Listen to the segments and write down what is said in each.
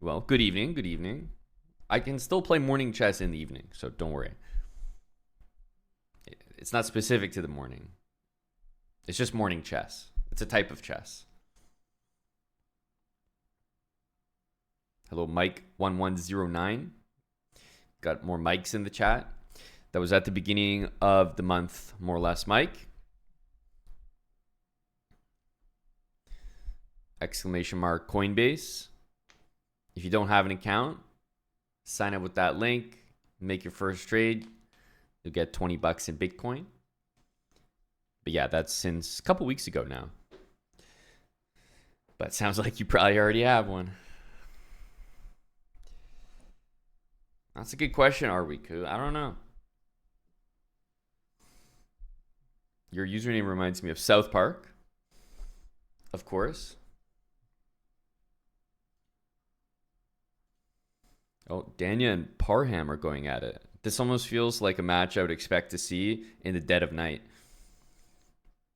Well, good evening. Good evening. I can still play morning chess in the evening, so don't worry. It's not specific to the morning. It's just morning chess. It's a type of chess. Hello, Mike1109. Got more mics in the chat. That was at the beginning of the month, more or less, Mike. Exclamation mark Coinbase. If you don't have an account, sign up with that link, make your first trade. You'll get 20 bucks in Bitcoin. But yeah, that's since a couple weeks ago now. But it sounds like you probably already have one. That's a good question, Arwiku. I don't know. Your username reminds me of South Park, of course. Oh, Danya and Parham are going at it. This almost feels like a match I would expect to see in the dead of night.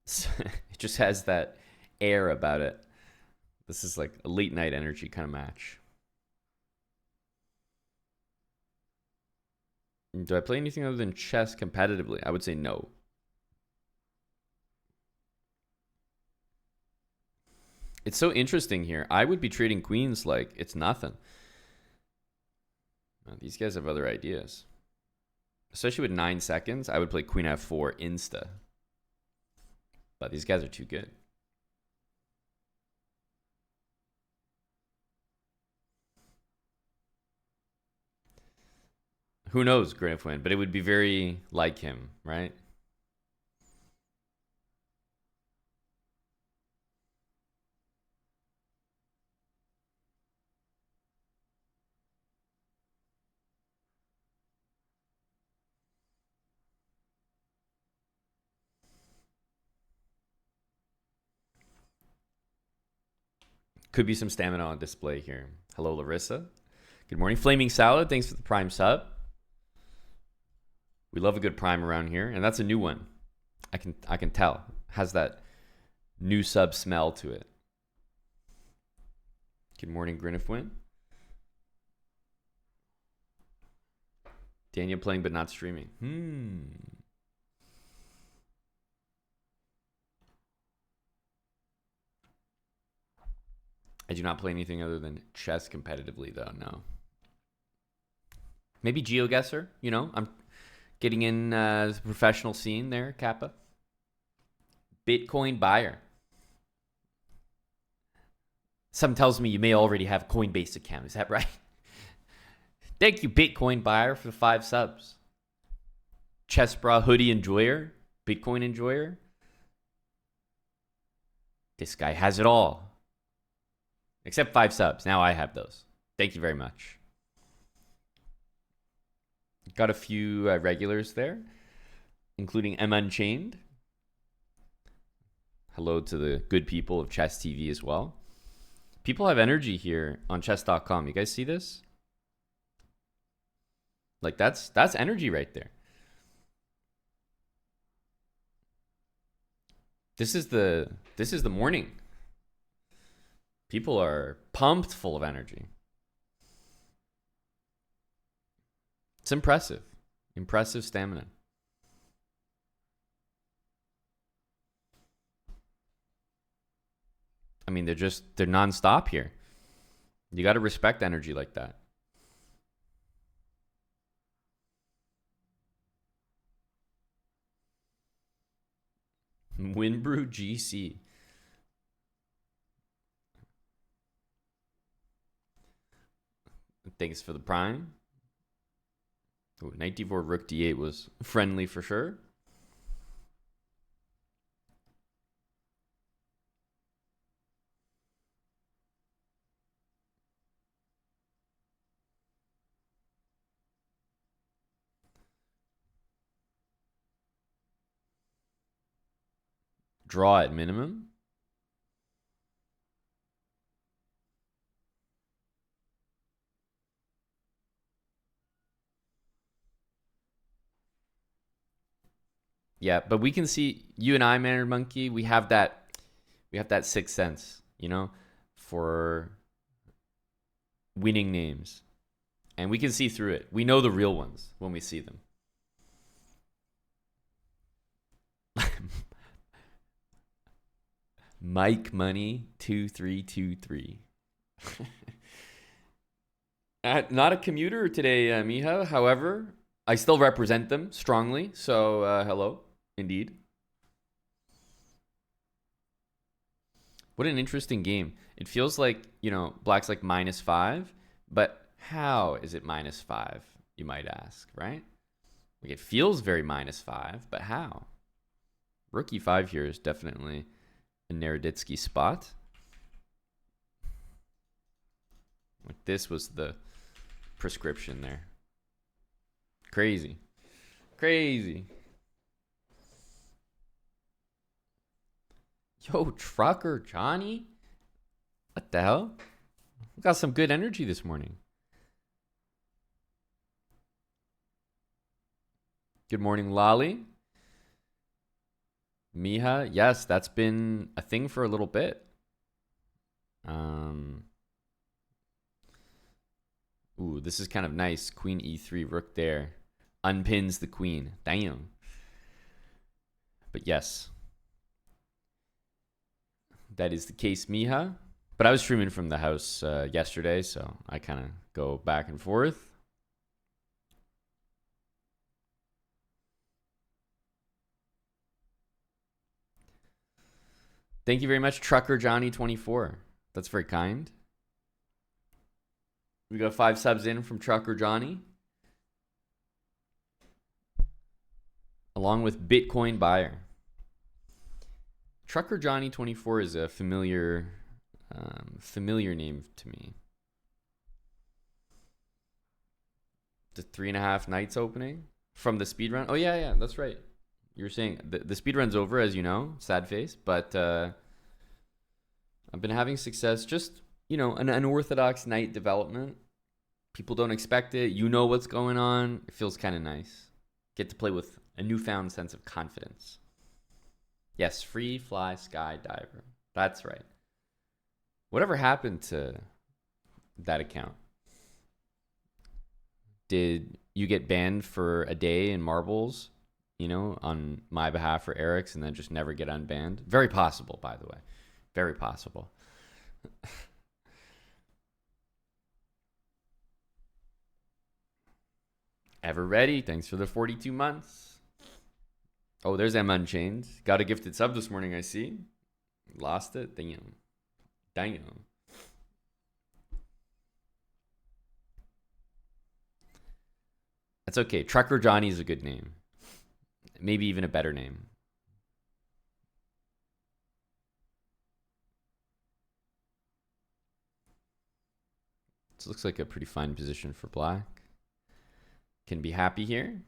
It just has that air about it. This is like a late night energy kind of match. Do I play anything other than chess competitively? I would say no. It's so interesting here. I would be trading queens like it's nothing. These guys have other ideas. Especially with 9 seconds, I would play queen f4 insta. But these guys are too good. Who knows, Griffin? But it would be very like him, right? Could be some stamina on display here. Hello, Larissa. Good morning. Flaming Salad, thanks for the prime sub. We love a good prime around here, and that's a new one. I can tell. Has that new sub smell to it. Good morning, Grinifwin. Daniel playing but not streaming. I do not play anything other than chess competitively, though, no. Maybe GeoGuessr, you know? I'm getting in the professional scene there, Kappa. Bitcoin buyer. Something tells me you may already have a Coinbase account. Is that right? Thank you, Bitcoin buyer, for the 5 subs. Chessbra hoodie enjoyer. Bitcoin enjoyer. This guy has it all. Except 5 subs. Now I have those. Thank you very much. Got a few regulars there, including M Unchained. Hello to the good people of Chess TV as well. People have energy here on chess.com. You guys see this? Like that's energy right there. This is the morning. People are pumped full of energy. It's impressive. Impressive stamina. I mean, they're nonstop here. You got to respect energy like that. Winbrew GC. Thanks for the prime. Ooh, knight d4, rook d8 was friendly for sure. Draw at minimum. Yeah, but we can see you and I, Mannered Monkey, we have that sixth sense, you know, for winning names. And we can see through it. We know the real ones when we see them. Mike Money 2323. Not a commuter today, Miha. However, I still represent them strongly. So, hello, indeed. What an interesting game. It feels like, black's like -5, but how is it -5? You might ask, right? Like it feels very -5, but how? Rookie 5 here is definitely a Naroditsky spot. Like this was the prescription there. Crazy. Crazy. Yo, Trucker Johnny? What the hell? We got some good energy this morning. Good morning, Lolly. Miha, yes, that's been a thing for a little bit. Ooh, this is kind of nice. Queen E3, rook there. Unpins the queen. Damn. But yes. That is the case, Miha. But I was streaming from the house yesterday, so I kind of go back and forth. Thank you very much, Trucker Johnny 24. That's very kind. We got 5 subs in from Trucker Johnny. Along with Bitcoin Buyer. Trucker Johnny 24 is a familiar name to me. The 3.5 nights opening from the speedrun. Oh yeah, that's right. You were saying the speedrun's over, as you know, sad face, but I've been having success. Just an unorthodox night development. People don't expect it. You know what's going on. It feels kind of nice. Get to play with a newfound sense of confidence. Yes, Free Fly Skydiver. That's right. Whatever happened to that account? Did you get banned for a day in marbles, on my behalf or Eric's, and then just never get unbanned? Very possible, by the way. Very possible. Ever ready? Thanks for the 42 months. Oh, there's M Unchained. Got a gifted sub this morning, I see. Lost it? Damn. That's okay. Trucker Johnny is a good name. Maybe even a better name. This looks like a pretty fine position for black. Can be happy here.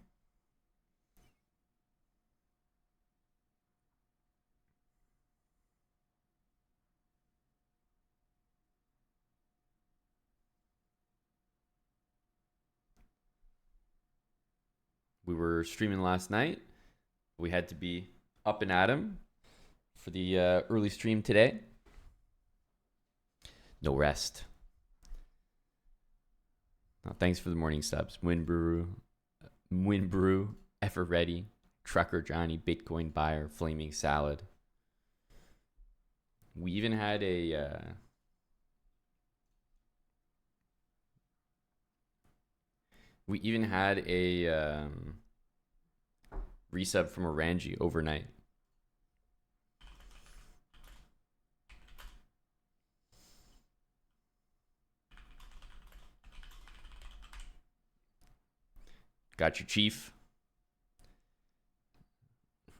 We were streaming last night. We had to be up and at 'em for the early stream today. No rest. Oh, thanks for the morning subs. Winbrew, Ever Ready, Trucker Johnny, Bitcoin Buyer, Flaming Salad. We even had a resub from Orangi overnight. Got your chief.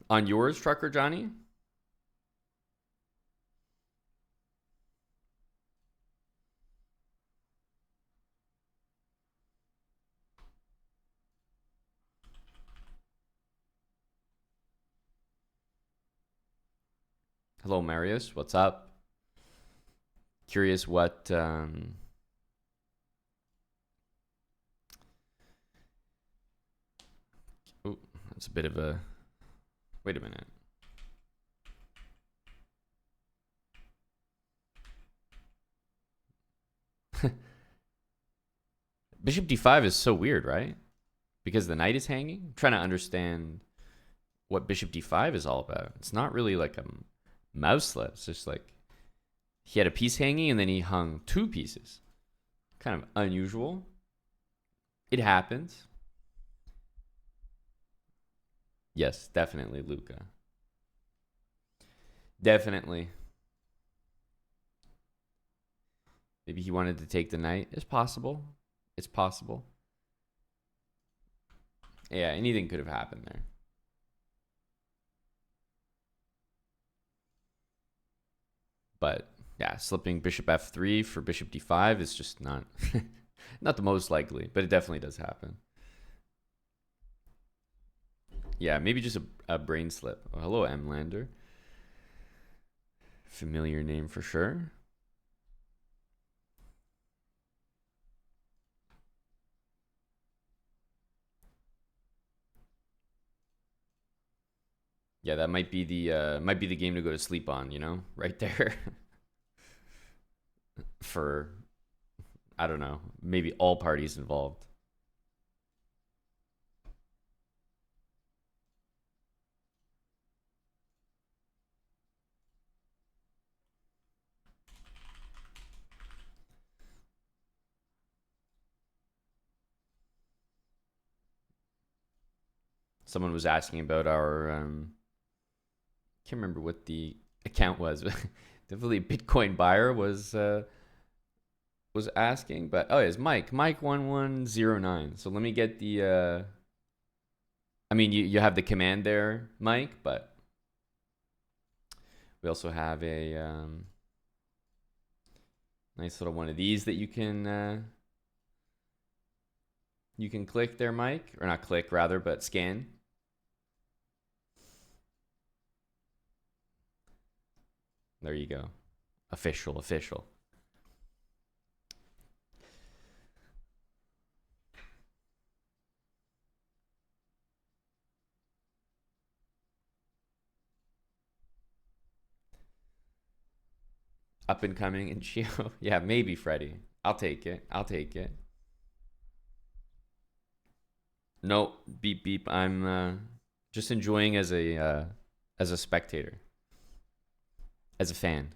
On yours, Trucker Johnny? Hello, Marius. What's up? Curious what... Oh, that's a bit of a... Wait a minute. Bishop d5 is so weird, right? Because the knight is hanging. I'm trying to understand what bishop d5 is all about. It's not really like a mouselet. It's just like he had a piece hanging and then he hung two pieces. Kind of unusual. It happens. Yes, definitely, Luca. Definitely. Maybe he wanted to take the knight. It's possible. It's possible. Yeah, anything could have happened there. But yeah, slipping bishop f3 for bishop d5 is just not not the most likely, but it definitely does happen. Yeah, maybe just a brain slip. Oh, hello, Mlander. Familiar name for sure. Yeah, that might be the game to go to sleep on, you know, right there. For, I don't know, maybe all parties involved. Someone was asking about our can't remember what the account was. Definitely a Bitcoin buyer was asking, but oh, it's Mike1109. So let me get the I mean, you have the command there, Mike, but we also have a nice little one of these that you can click there, Mike, or not click rather, but scan. There you go. Official. Up and coming and Chio. Yeah, maybe Freddie. I'll take it. No, beep beep. I'm just enjoying as a spectator, as a fan.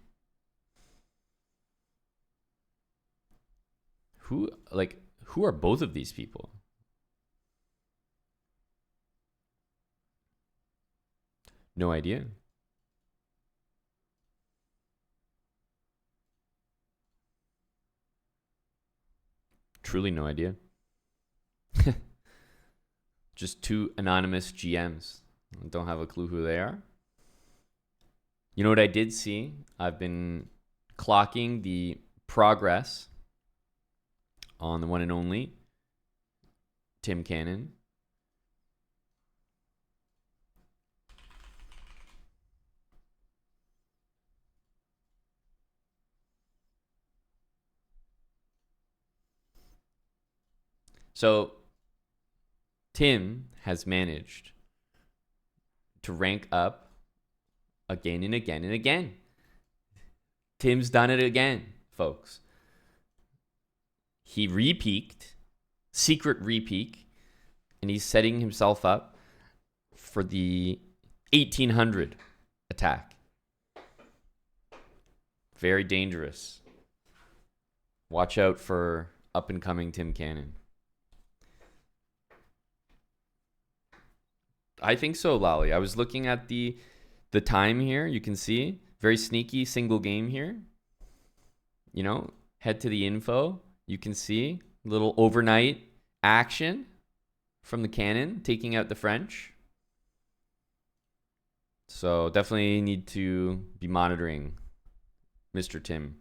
Who are both of these people? No idea. Truly no idea. Just two anonymous GMs. Don't have a clue who they are. You know what I did see? I've been clocking the progress on the one and only Tim Cannon. So Tim has managed to rank up again and again and again. Tim's done it again, folks. He repeaked, secret repeak, and he's setting himself up for the 1800 attack. Very dangerous. Watch out for up and coming Tim Cannon. I think so, Lally. I was looking at the time here. You can see very sneaky single game here. You know, head to the info. You can see little overnight action from the Cannon taking out the French. So definitely need to be monitoring Mr. Tim.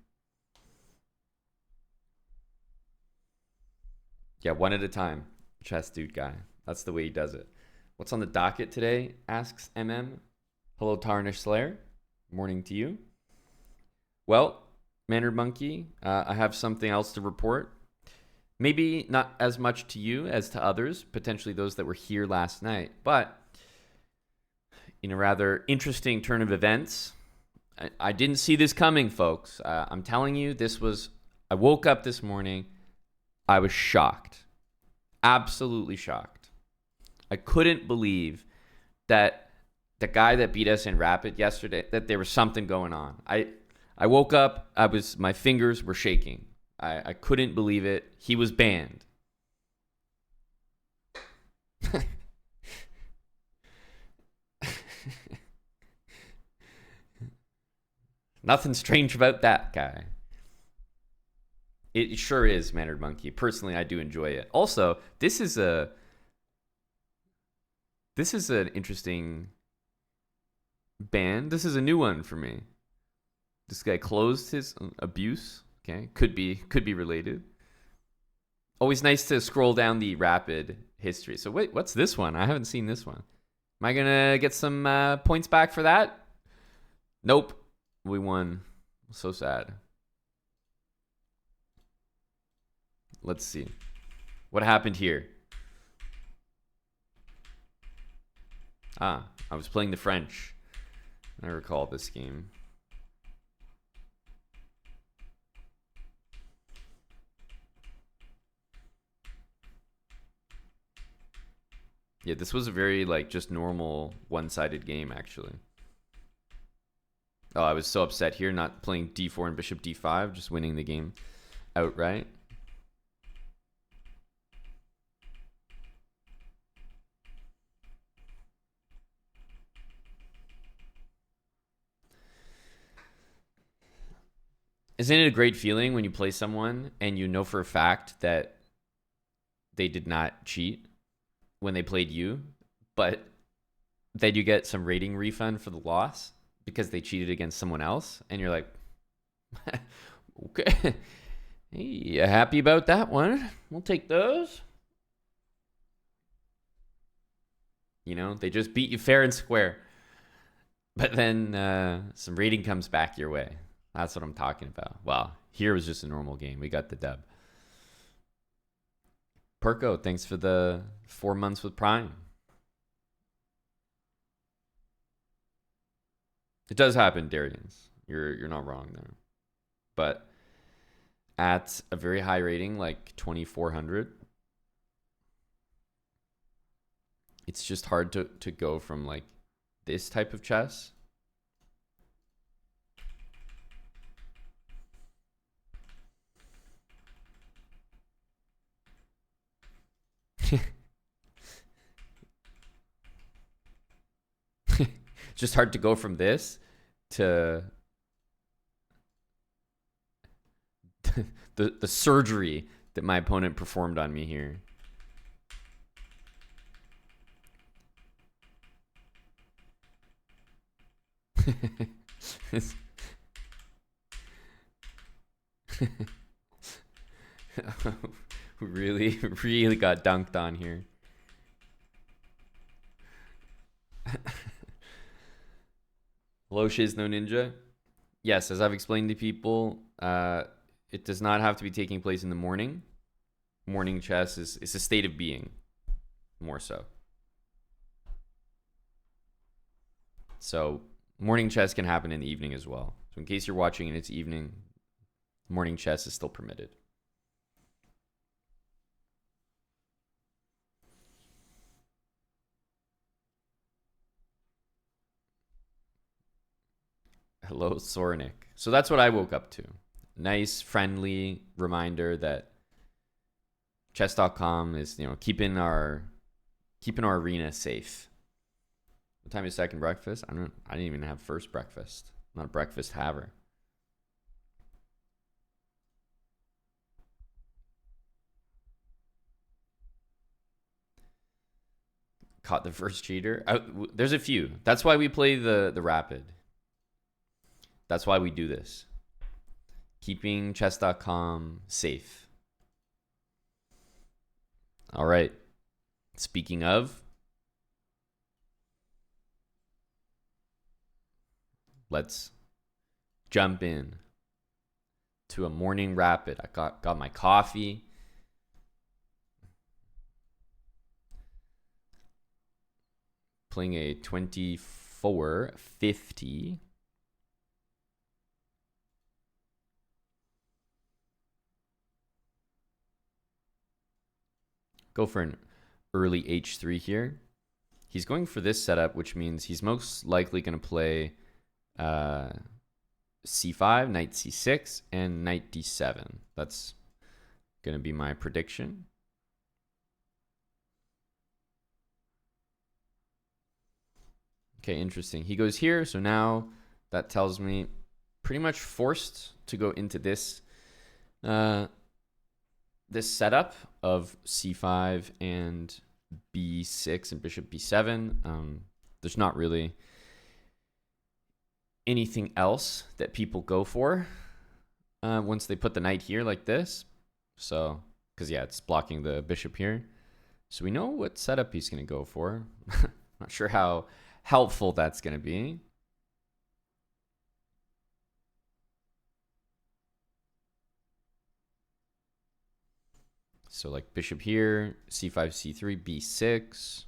Yeah, one at a time. Chess dude guy. That's the way he does it. What's on the docket today? Asks MM. Hello, Tarnish Slayer. Morning to you. Well, Mannered Monkey, I have something else to report. Maybe not as much to you as to others, potentially those that were here last night, but in a rather interesting turn of events, I didn't see this coming, folks. I'm telling you, I woke up this morning, I was shocked. Absolutely shocked. I couldn't believe that the guy that beat us in Rapid yesterday, that there was something going on. I woke up, my fingers were shaking. I couldn't believe it. He was banned. Nothing strange about that guy. It sure is, Mannered Monkey. Personally, I do enjoy it. Also, this is an interesting ban. This is a new one for me. This guy closed his abuse. Okay, could be related. Always nice to scroll down the Rapid history. So wait, what's this one? I haven't seen this one. Am I gonna get some points back for that? Nope. We won. So sad. Let's see. What happened here? I was playing the French. I recall this game. Yeah, this was a very just normal one-sided game actually. Oh, I was so upset here, not playing d4 and bishop d5, just winning the game outright. Isn't it a great feeling when you play someone and you know for a fact that they did not cheat when they played you, but then you get some rating refund for the loss because they cheated against someone else, and you're like, okay, hey, you happy about that one? We'll take those. You know, they just beat you fair and square. But then some rating comes back your way. That's what I'm talking about. Well, here was just a normal game. We got the dub. Perko, thanks for the 4 months with Prime. It does happen, Darians. You're not wrong there. But at a very high rating, like 2400, it's just hard to go from like this type of chess. Just hard to go from this to the surgery that my opponent performed on me here. really got dunked on here. Low shiz, no ninja. Yes, as I've explained to people, it does not have to be taking place in the morning. Morning chess is a state of being, more so. So morning chess can happen in the evening as well. So in case you're watching and it's evening, morning chess is still permitted. Hello, Sornik. So that's what I woke up to. Nice, friendly reminder that chess.com is, keeping our arena safe. What time is second breakfast? I didn't even have first breakfast. I'm not a breakfast haver. Caught the first cheater. There's a few. That's why we play the Rapid. That's why we do this. Keeping chess.com safe. All right. Speaking of, let's jump in to a morning Rapid. I got my coffee. Playing a 2450. go for an early h3 here. He's going for this setup, which means he's most likely going to play c5, knight c6, and knight d7. That's going to be my prediction. Okay, interesting. He goes here, so now that tells me pretty much forced to go into this this setup of c5 and b6 and bishop b7. There's not really anything else that people go for once they put the knight here like this. So, because yeah, it's blocking the bishop here. So we know what setup he's going to go for. Not sure how helpful that's going to be. So like bishop here, c5, c3, b6.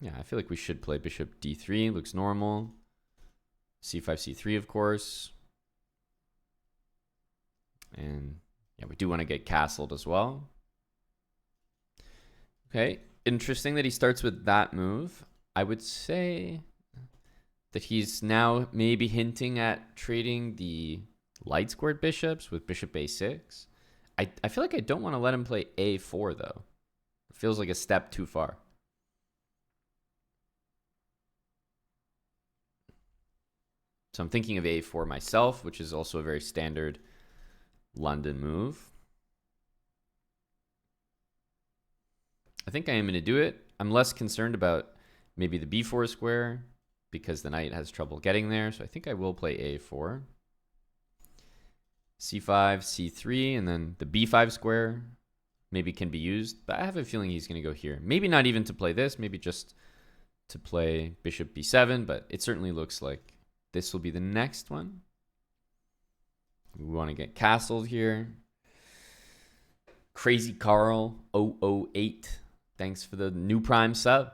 Yeah, I feel like we should play bishop d3. Looks normal. c5, c3, of course. And yeah, we do want to get castled as well. Okay, interesting that he starts with that move. I would say that he's now maybe hinting at trading the light squared bishops with bishop a6. I feel like I don't want to let him play a4 though. It feels like a step too far. So I'm thinking of a4 myself, which is also a very standard London move. I think I am going to do it. I'm less concerned about maybe the b4 square because the knight has trouble getting there. So I think I will play a4. c5, c3, and then the b5 square maybe can be used. But I have a feeling he's going to go here. Maybe not even to play this. Maybe just to play bishop b7. But it certainly looks like this will be the next one. We want to get castled here. Crazy Carl 008. Thanks for the new Prime sub.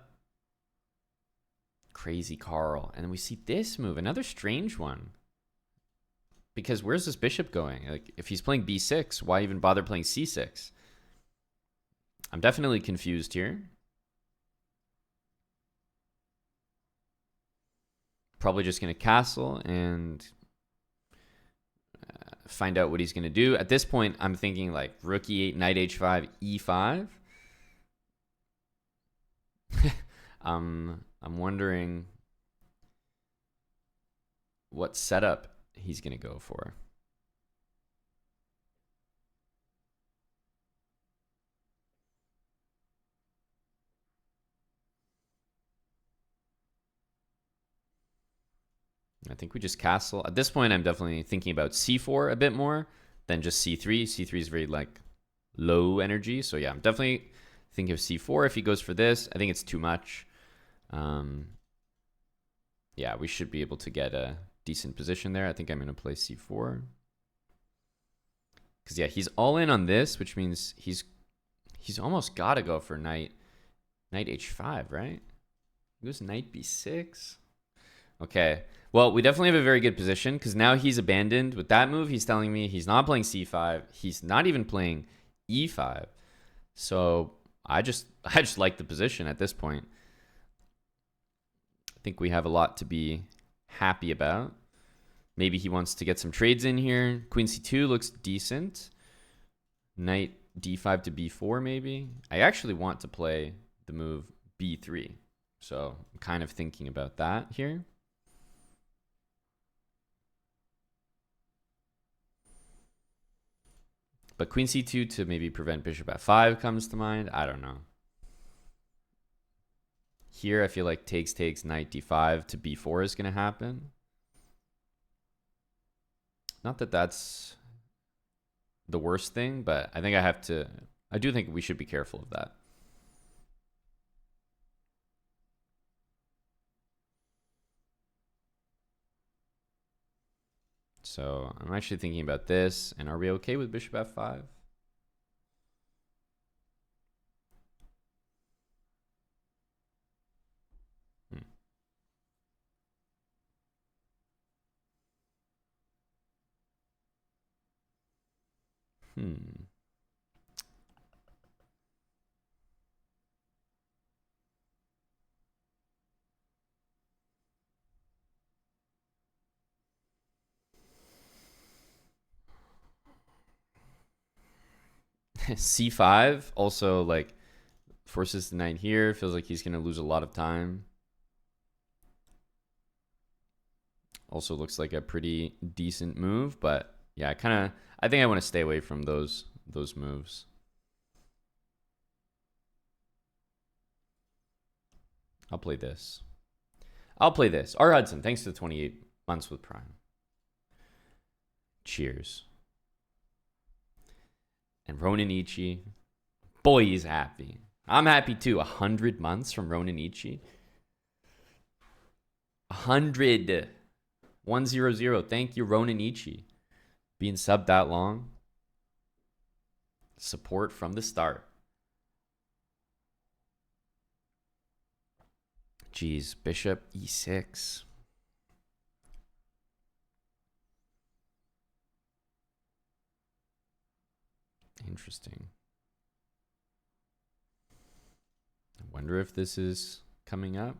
Crazy Carl. And then we see this move, another strange one. Because where's this bishop going? Like, if he's playing b6, why even bother playing c6? I'm definitely confused here. Probably just going to castle and find out what he's going to do. At this point, I'm thinking like rook e8, knight h5, e5. I'm wondering what setup he's going to go for. I think we just castle. At this point, I'm definitely thinking about c4 a bit more than just c3. c3 is very like low energy. So yeah, I'm definitely thinking of c4. If he goes for this, I think it's too much. Yeah, we should be able to get a decent position there. I think I'm going to play c4. Because yeah, he's all in on this, which means he's almost got to go for knight h5, right? He goes knight b6. Okay. Well, we definitely have a very good position because now he's abandoned. With that move, he's telling me he's not playing c5. He's not even playing e5. So I just like the position at this point. I think we have a lot to be happy about. Maybe he wants to get some trades in here. Queen c2 looks decent. Knight d5 to b4 maybe. I actually want to play the move b3. So I'm kind of thinking about that here. But queen c2 to maybe prevent bishop f5 comes to mind. I don't know. Here, I feel like takes, knight d5 to b4 is going to happen. Not that that's the worst thing, but I think I do think we should be careful of that. So I'm actually thinking about this. And are we okay with bishop f5? C5 also like forces the knight here. Feels like he's gonna lose a lot of time. Also looks like a pretty decent move, but yeah, I think I want to stay away from those moves. I'll play this. R. Hudson, thanks to the 28 months with Prime. Cheers. And Ronin Ichi. Boy, he's happy. I'm happy too. 100 months from Ronin Ichi. 100. 100. Thank you, Ronin Ichi. Being subbed that long. Support from the start. Jeez, bishop e6. Interesting. I wonder if this is coming up.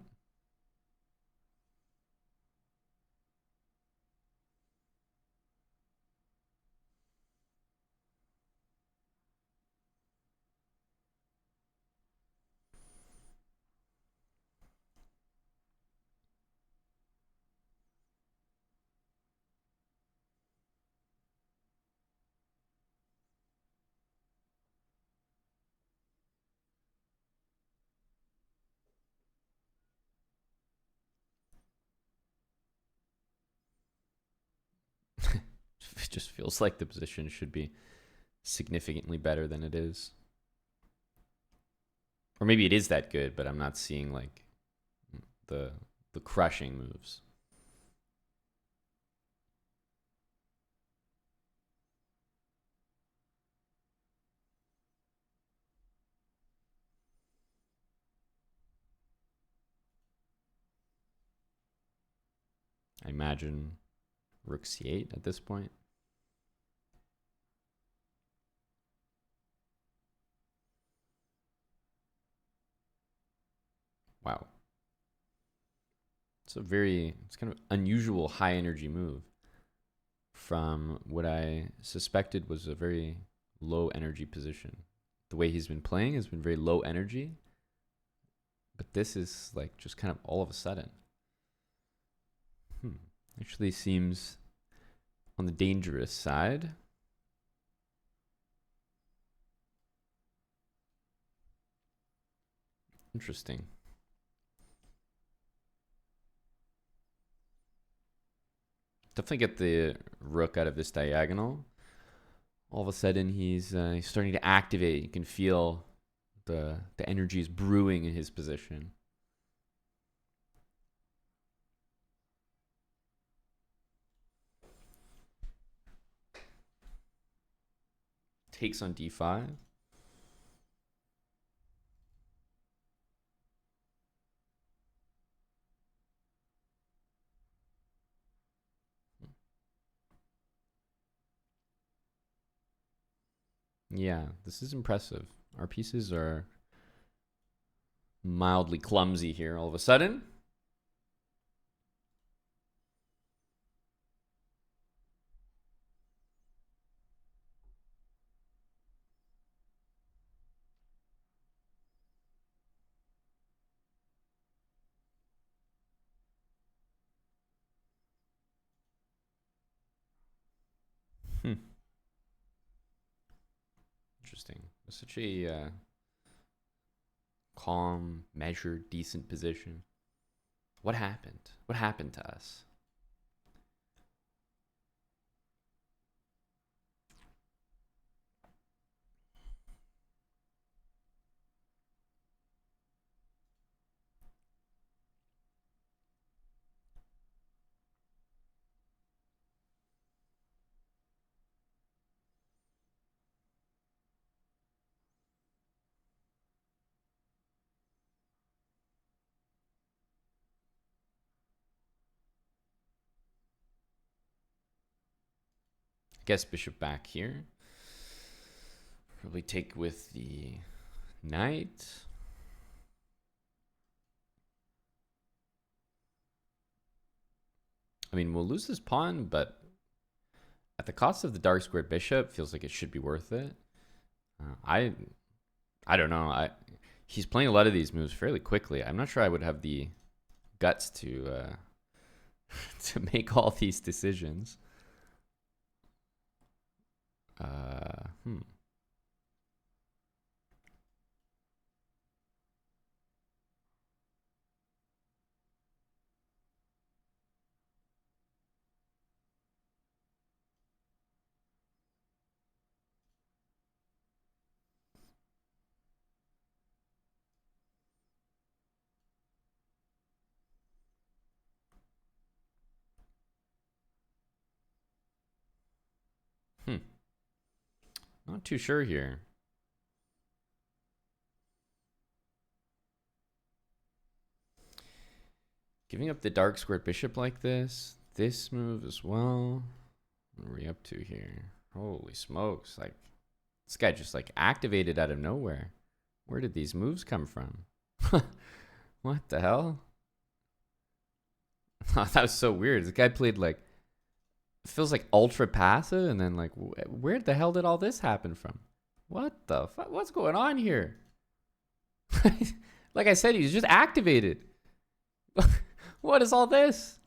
It just feels like the position should be significantly better than it is. Or maybe it is that good, but I'm not seeing like the crushing moves. I imagine rook c8 at this point. Wow. It's kind of unusual high energy move from what I suspected was a very low energy position. The way he's been playing has been very low energy, but this is like just kind of all of a sudden. Actually seems on the dangerous side. Interesting. Definitely get the rook out of this diagonal. All of a sudden, he's starting to activate. You can feel the energy is brewing in his position. Takes on d5. Yeah, this is impressive. Our pieces are mildly clumsy here all of a sudden. Interesting. Such a calm, measured, decent position. What happened? What happened to us? I guess bishop back here. Probably take with the knight. I mean, we'll lose this pawn, but at the cost of the dark squared bishop, feels like it should be worth it. I don't know. He's playing a lot of these moves fairly quickly. I'm not sure I would have the guts to to make all these decisions. Hmm. Hmm. Not too sure here. Giving up the dark squared bishop like this. This move as well. What are we up to here? Holy smokes. Like, this guy just like activated out of nowhere. Where did these moves come from? What the hell? That was so weird. This guy played like, feels like ultra passive, and then like, where the hell did all this happen from? What the fuck? What's going on here? Like I said, he's just activated. What is all this?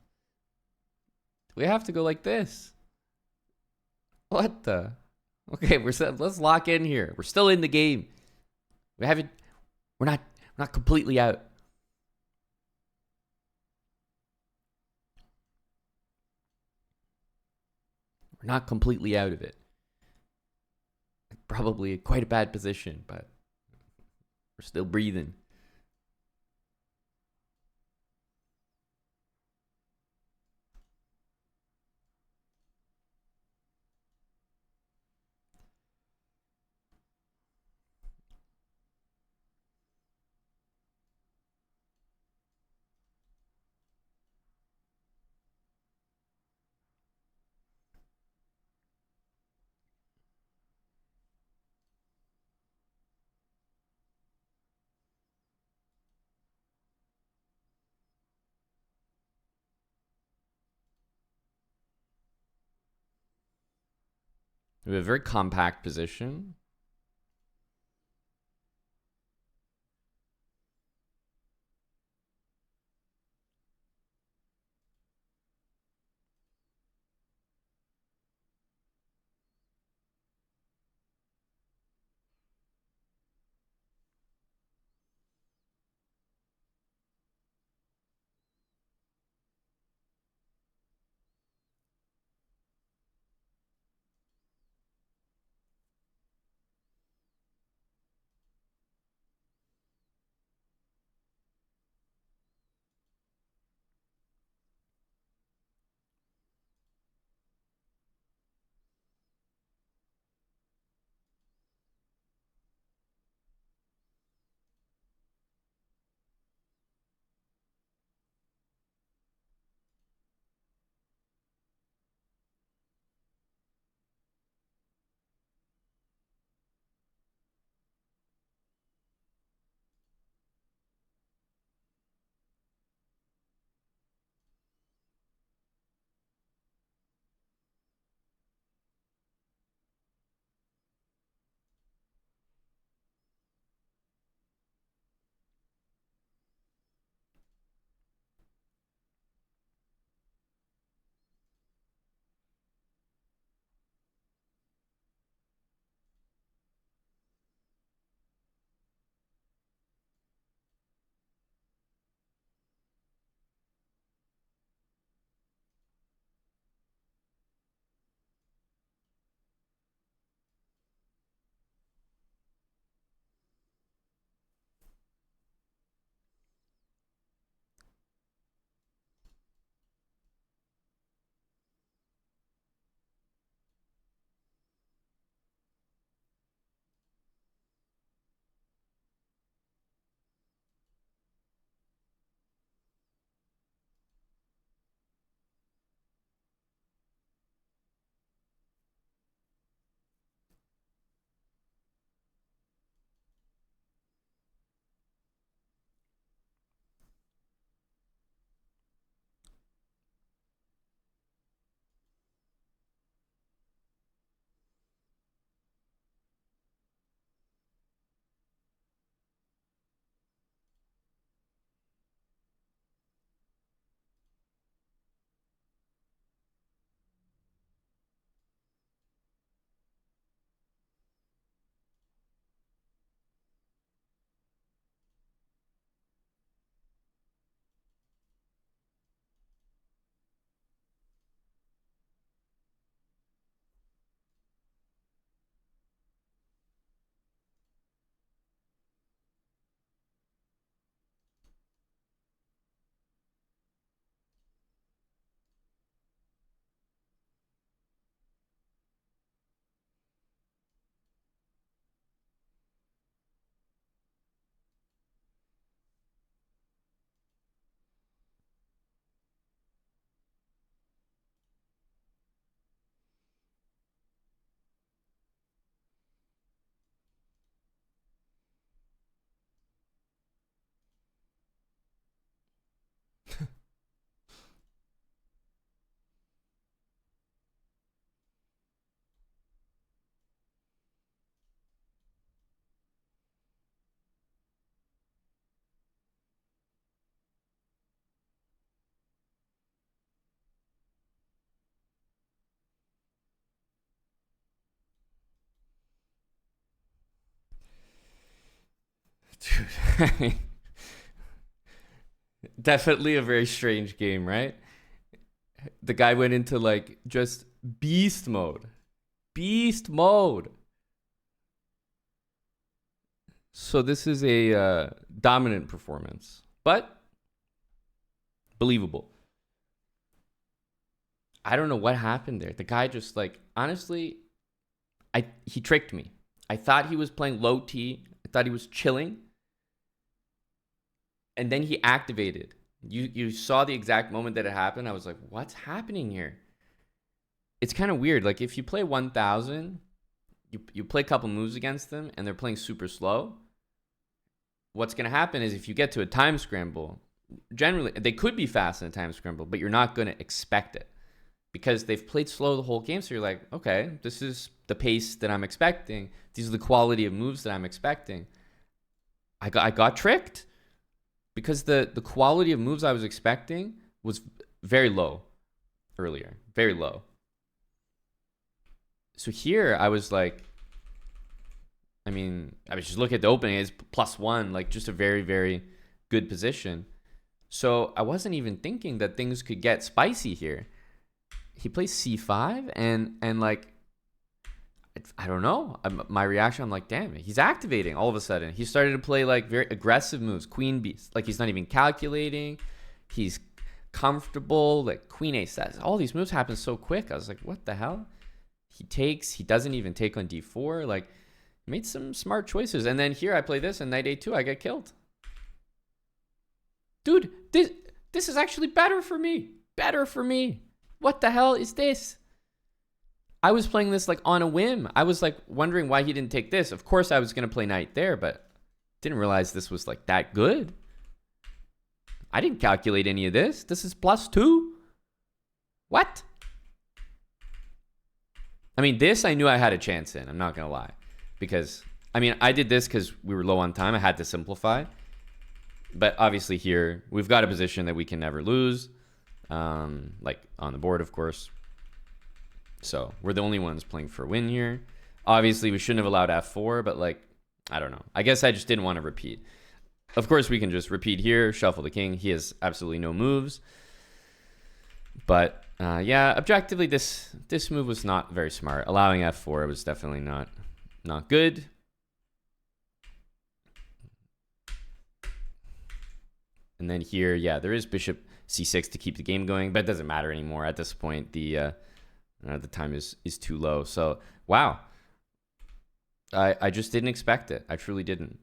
We have to go like this. What the? Okay, let's lock in here. We're still in the game. We haven't. We're not completely out. We're not completely out of it. Probably quite a bad position, but we're still breathing. We have a very compact position. Dude. Definitely a very strange game, right? The guy went into like just beast mode. Beast mode. So this is a dominant performance, but believable. I don't know what happened there. The guy just like, honestly, he tricked me. I thought he was playing low T. I thought he was chilling. And then he activated. You saw the exact moment that it happened. I was like, what's happening here? It's kind of weird. Like if you play 1000, you play a couple moves against them and they're playing super slow. What's going to happen is if you get to a time scramble, generally they could be fast in a time scramble, but you're not going to expect it because they've played slow the whole game. So you're like, okay, this is the pace that I'm expecting. These are the quality of moves that I'm expecting. I got tricked because the quality of moves I was expecting was very low earlier, very low. So here I was like, I mean, I was just looking at the opening, it's +1, like just a very, very good position. So I wasn't even thinking that things could get spicy here. He plays C5 and like, I don't know. My reaction, I'm like, damn it, he's activating all of a sudden. He started to play like very aggressive moves, queen beast. Like he's not even calculating. He's comfortable, like queen ace. All these moves happen so quick. I was like, what the hell? He takes, he doesn't even take on d4. Like, made some smart choices. And then here I play this and knight a2, I get killed. Dude, this is actually better for me. Better for me. What the hell is this? I was playing this like on a whim. I was like wondering why he didn't take this. Of course I was going to play knight there, but didn't realize this was like that good. I didn't calculate any of this. This is +2. What? I mean, this I knew I had a chance in. I'm not going to lie. Because, I mean, I did this because we were low on time. I had to simplify. But obviously here, we've got a position that we can never lose. Like on the board, of course. So we're the only ones playing for a win here. Obviously, we shouldn't have allowed f4, but like, I don't know. I guess I just didn't want to repeat. Of course, we can just repeat here, shuffle the king. He has absolutely no moves. But yeah, objectively, this move was not very smart. Allowing f4 was definitely not good. And then here, yeah, there is bishop c6 to keep the game going, but it doesn't matter anymore. At this point, the time is too low. So, wow. I just didn't expect it. I truly didn't.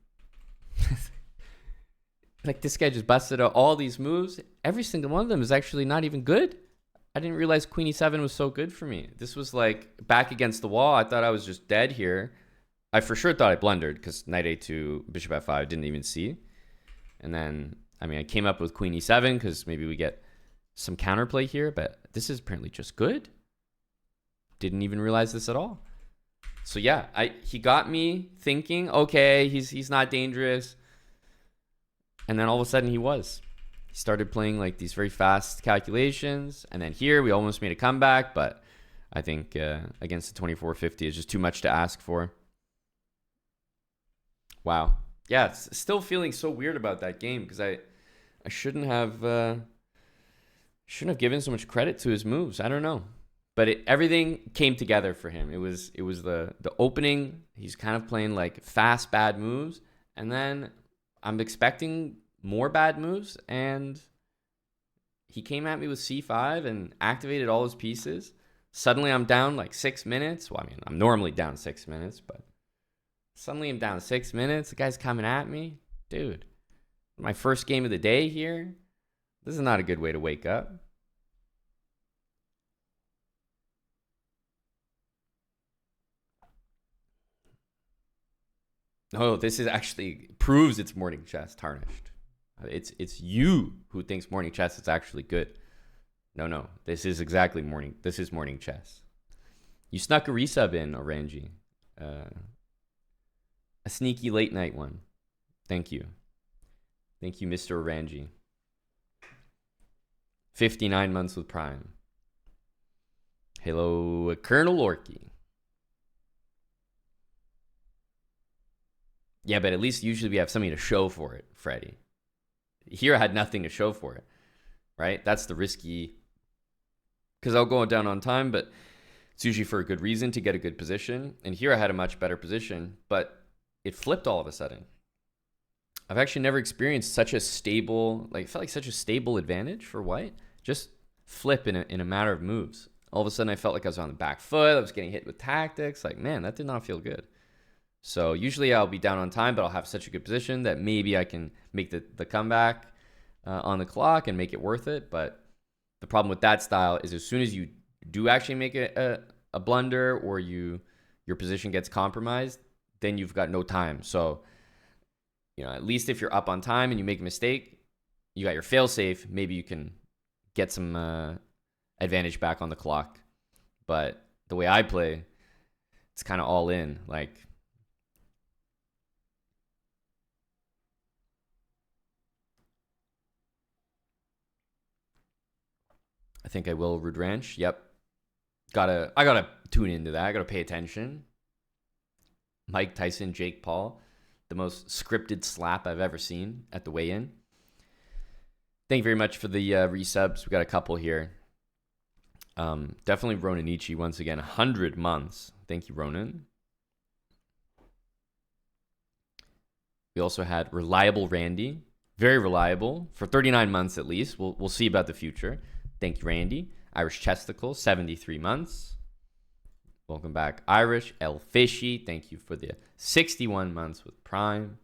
Like, this guy just busted out all these moves. Every single one of them is actually not even good. I didn't realize queen e7 was so good for me. This was like back against the wall. I thought I was just dead here. I for sure thought I blundered because knight a2, bishop f5, didn't even see. And then, I mean, I came up with queen e7 because maybe we get some counterplay here, but this is apparently just good. Didn't even realize this at all. So yeah, he got me thinking, okay, he's not dangerous. And then all of a sudden he was. He started playing like these very fast calculations. And then here we almost made a comeback, but I think against the 2450 is just too much to ask for. Wow. Yeah, it's still feeling so weird about that game because I shouldn't have given so much credit to his moves. I don't know. But everything came together for him. It was the opening. He's kind of playing like fast bad moves, and then I'm expecting more bad moves, and he came at me with c5 and activated all his pieces. Suddenly I'm down like 6 minutes. Well, I mean, I'm normally down 6 minutes, but suddenly I'm down 6 minutes. The guy's coming at me. Dude, my first game of the day here. This is not a good way to wake up. Oh, this is actually proves it's morning chess tarnished. It's you who thinks morning chess is actually good. No, this is exactly morning. This is morning chess. You snuck a resub in, Orangi. A sneaky late night one. Thank you. Thank you, Mr. Orangi. 59 months with Prime. Hello, Colonel Orky. Yeah, but at least usually we have something to show for it, Freddie. Here I had nothing to show for it, right? That's the risky, because I'll go down on time, but it's usually for a good reason, to get a good position. And here I had a much better position, but it flipped all of a sudden. I've actually never experienced such a stable, like it felt like such a stable advantage for white. Just flip in a matter of moves. All of a sudden I felt like I was on the back foot. I was getting hit with tactics. Like, man, that did not feel good. So usually I'll be down on time, but I'll have such a good position that maybe I can make the comeback on the clock and make it worth it. But the problem with that style is as soon as you do actually make a blunder or your position gets compromised, then you've got no time. So, at least if you're up on time and you make a mistake, you got your fail safe. Maybe you can get some advantage back on the clock. But the way I play, it's kind of all in. Like, I think I will Rude Ranch. Yep. I gotta tune into that. I gotta pay attention. Mike Tyson, Jake Paul, the most scripted slap I've ever seen at the weigh-in. Thank you very much for the resubs. We got a couple here. Definitely Ronan Nietzsche once again. 100 months. Thank you, Ronan. We also had Reliable Randy. Very reliable for 39 months at least. We'll see about the future. Thank you, Randy. Irish Chesticle, 73 months. Welcome back, Irish. El Fishy, thank you for the 61 months with Prime.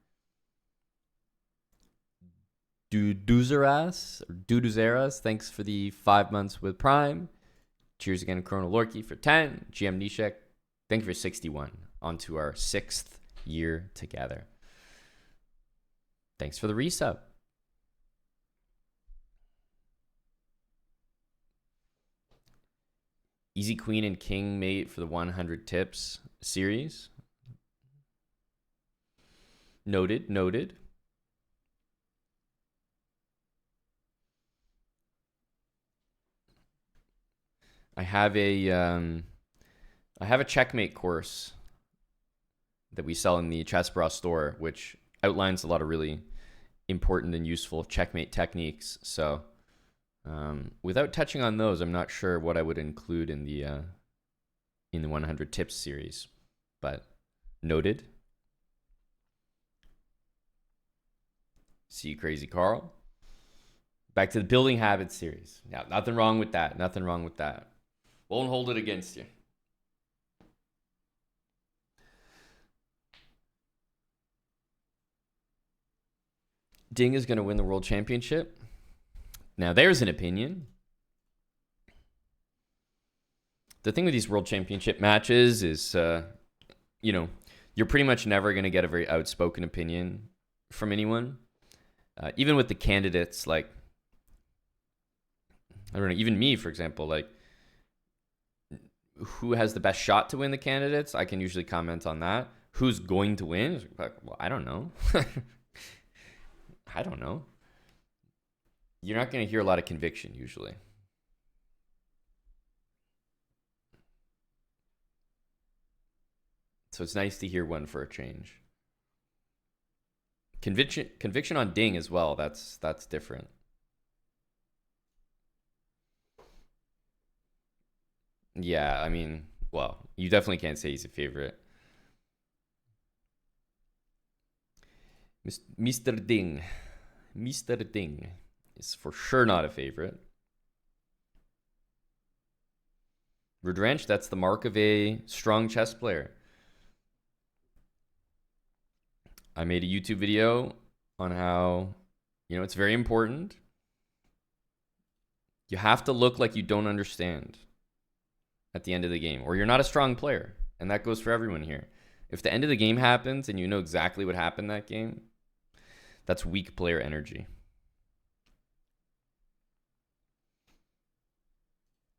Duduzeras, thanks for the 5 months with Prime. Cheers again, Chrono Lorky for 10. GM Nishek, thank you for 61. On to our 6th year together. Thanks for the resub. Easy Queen and King mate for the 100 tips series. Noted. I have a checkmate course that we sell in the Chessbrah store, which outlines a lot of really important and useful checkmate techniques. So without touching on those, I'm not sure what I would include in the 100 tips series, but noted. See you, Crazy Carl. Back to the building habits series. Yeah, nothing wrong with that. Won't hold it against you. Ding is going to win the world championship. Now, there's an opinion. The thing with these world championship matches is, you're pretty much never going to get a very outspoken opinion from anyone. Even with the candidates, like, I don't know, even me, for example, like, who has the best shot to win the candidates? I can usually comment on that. Who's going to win? Well, I don't know. I don't know. You're not going to hear a lot of conviction usually. So it's nice to hear one for a change. Conviction on Ding as well. That's different. Yeah, I mean, well, you definitely can't say he's a favorite. Mr. Ding is for sure not a favorite. Rude Ranch, that's the mark of a strong chess player. I made a YouTube video on how, it's very important. You have to look like you don't understand at the end of the game, or you're not a strong player. And that goes for everyone here. If the end of the game happens and you know exactly what happened that game, that's weak player energy.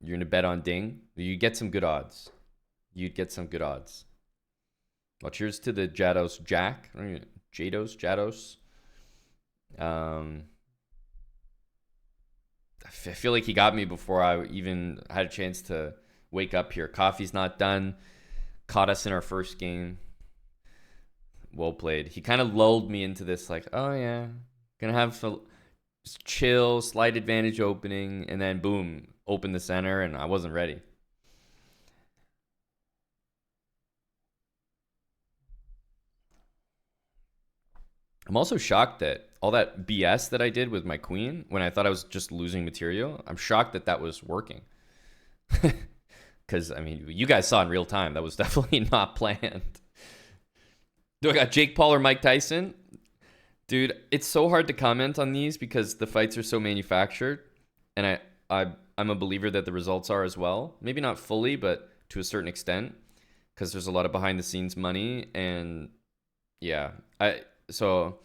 You're going to bet on Ding. You get some good odds. Well, cheers to the Jados Jack. Jados. I feel like he got me before I even had a chance to wake up here. Coffee's not done. Caught us in our first game. Well played. He kind of lulled me into this, like, oh yeah, gonna have some just chill, slight advantage opening, and then boom, open the center, and I wasn't ready. I'm also shocked that all that BS that I did with my queen when I thought I was just losing material, I'm shocked that that was working. Because, I mean, you guys saw in real time, that was definitely not planned. Do I got Jake Paul or Mike Tyson? Dude, it's so hard to comment on these because the fights are so manufactured. And I'm a believer that the results are as well. Maybe not fully, but to a certain extent. Because there's a lot of behind the scenes money. And yeah, so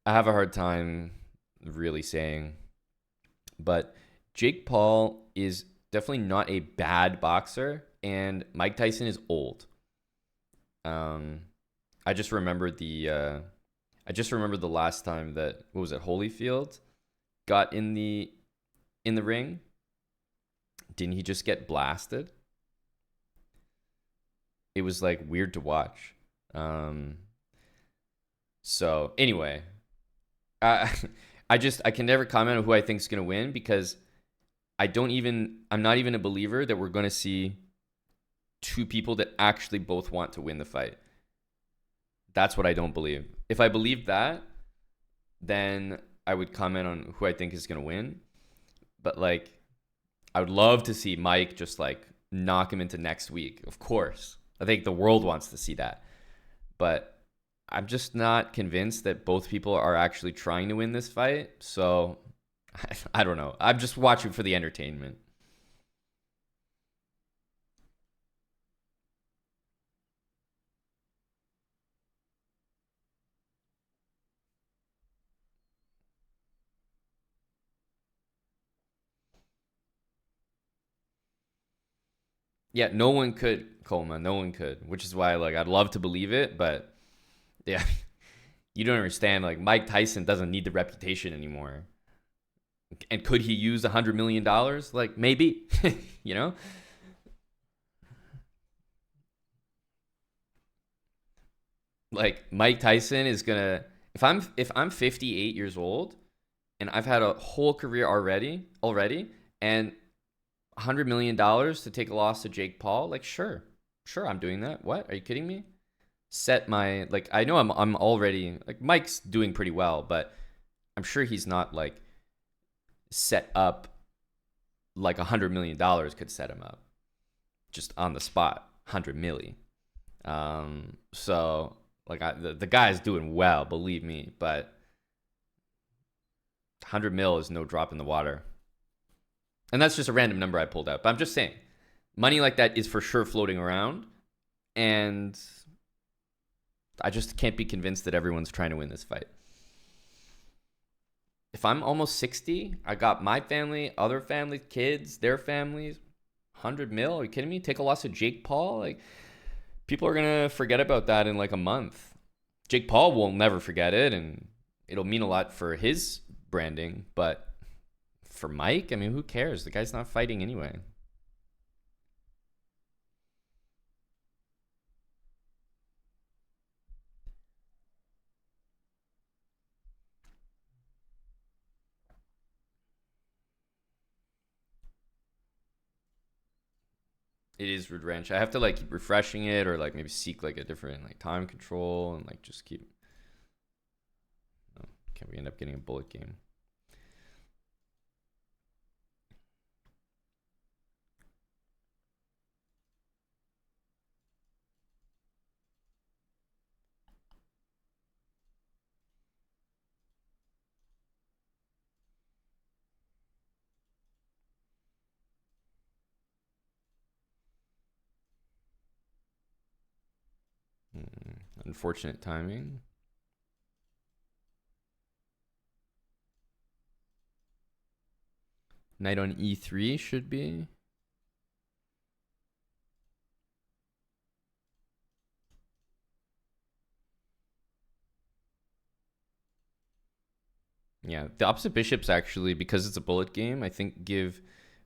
I have a hard time really saying. But Jake Paul is definitely not a bad boxer, and Mike Tyson is old. I just remembered the last time that, what was it, Holyfield got in the ring. Didn't he just get blasted? It was like weird to watch. So anyway, I I can never comment on who I think is gonna win because I'm not even a believer that we're gonna see two people that actually both want to win the fight. That's what I don't believe. If I believed that, then I would comment on who I think is gonna win. But like, I would love to see Mike just like knock him into next week. Of course, I think the world wants to see that. But I'm just not convinced that both people are actually trying to win this fight. So I don't know. I'm just watching for the entertainment. Yeah, no one could, Coleman. No one could, which is why like I'd love to believe it, but yeah, you don't understand. Like Mike Tyson doesn't need the reputation anymore. And could he use $100 million? Like maybe, you know. Like Mike Tyson is gonna, if I'm 58 years old and I've had a whole career already, and $100 million to take a loss to Jake Paul, like sure, I'm doing that. What? Are you kidding me? Set my, like, I know I'm already, like, Mike's doing pretty well, but I'm sure he's not like set up like $100 million could set him up just on the spot. 100 milli. So like the guy's doing well, believe me, but 100 mil is no drop in the water. And that's just a random number I pulled out. But I'm just saying, money like that is for sure floating around. And I just can't be convinced that everyone's trying to win this fight. If I'm almost 60, I got my family, other families, kids, their families, 100 mil. Are you kidding me? Take a loss to Jake Paul? Like, people are going to forget about that in like a month. Jake Paul will never forget it, and it'll mean a lot for his branding. But for Mike, I mean, who cares? The guy's not fighting anyway. It is Rude Ranch. I have to like keep refreshing it, or like maybe seek like a different like time control, and like just keep. Oh, can we end up getting a bullet game? Unfortunate timing. Knight on e3 should be. Yeah, the opposite bishops actually, because it's a bullet game, I think give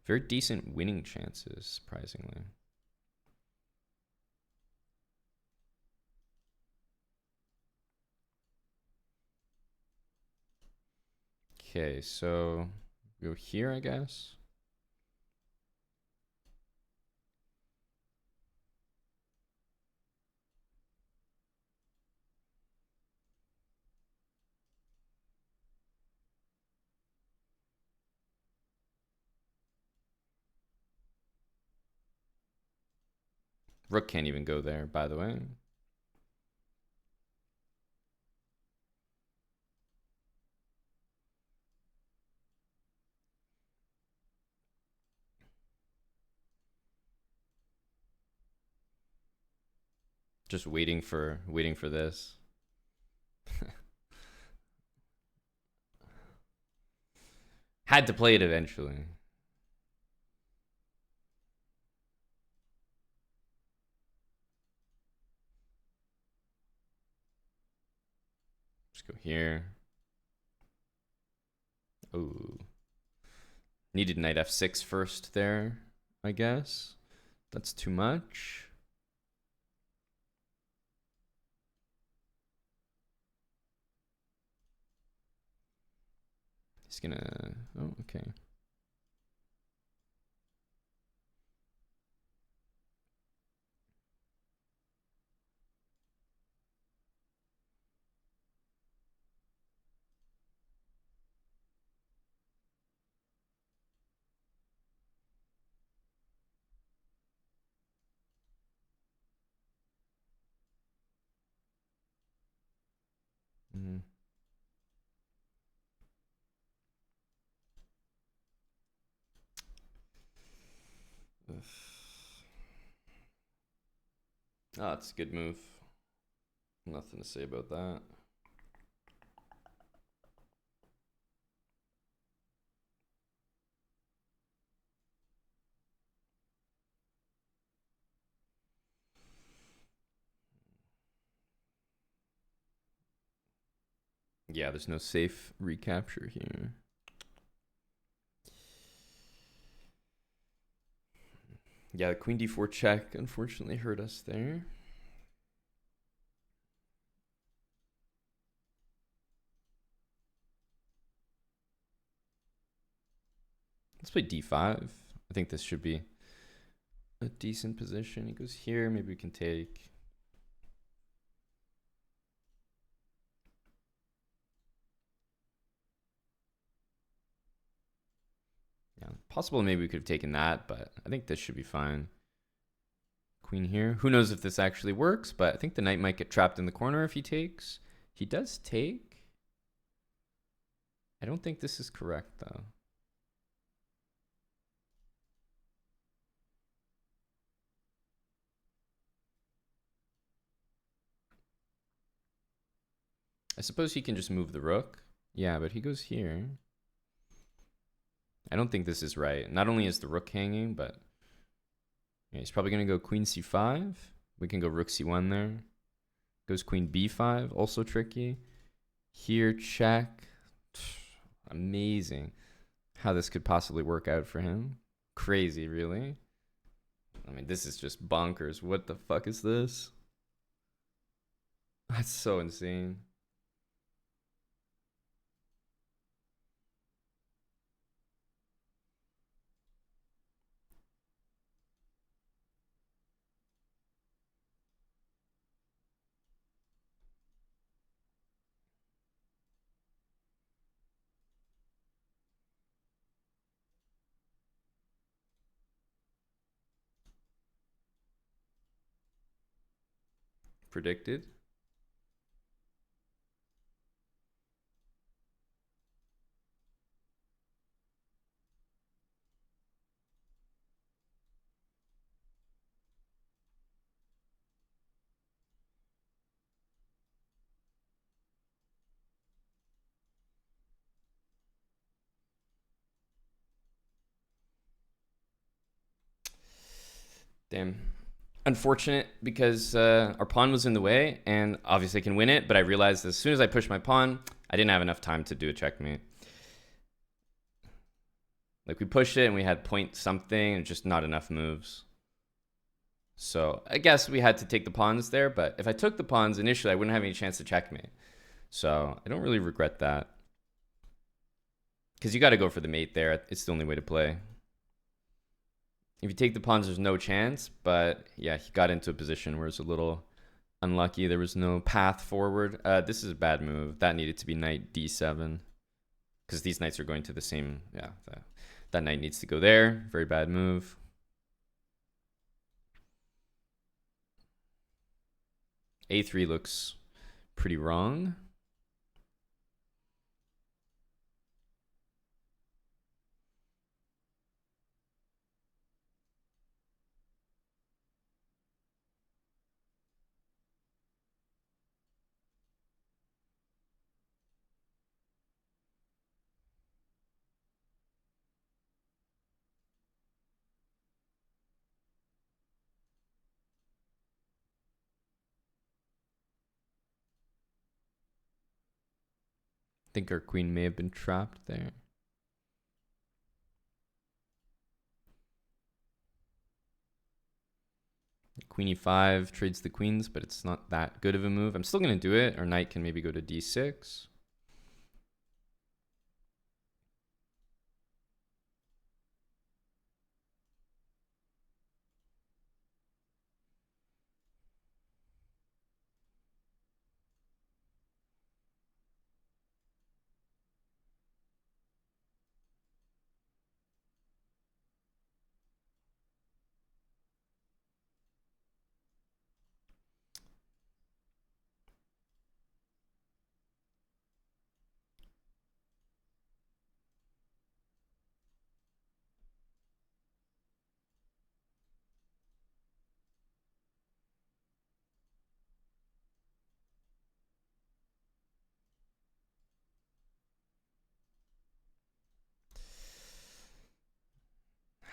very decent winning chances, surprisingly. Okay, so go here, I guess. Rook can't even go there, by the way. Just waiting for this. Had to play it eventually. Just go here. Oh. Needed knight f6 first there, I guess. That's too much. He's gonna... Oh, okay. Mm-hmm. Oh, it's a good move. Nothing to say about that. Yeah, there's no safe recapture here. Yeah, the queen d4 check unfortunately hurt us there. Let's play d5. I think this should be a decent position. He goes here. Maybe we can take. Yeah, possible maybe we could have taken that, but I think this should be fine. Queen here. Who knows if this actually works, but I think the knight might get trapped in the corner if he takes. He does take. I don't think this is correct, though. I suppose he can just move the rook. Yeah, but he goes here. I don't think this is right. Not only is the rook hanging, but yeah, he's probably going to go queen c5. We can go rook c1 there. Goes queen b5, also tricky. Here, check. Amazing how this could possibly work out for him. Crazy, really. I mean, this is just bonkers. What the fuck is this? That's so insane. Predicted. Damn. Unfortunate because our pawn was in the way and obviously I can win it, but I realized as soon as I pushed my pawn, I didn't have enough time to do a checkmate. Like we pushed it and we had point something and just not enough moves. So I guess we had to take the pawns there, but if I took the pawns initially, I wouldn't have any chance to checkmate. So I don't really regret that. Because you got to go for the mate there. It's the only way to play. If you take the pawns, there's no chance. But yeah, he got into a position where it's a little unlucky. There was no path forward. This is a bad move. That needed to be knight d7. Because these knights are going to the same... Yeah, that knight needs to go there. Very bad move. A3 looks pretty wrong. I think our queen may have been trapped there. Queen e5 trades the queens, but it's not that good of a move. I'm still going to do it. Our knight can maybe go to d6.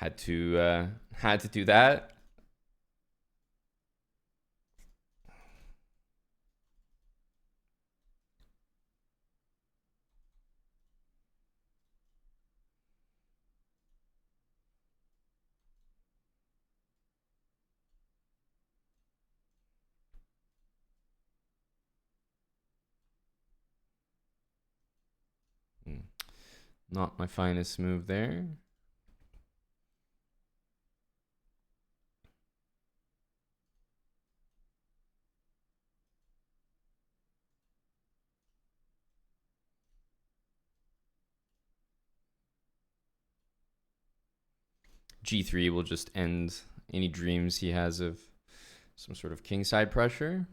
Had to do that. Not my finest move there. G3 will just end any dreams he has of some sort of kingside pressure.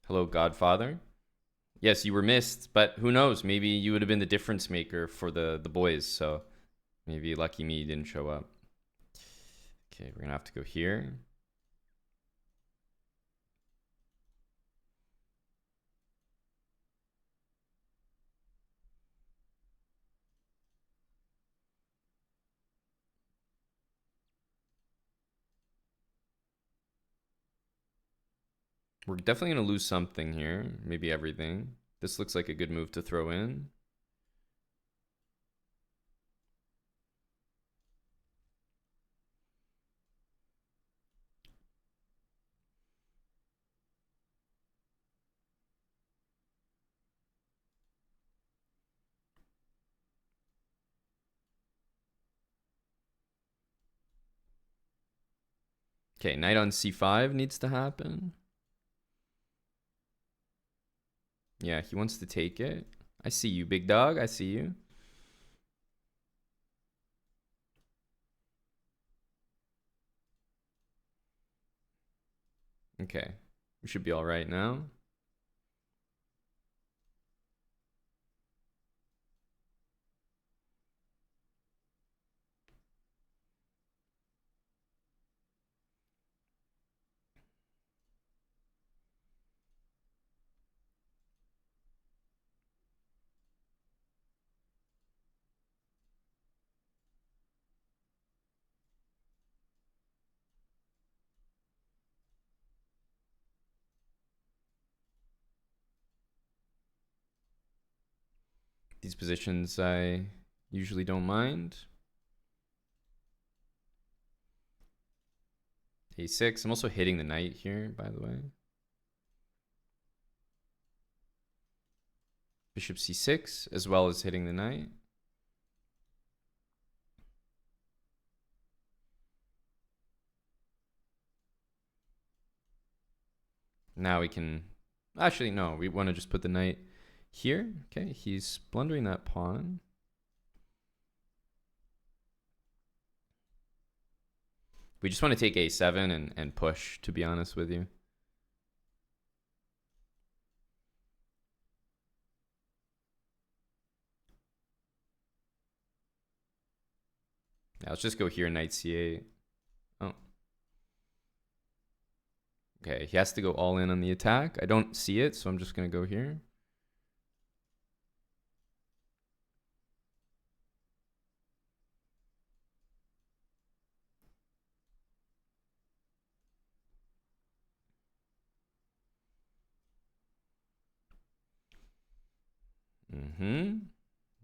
Hello, Godfather. Yes, you were missed, but who knows? Maybe you would have been the difference maker for the boys. So maybe lucky me, you didn't show up. Okay, we're gonna have to go here. We're definitely gonna lose something here. Maybe everything. This looks like a good move to throw in. Okay, knight on c5 needs to happen. Yeah, he wants to take it. I see you, big dog. I see you. Okay, we should be all right now. These positions I Usually don't mind. A6. I'm also hitting the knight here, by the way. Bishop C6, as well as hitting the knight. Now we can... Actually, no. We want to just put the knight here. Okay, he's blundering that pawn. We just want to take a7 and push, to be honest with you. Now let's just go here, knight c8. Oh. Okay, he has to go all in on the attack. I don't see it, so I'm just going to go here.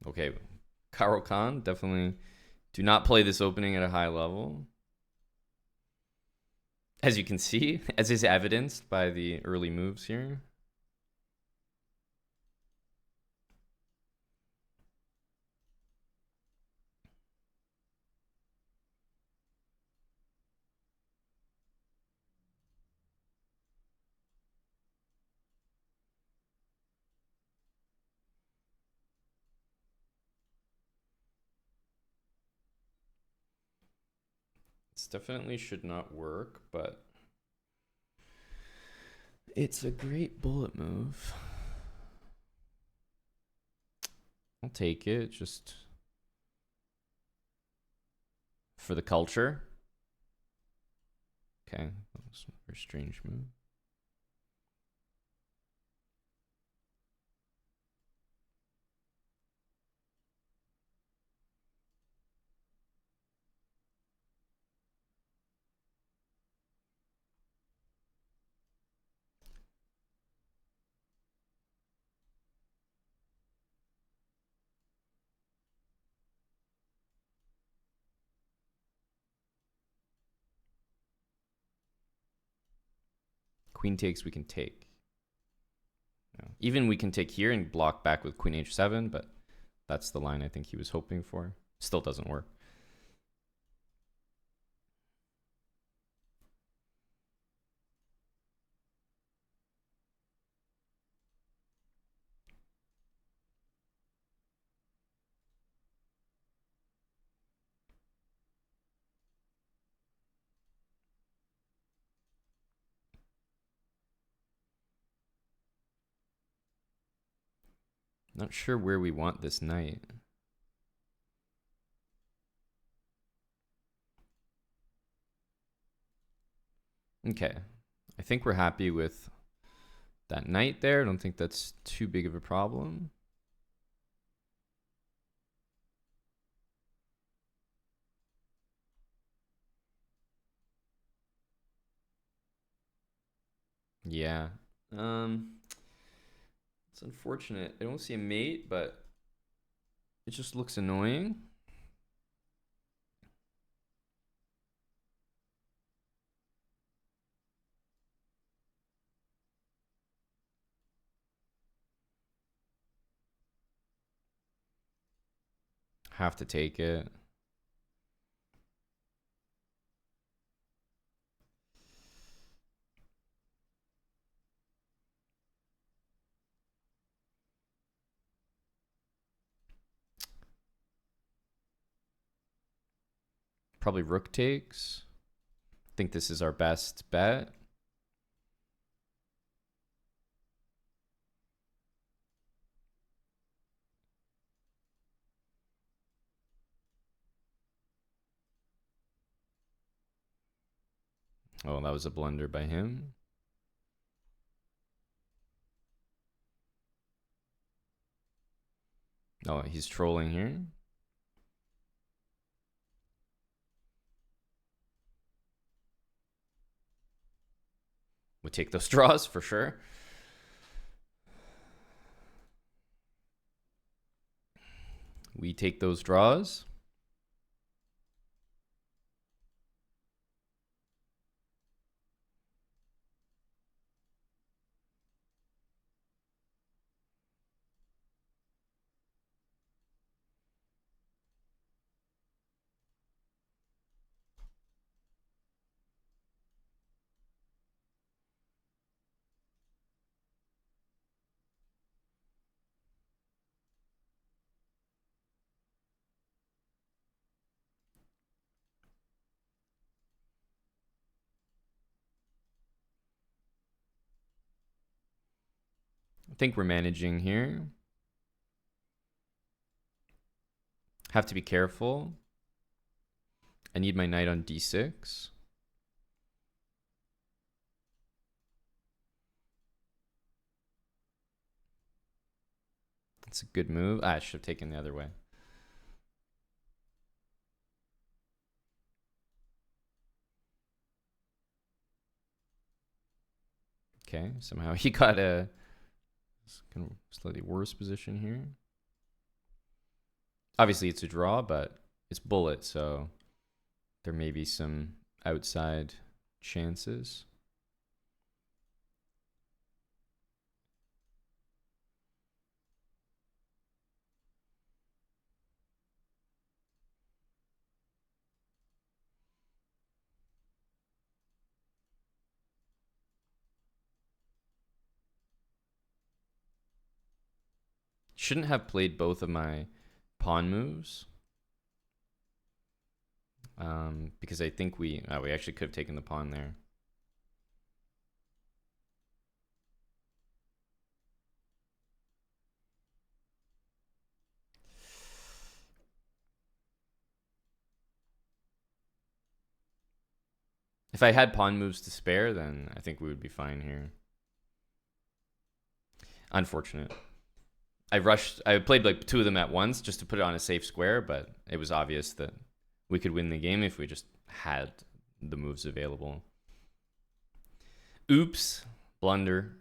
Okay, Caro-Kann, definitely do not play this opening at a high level. As you can see, as is evidenced by the early moves here. This definitely should not work, but it's a great bullet move. I'll take it, just for the culture. Okay, that was a very strange move. Queen takes, we can take. Even we can take here and block back with queen h7, but that's the line I think he was hoping for. Still doesn't work. Not sure where we want this knight. Okay, I think we're happy with that knight there. I don't think that's too big of a problem. Yeah. It's unfortunate. I don't see a mate, but it just looks annoying. Have to take it. Probably rook takes. I think this is our best bet. Oh, that was a blunder by him. Oh, he's trolling here. We'll take those draws for sure. We take those draws. I think we're managing here. Have to be careful. I need my knight on d6. It's a good move. I should have taken the other way. Okay, somehow he got a kind of slightly worse position here. Obviously, it's a draw, but it's bullet, so there may be some outside chances. Shouldn't have played both of my pawn moves. Because I think we actually could have taken the pawn there. If I had pawn moves to spare, then I think we would be fine here. Unfortunate. I played like two of them at once just to put it on a safe square, but it was obvious that we could win the game if we just had the moves available. Oops. Blunder.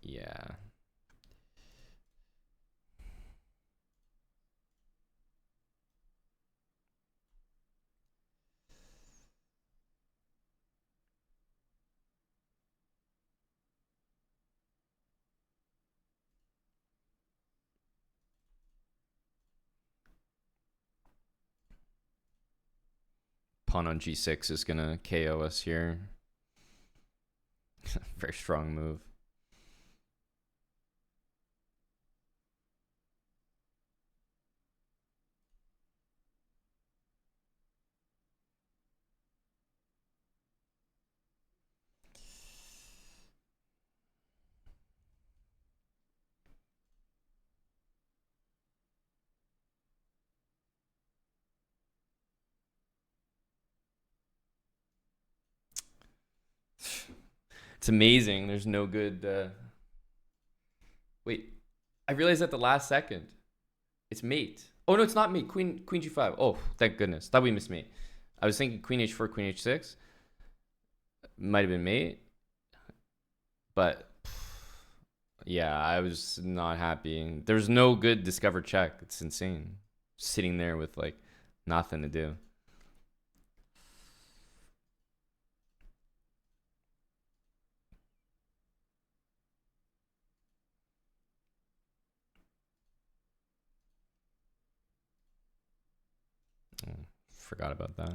Yeah. Pawn on g6 is going to KO us here. Very strong move. It's amazing. There's no good... Wait. I realized at the last second. It's mate. Oh, no, it's not mate. Queen g5. Oh, thank goodness. Thought we missed mate. I was thinking queen h4, queen h6. Might have been mate. But... yeah, I was not happy. There's no good discover check. It's insane. Sitting there with like nothing to do. Oh, forgot about that.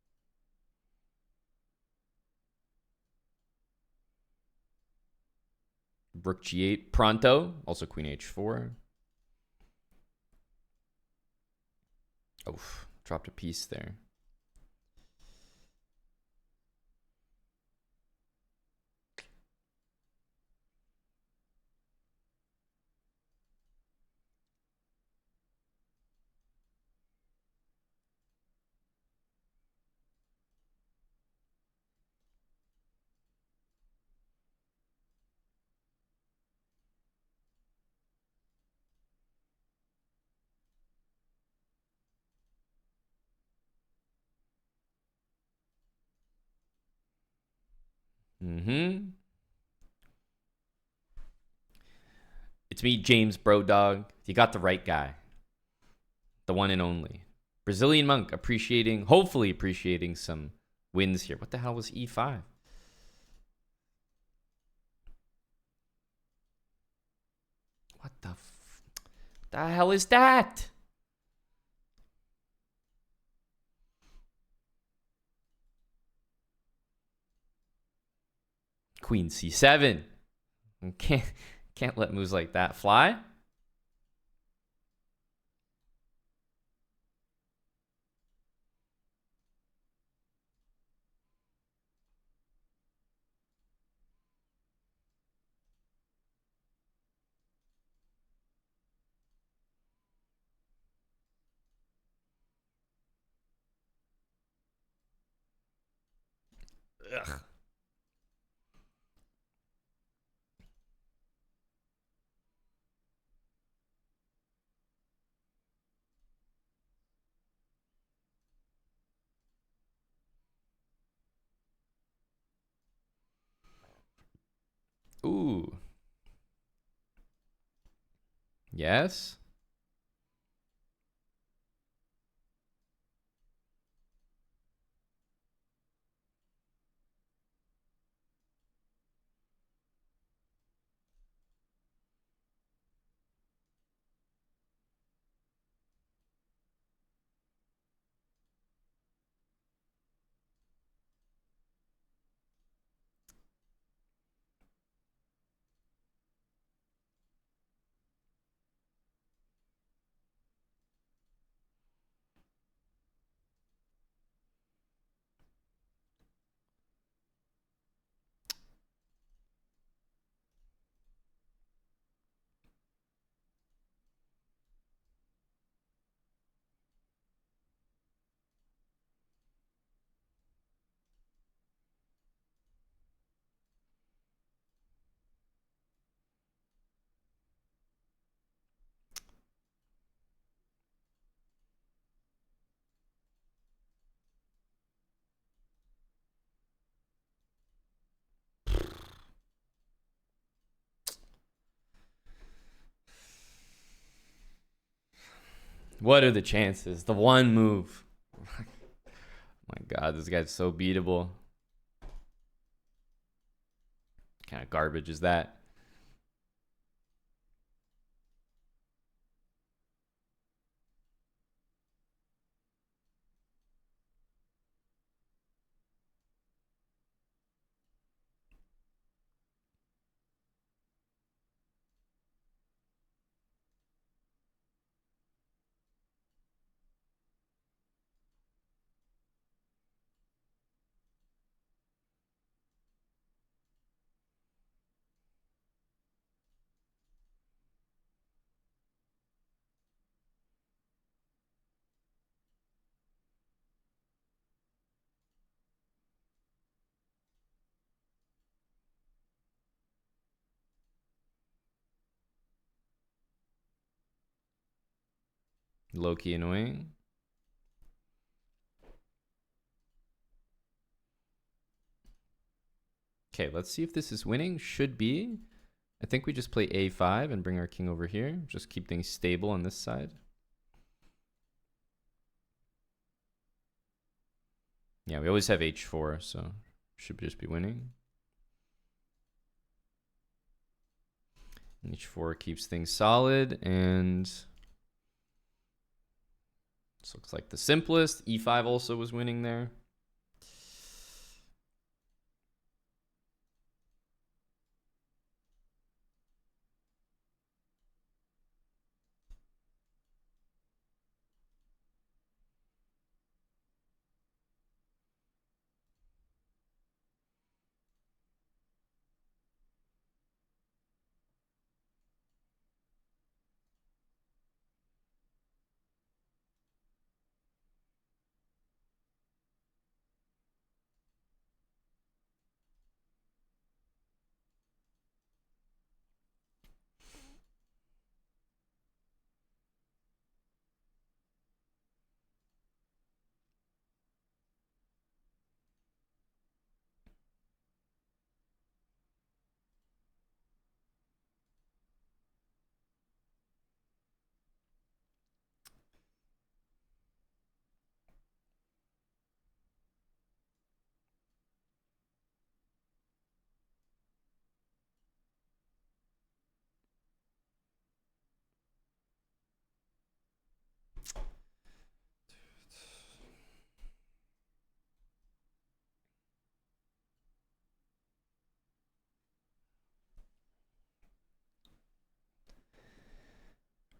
Rook G8. Pronto. Also Queen H4. Oof. Dropped a piece there. It's me, James Bro Dog. You got the right guy. The one and only. Brazilian Monk hopefully appreciating some wins here. What the hell was E5? What the hell is that? Queen C7. Can't let moves like that fly. Ugh. Ooh. Yes. What are the chances? The one move. My God, this guy's so beatable. What kind of garbage is that? Low-key annoying. Okay, let's see if this is winning. Should be. I think we just play A5 and bring our king over here. Just keep things stable on this side. Yeah, we always have H4, so should just be winning. H4 keeps things solid, and this looks like the simplest. E5 also was winning there.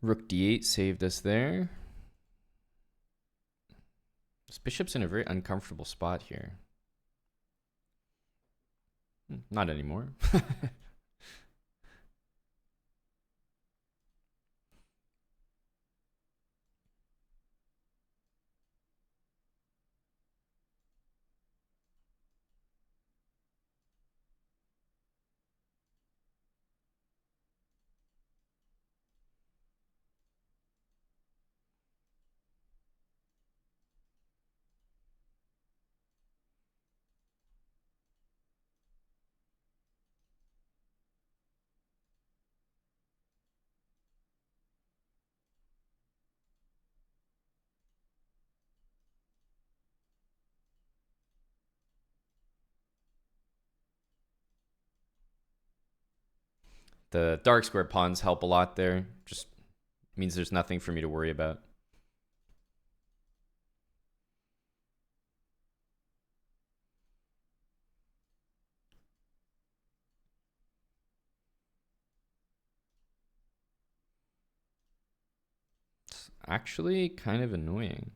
Rook d8 saved us there. This bishop's in a very uncomfortable spot here. Not anymore. The dark square pawns help a lot there. Just means there's nothing for me to worry about. It's actually kind of annoying.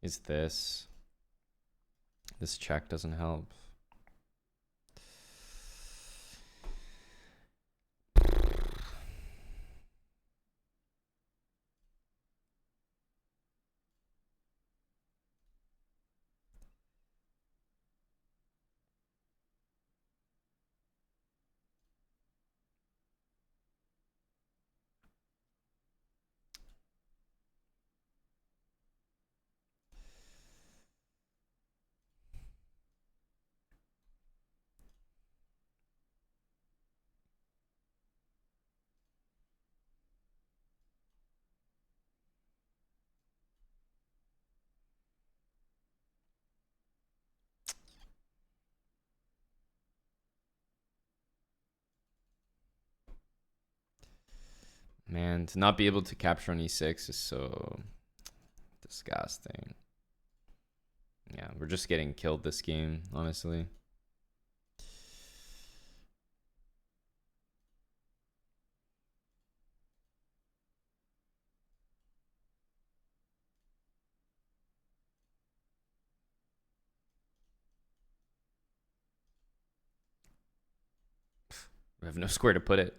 Is this check doesn't help. Man, to not be able to capture on e6 is so disgusting. Yeah, we're just getting killed this game, honestly. We have no square to put it.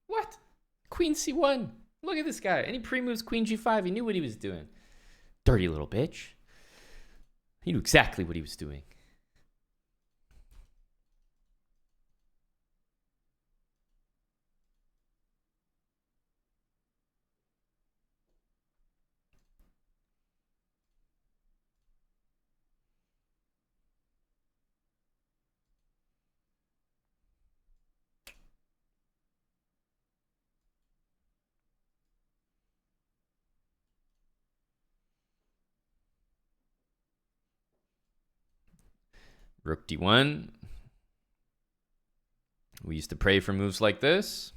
What? Queen c1. Look at this guy. And he pre-moves queen g5. He knew what he was doing. Dirty little bitch. He knew exactly what he was doing. Rook d1. We used to pray for moves like this.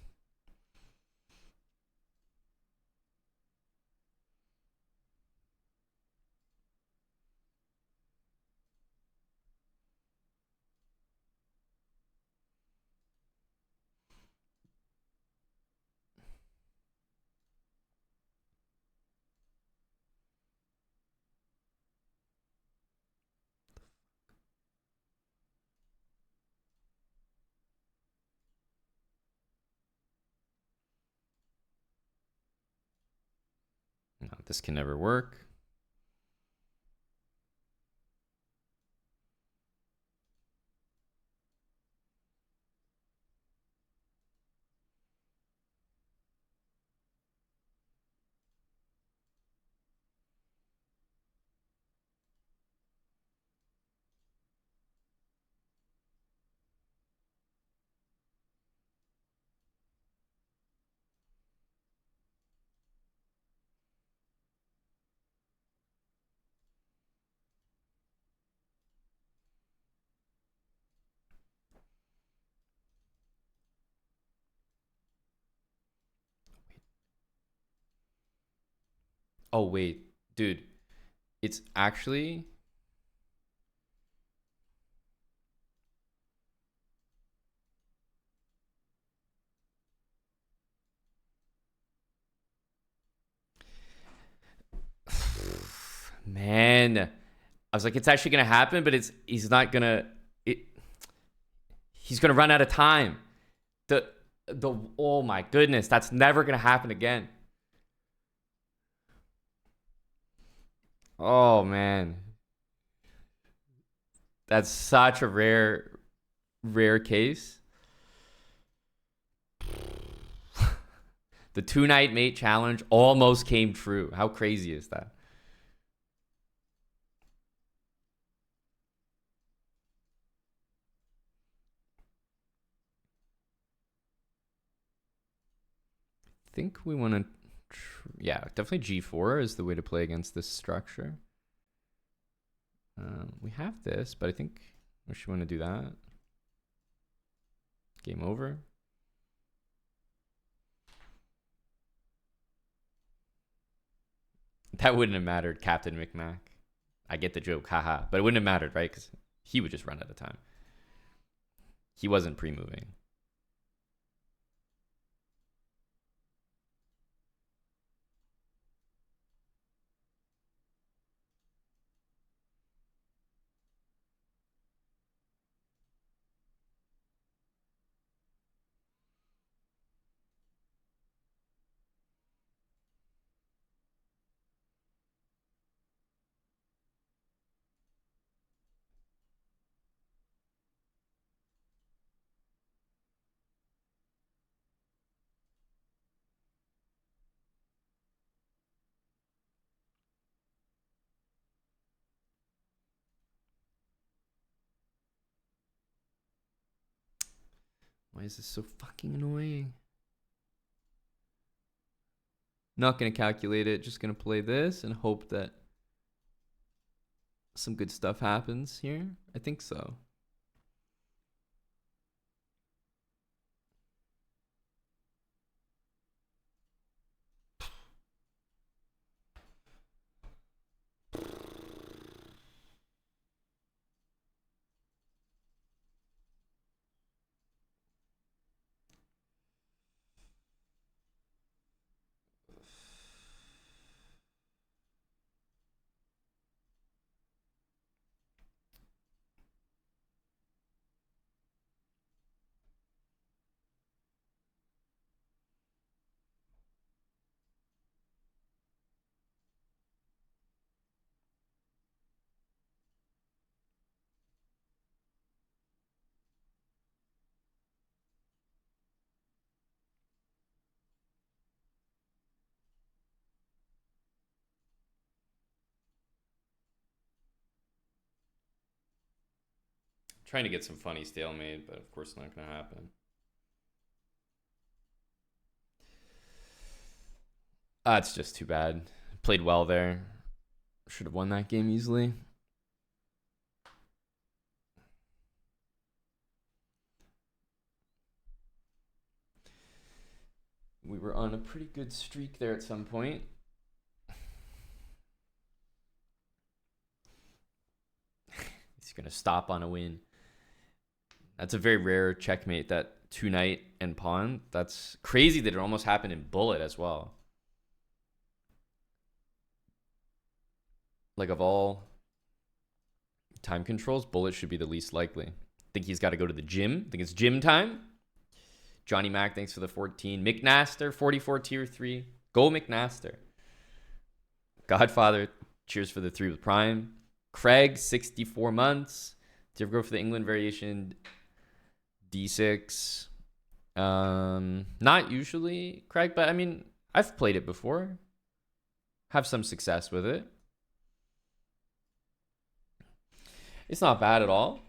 No, this can never work. Oh, wait. Dude, it's actually... Man, I was like, it's actually gonna happen, but he's not gonna. He's gonna run out of time. The oh my goodness, that's never gonna happen again. Oh man, that's such a rare case. The 2-night mate challenge almost came true. How crazy is that? I think we want to, yeah, definitely G4 is the way to play against this structure. We have this, but I think we should want to do that. Game over. That wouldn't have mattered, Captain McMac. I get the joke, haha. But it wouldn't have mattered, right? Because he would just run out of time. He wasn't pre-moving. Why is this so fucking annoying? Not going to calculate it. Just going to play this and hope that some good stuff happens here. I think so. Trying to get some funny stalemate, but of course not going to happen. It's just too bad. Played well there. Should have won that game easily. We were on a pretty good streak there at some point. He's going to stop on a win. That's a very rare checkmate, that 2-night and pawn. That's crazy that it almost happened in bullet as well. Like, of all time controls, bullet should be the least likely. Think he's got to go to the gym. Think it's gym time. Johnny Mac, thanks for the 14. McNaster, 44 tier 3. Go McNaster. Godfather, cheers for the 3 with Prime. Craig, 64 months. Do you ever go for the England variation? D6. Not usually, Craig, but I mean, I've played it before. Have some success with it. It's not bad at all.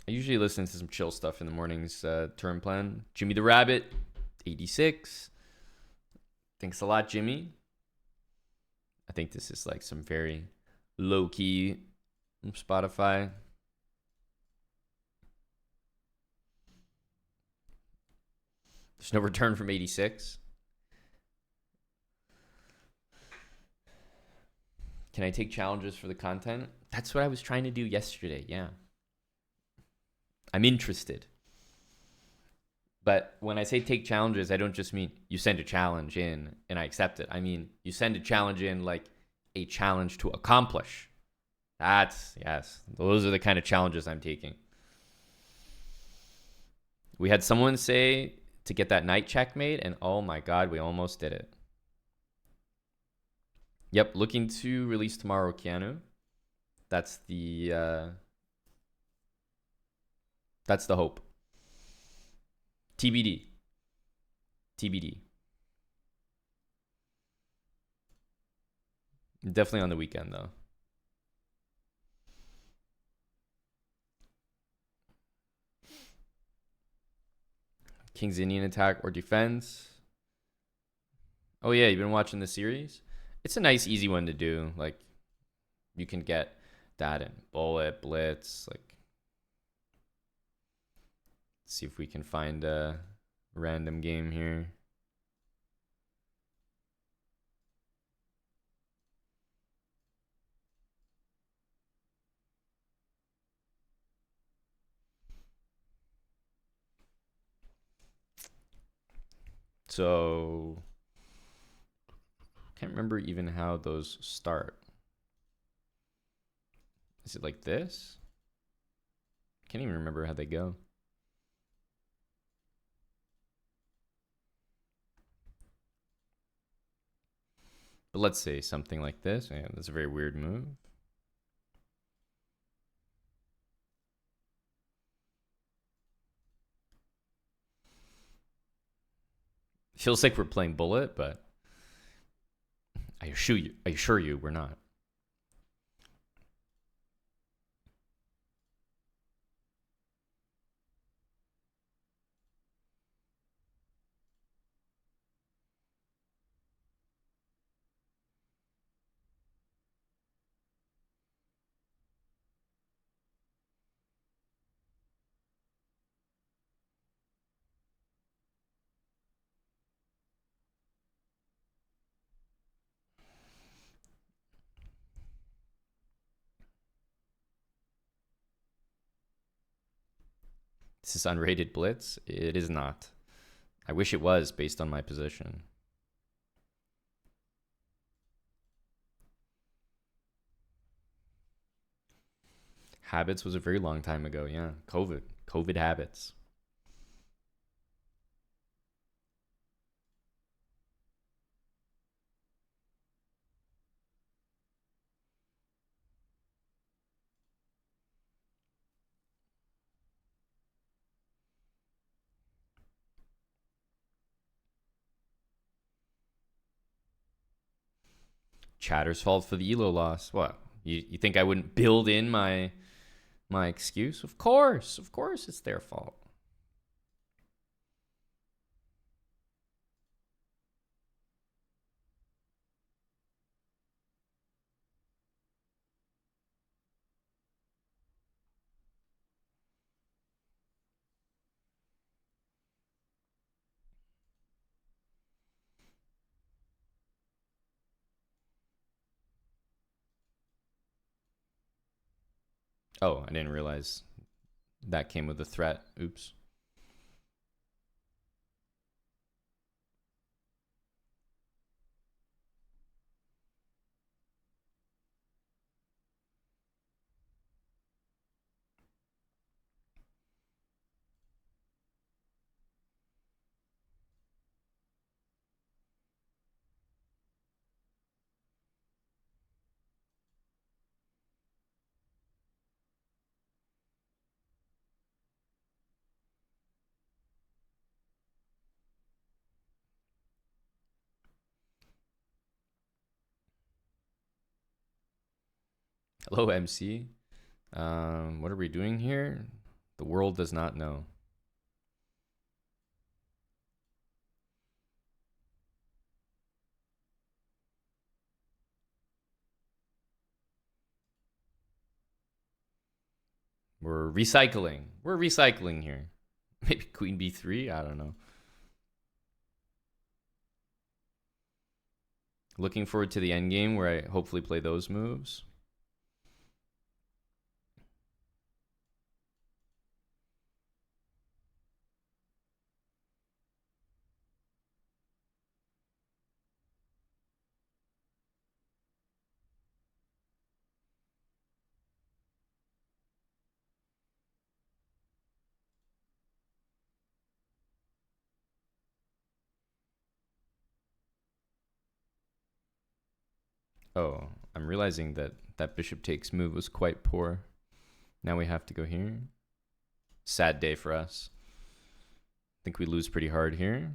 I usually listen to some chill stuff in the mornings, term plan. Jimmy the Rabbit, 86. Thanks a lot, Jimmy. I think this is like some very low-key Spotify. There's no return from 86. Can I take challenges for the content? That's what I was trying to do yesterday. Yeah. I'm interested. But when I say take challenges, I don't just mean you send a challenge in and I accept it. I mean, you send a challenge in like a challenge to accomplish. Yes, those are the kind of challenges I'm taking. We had someone say to get that knight checkmate, and oh my God, we almost did it. Yep, looking to release tomorrow, Keanu. That's the hope. TBD. TBD. Definitely on the weekend though. King's Indian attack or defense. Oh yeah, you've been watching the series? It's a nice, easy one to do. Like, you can get that in bullet, blitz. Like, let's see if we can find a random game here. So, can't remember even how those start. Is it like this? Can't even remember how they go. But let's say something like this. Yeah, that's a very weird move. Feels like we're playing bullet, but I assure you we're not. This is unrated blitz. It is not. I wish it was based on my position. Habits was a very long time ago. Yeah. COVID habits. Chatter's fault for the elo loss. What? You think I wouldn't build in my excuse? Of course it's their fault. Oh, I didn't realize that came with a threat. Oops. Hello, MC. What are we doing here? The world does not know. We're recycling. We're recycling here. Maybe Queen B3? I don't know. Looking forward to the end game where I hopefully play those moves. Oh, I'm realizing that that bishop takes move was quite poor. Now we have to go here. Sad day for us. I think we lose pretty hard here.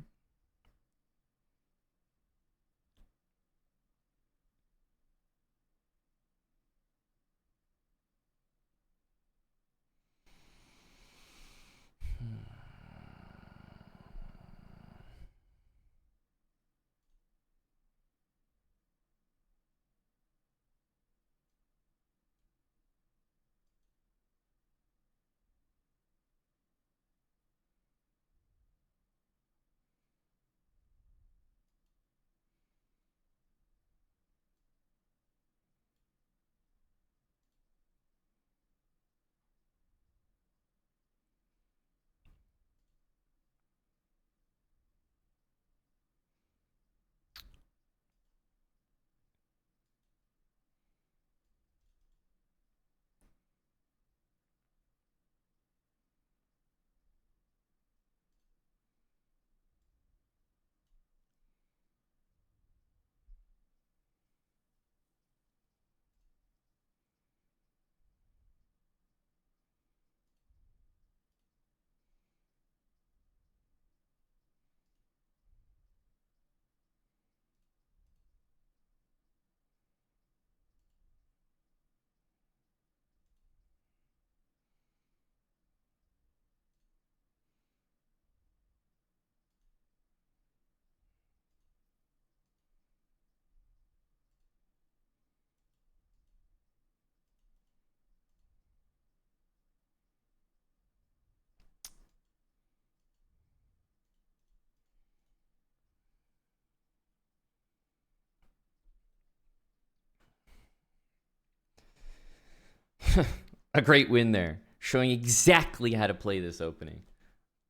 A great win there, showing exactly how to play this opening.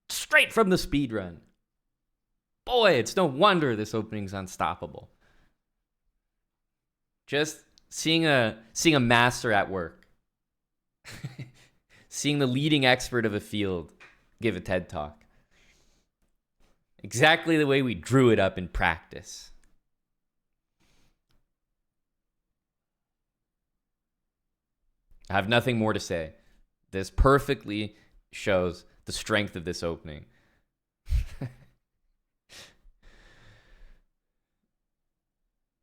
Straight from the speed run. Boy, it's no wonder this opening's unstoppable. Just seeing a master at work. Seeing the leading expert of a field give a TED talk. Exactly the way we drew it up in practice. I have nothing more to say. This perfectly shows the strength of this opening.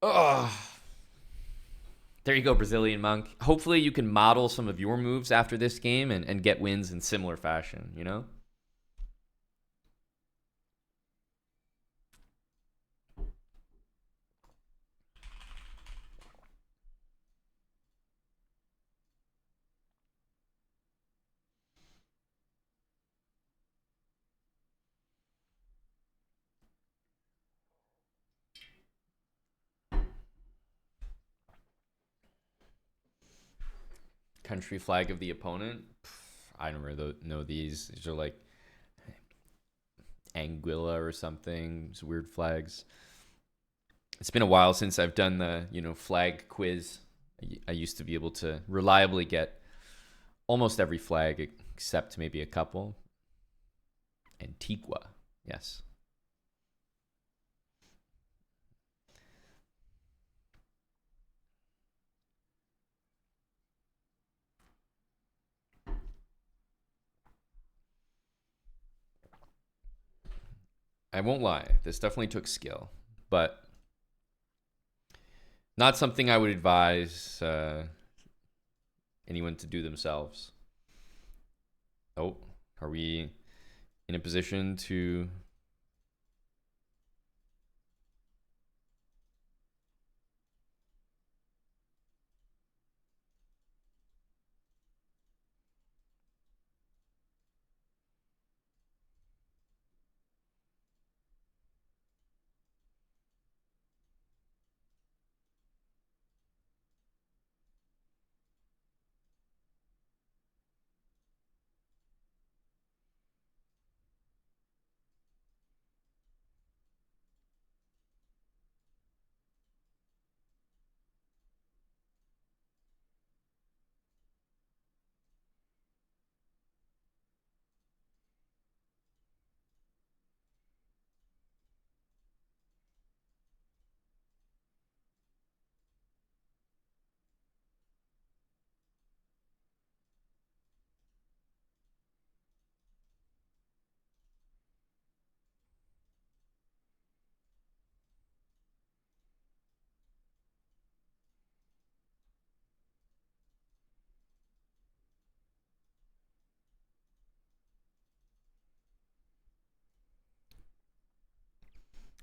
Oh, there you go, Brazilian Monk. Hopefully you can model some of your moves after this game and get wins in similar fashion, you know? Country flag of the opponent. I don't really know these. These are like Anguilla or something. These weird flags. It's been a while since I've done the, flag quiz. I used to be able to reliably get almost every flag except maybe a couple. Antigua, yes. I won't lie. This definitely took skill, but not something I would advise anyone to do themselves. Oh, are we in a position to...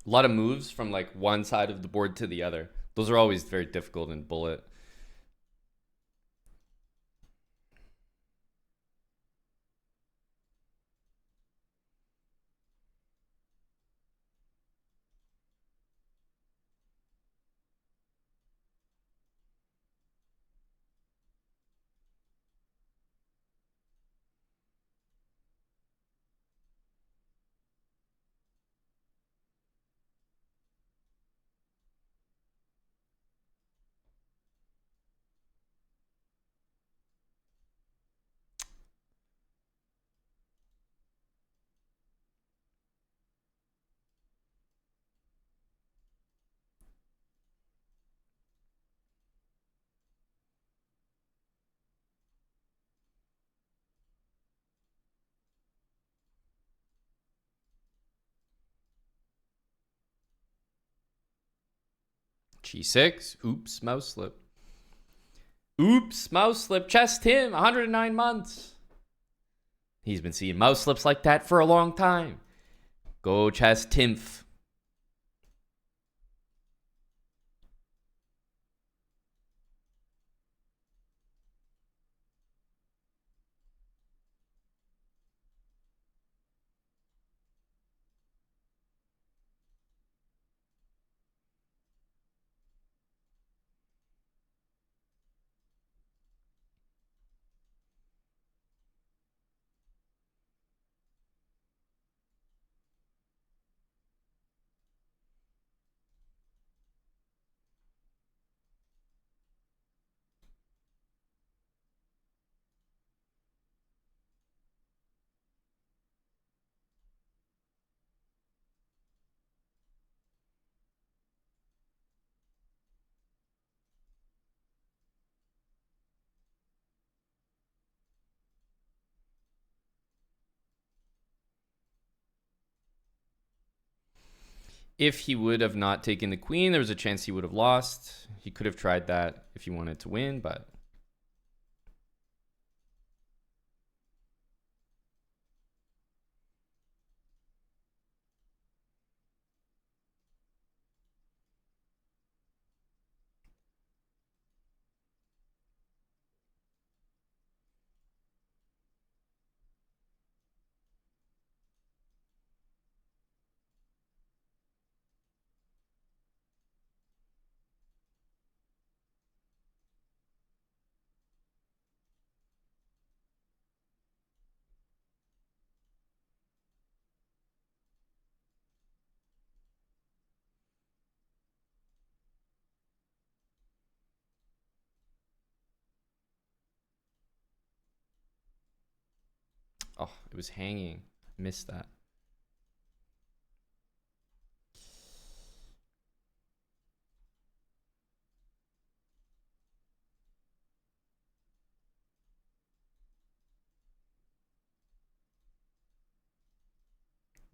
A lot of moves from like one side of the board to the other. Those are always very difficult in bullet. G6. Oops, mouse slip. Oops, mouse slip. Chess Tim, 109 months. He's been seeing mouse slips like that for a long time. Go Chess Timph. If he would have not taken the queen, there was a chance he would have lost. He could have tried that if he wanted to win, but oh, it was hanging. Missed that.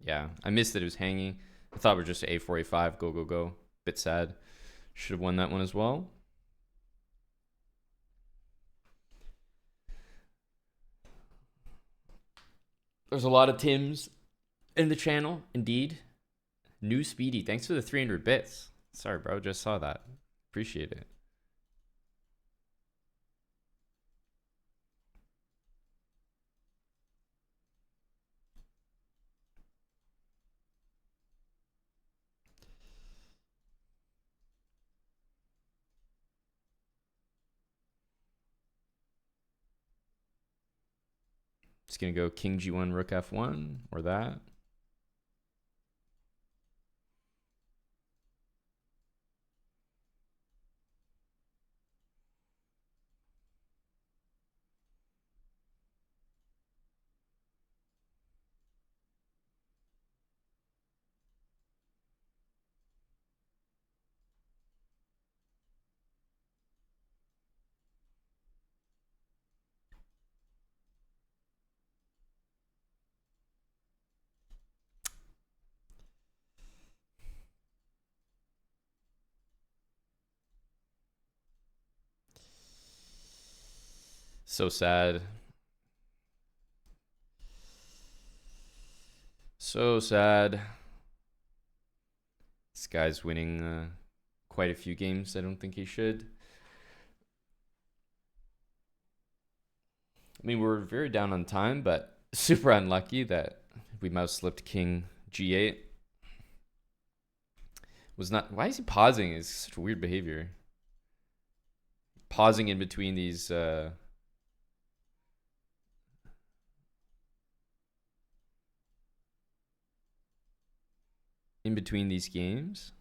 Yeah, I missed that it was hanging. I thought we were just A4, A5, go, go, go. Bit sad. Should have won that one as well. There's a lot of Tims in the channel, indeed. New Speedy, thanks for the 300 bits. Sorry, bro, just saw that. Appreciate it. Just gonna go King G1, Rook F1, or that. So sad. So sad. guy's winning quite a few games. I don't think he should. I mean, we're very down on time, but super unlucky that we mouse slipped king g8. Was not. Why is he pausing? It's such weird behavior. Pausing in between these. In between these games.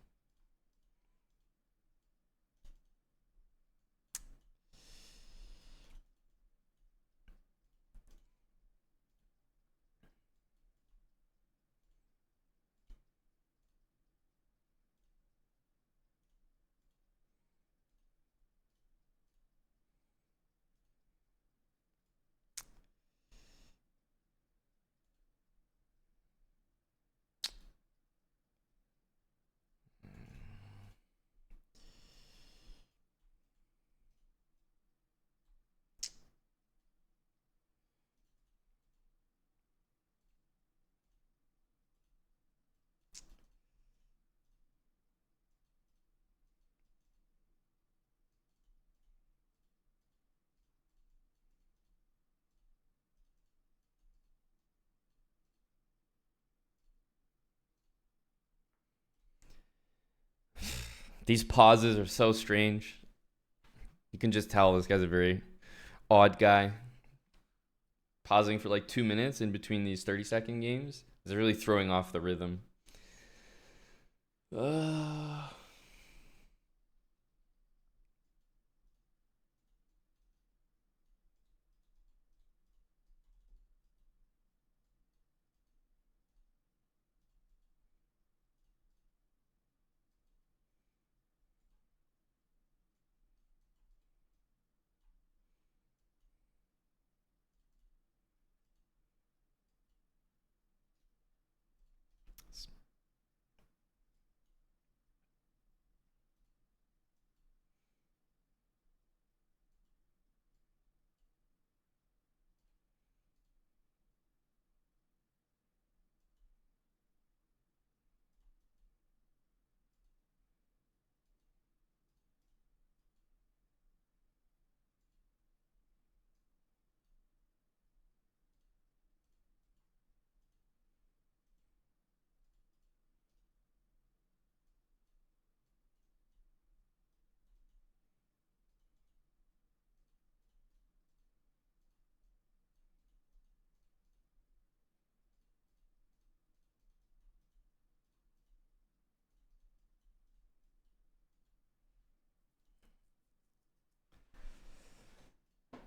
These pauses are so strange. You can just tell this guy's a very odd guy. Pausing for like 2 minutes in between these 30-second games is really throwing off the rhythm.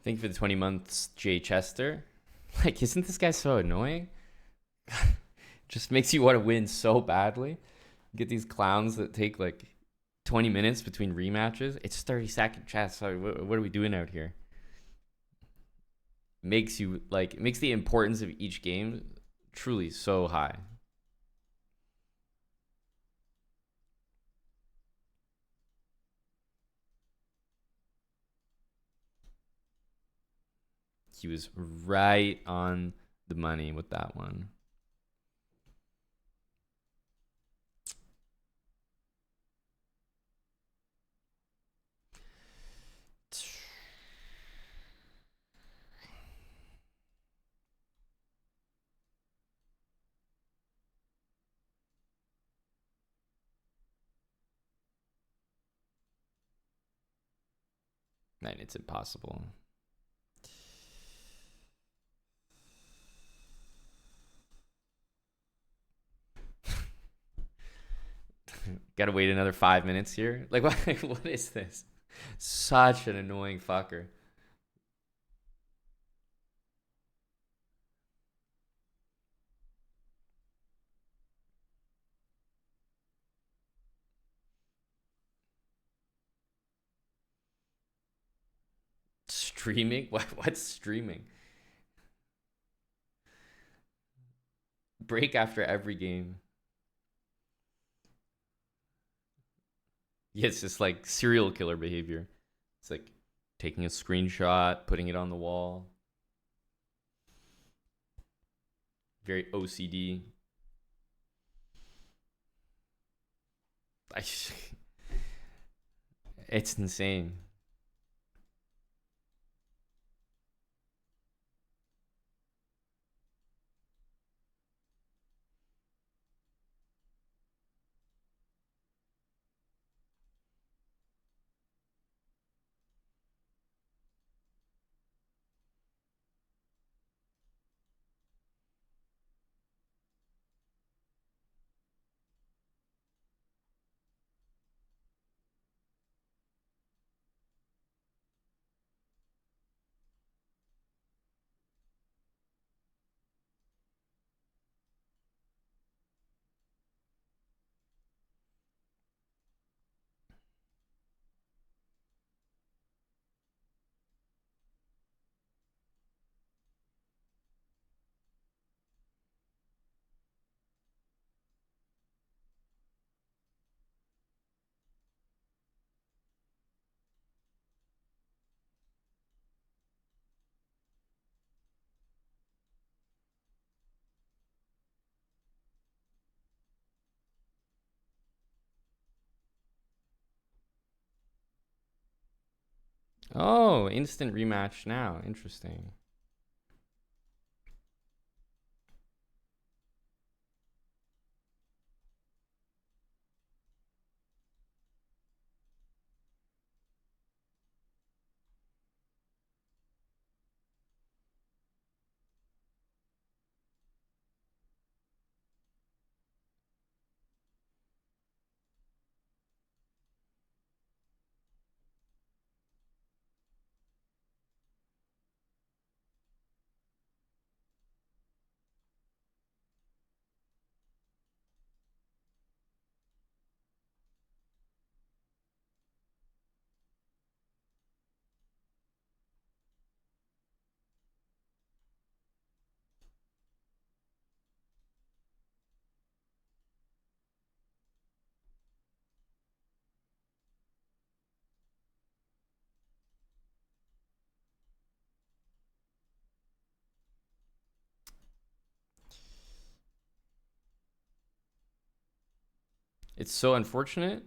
Thank you for the 20 months, Jay Chester. Like, isn't this guy so annoying? Just makes you want to win so badly. Get these clowns that take like 20 minutes between rematches. It's 30-second chess. Sorry, what are we doing out here? Makes you like, makes the importance of each game truly so high. He was right on the money with that one. Man, it's impossible. Gotta wait another 5 minutes here. Like, what is this? Such an annoying fucker. Streaming? What's streaming? Break after every game. Yeah, it's just like serial killer behavior. It's like taking a screenshot, putting it on the wall. Very OCD. It's insane. Oh, instant rematch now. Interesting. It's so unfortunate.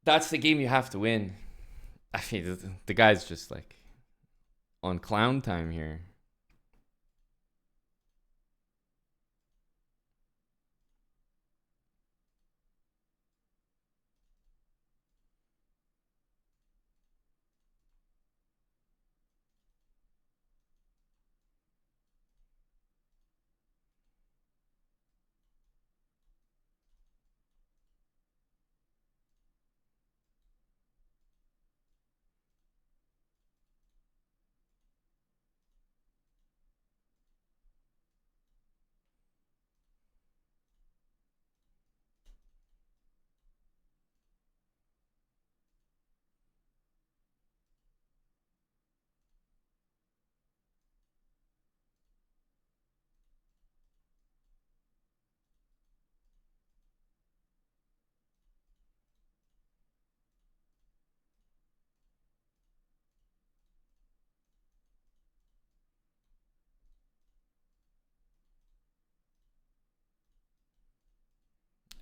That's the game you have to win. I mean, the guy's just like on clown time here.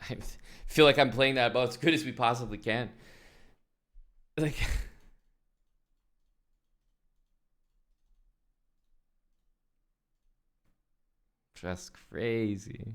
I feel like I'm playing that about as good as we possibly can. Like, just crazy.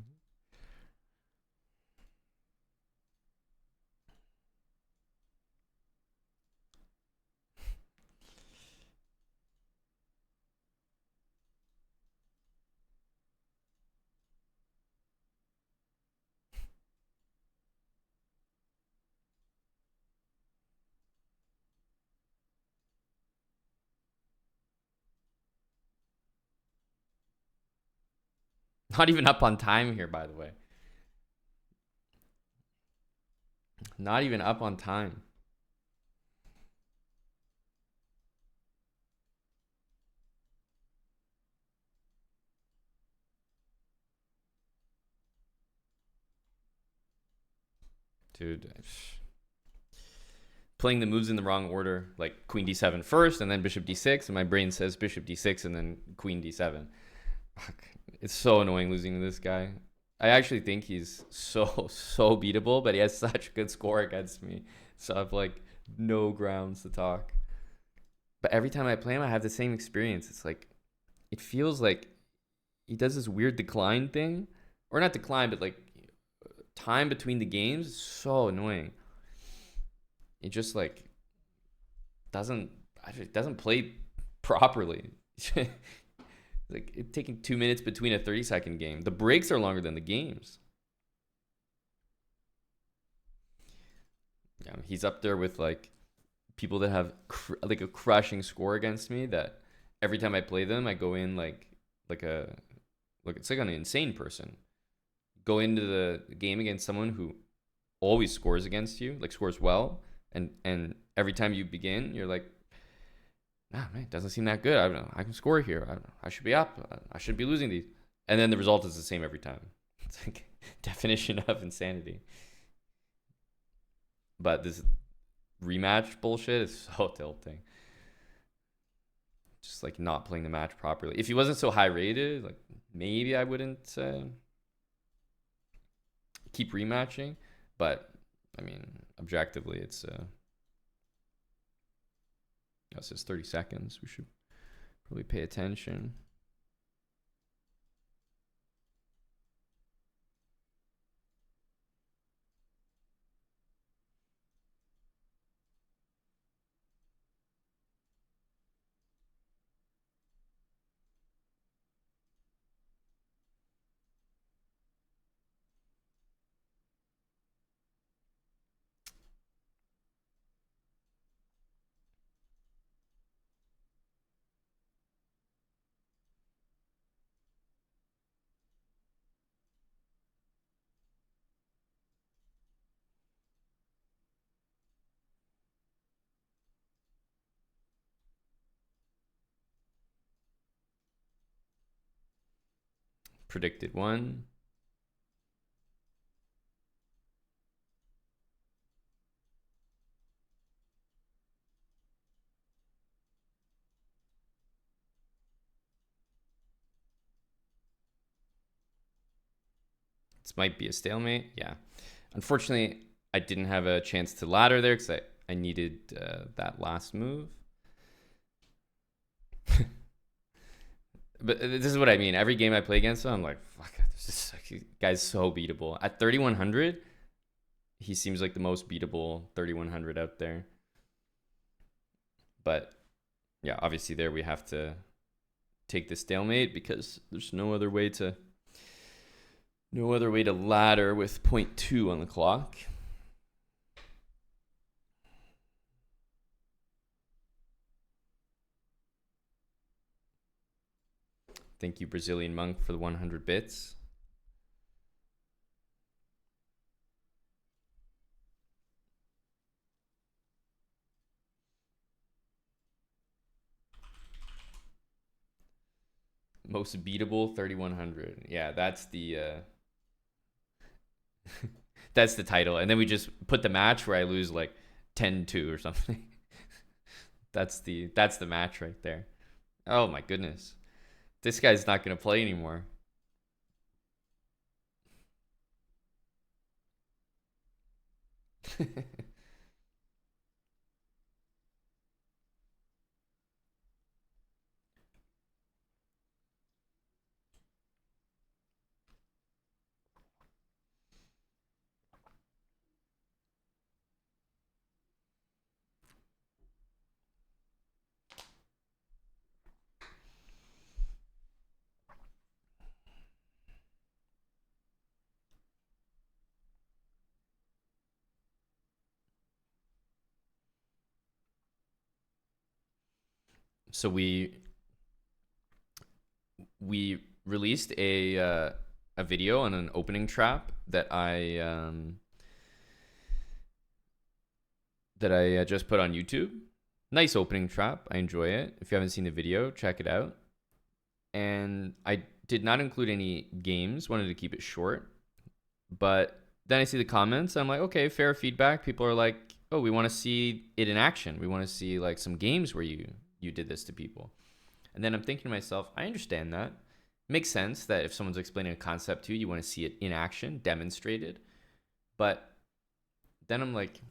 Not even up on time here, by the way. Not even up on time. Dude. Playing the moves in the wrong order, like queen d7 first and then bishop d6, and my brain says bishop d6 and then queen d7. Fuck. It's so annoying losing to this guy. I actually think he's so beatable, but he has such a good score against me. So I've like no grounds to talk. But every time I play him, I have the same experience. It's like it feels like he does this weird decline thing, or not decline, but like time between the games is so annoying. It just like doesn't it doesn't play properly. Like it taking 2 minutes between a 30-second game. The breaks are longer than the games. Yeah, he's up there with like people that have like a crushing score against me. That every time I play them, I go in like a like it's like an insane person. Go into the game against someone who always scores against you, like scores well, and every time you begin, you're like, nah, man, it doesn't seem that good. I don't know. I can score here. I should be up. I should be losing these. And then the result is the same every time. It's like definition of insanity. But this rematch bullshit is so tilting. Just like not playing the match properly. If he wasn't so high rated, like maybe I wouldn't keep rematching. But I mean, objectively, it's it says 30 seconds. We should probably pay attention. Predicted one. This might be a stalemate. Yeah. Unfortunately, I didn't have a chance to ladder there because I needed that last move. But this is what I mean. Every game I play against him, I'm like, fuck, this guy's so beatable. At 3,100, he seems like the most beatable 3,100 out there. But yeah, obviously there we have to take the stalemate because there's no other way to ladder with 0.2 on the clock. Thank you, Brazilian Monk, for the 100 bits. Most beatable 3,100. Yeah, that's the that's the title. And then we just put the match where I lose like 10-2 or something. That's the match right there. Oh my goodness. This guy's not going to play anymore. So we released a video on an opening trap that I just put on YouTube. Nice opening trap. I enjoy it. If you haven't seen the video, check it out. And I did not include any games. Wanted to keep it short. But then I see the comments. I'm like, okay, fair feedback. People are like, oh, we want to see it in action. We want to see like some games where you did this to people. And then I'm thinking to myself, I understand that. Makes sense that if someone's explaining a concept to you, you want to see it in action, demonstrated. But then I'm like,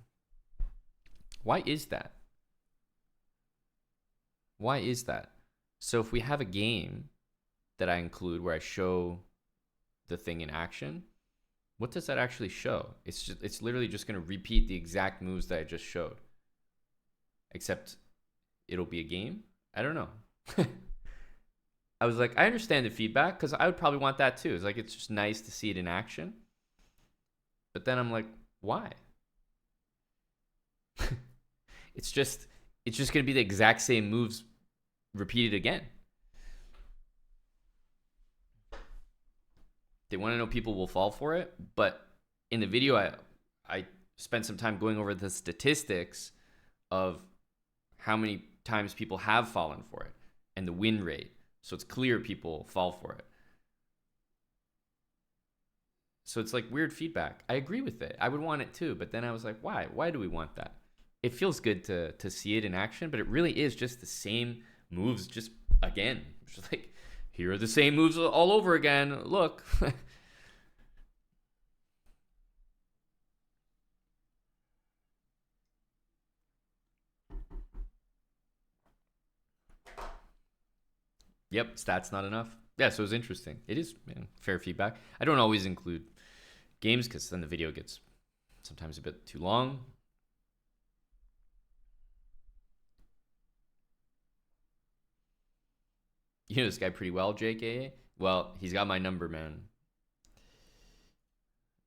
why is that? Why is that? So if we have a game that I include where I show the thing in action, what does that actually show? It's literally just going to repeat the exact moves that I just showed. Except it'll be a game? I don't know. I was like, I understand the feedback because I would probably want that too. It's like, it's just nice to see it in action. But then I'm like, why? it's just going to be the exact same moves repeated again. They want to know people will fall for it, but in the video I spent some time going over the statistics of how many times people have fallen for it and the win rate. So it's clear people fall for it. So it's like weird feedback. I agree with it. I would want it too, but then I was like, why? Why do we want that? It feels good to see it in action, but it really is just the same moves just again. It's just like, here are the same moves all over again. Look. Yep, stats not enough. Yeah, so it was interesting. It is fair feedback. I don't always include games because then the video gets sometimes a bit too long. You know this guy pretty well, JK? Well, he's got my number, man.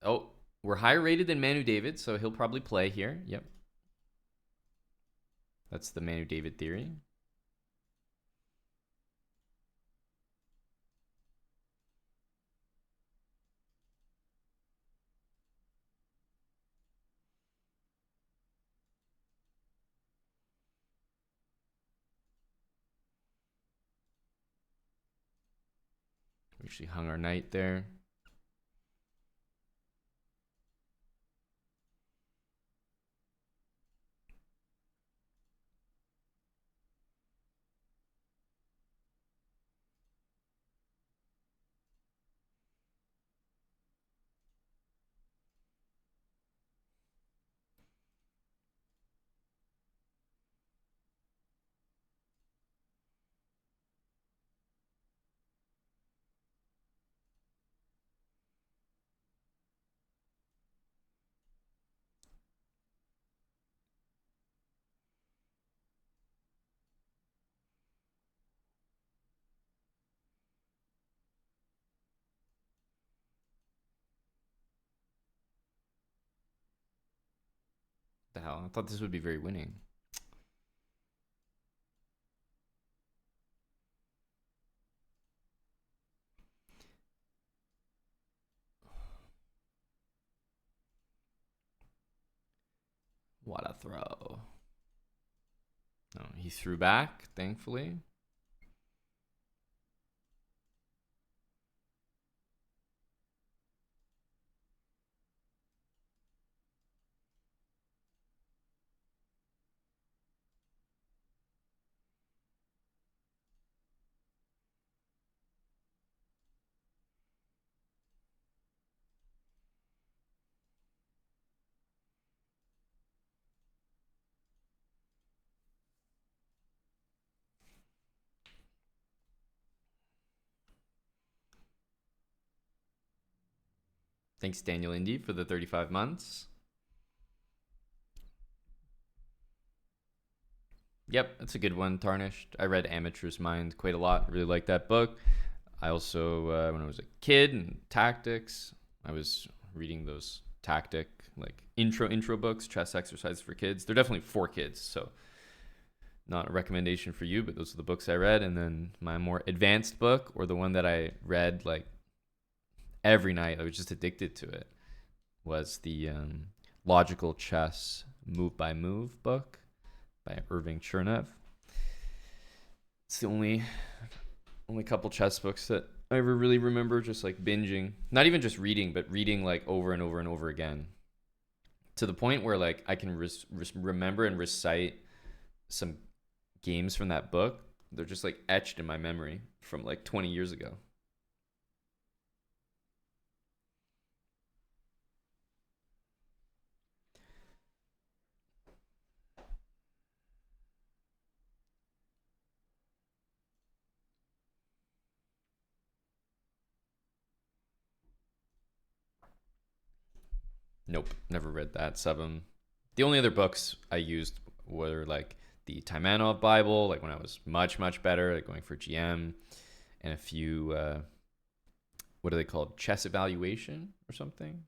Oh, we're higher rated than Manu David, so he'll probably play here. Yep. That's the Manu David theory. We actually hung our knight there. The hell? I thought this would be very winning. What a throw. No, he threw back, thankfully. Thanks, Daniel Indy, for the 35 months. Yep, that's a good one, Tarnished. I read Amateur's Mind quite a lot. Really like that book. I also, when I was a kid in tactics, I was reading those tactic, like intro books, chess exercises for kids. They're definitely for kids, so not a recommendation for you, but those are the books I read. And then my more advanced book, or the one that I read like every night, I was just addicted to it, was the Logical Chess Move by Move book by Irving Chernev. It's the only couple chess books that I ever really remember just like binging. Not even just reading, but reading like over and over and over again. To the point where like I can remember and recite some games from that book. They're just like etched in my memory from like 20 years ago. Nope, never read that. Subum. The only other books I used were like the Taimanov Bible, like when I was much, much better, like going for GM, and a few, what are they called? Chess evaluation or something? I'm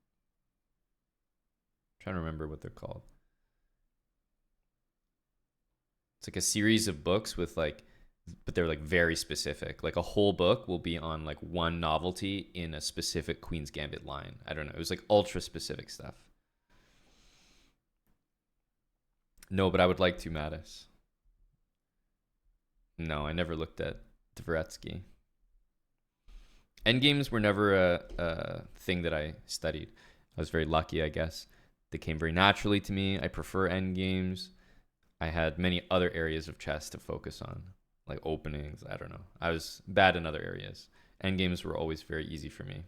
trying to remember what they're called. It's like a series of books with like, but they're like very specific. Like a whole book will be on like one novelty in a specific Queen's Gambit line. I don't know. It was like ultra specific stuff. No, but I would like to, Mattis. No, I never looked at Dvoretsky. Endgames were never a thing that I studied. I was very lucky, I guess. They came very naturally to me. I prefer endgames. I had many other areas of chess to focus on, like openings. I don't know. I was bad in other areas. Endgames were always very easy for me.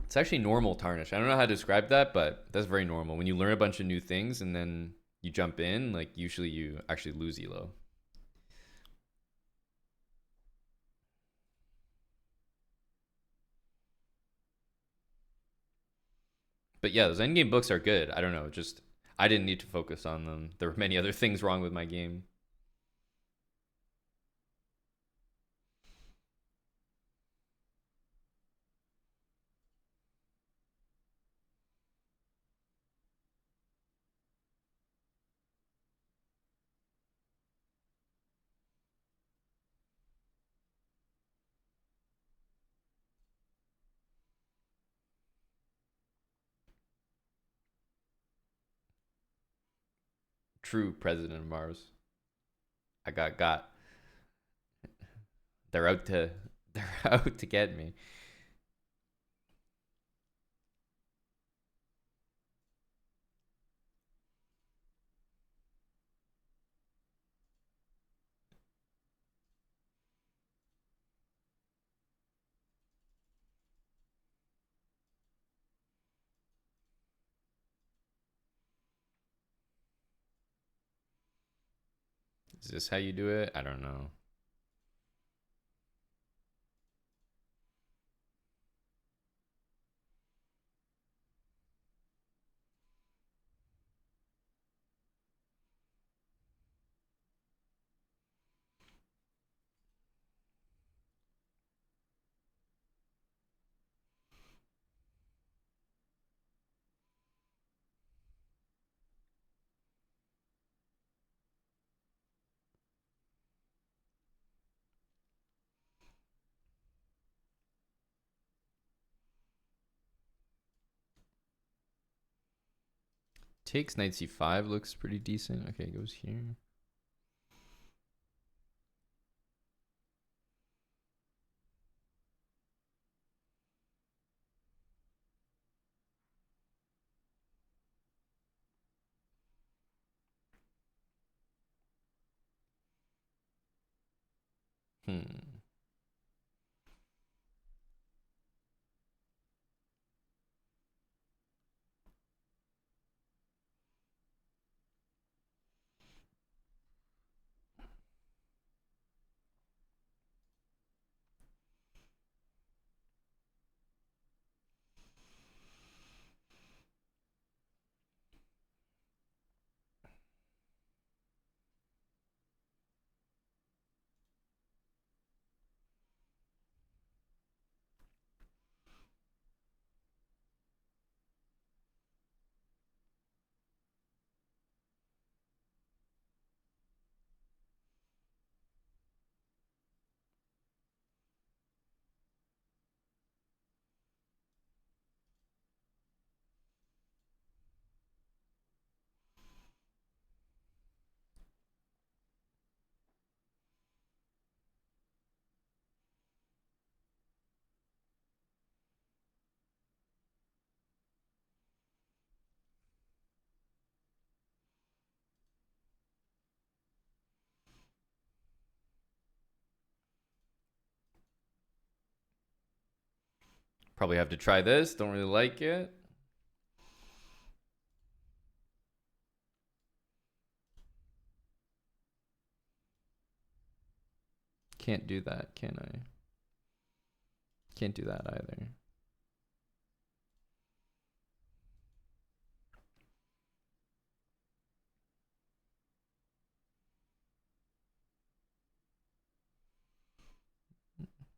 It's actually normal, Tarnish. I don't know how to describe that, but that's very normal. When you learn a bunch of new things and then you jump in, like usually you actually lose elo. But yeah, those endgame books are good. I don't know, just I didn't need to focus on them. There were many other things wrong with my game. True president of Mars. I got. They're out to they're out to get me. Is this how you do it? I don't know. Takes knight c5 looks pretty decent. Okay, goes here. Hmm. Probably have to try this. Don't really like it. Can't do that, can I? Can't do that either.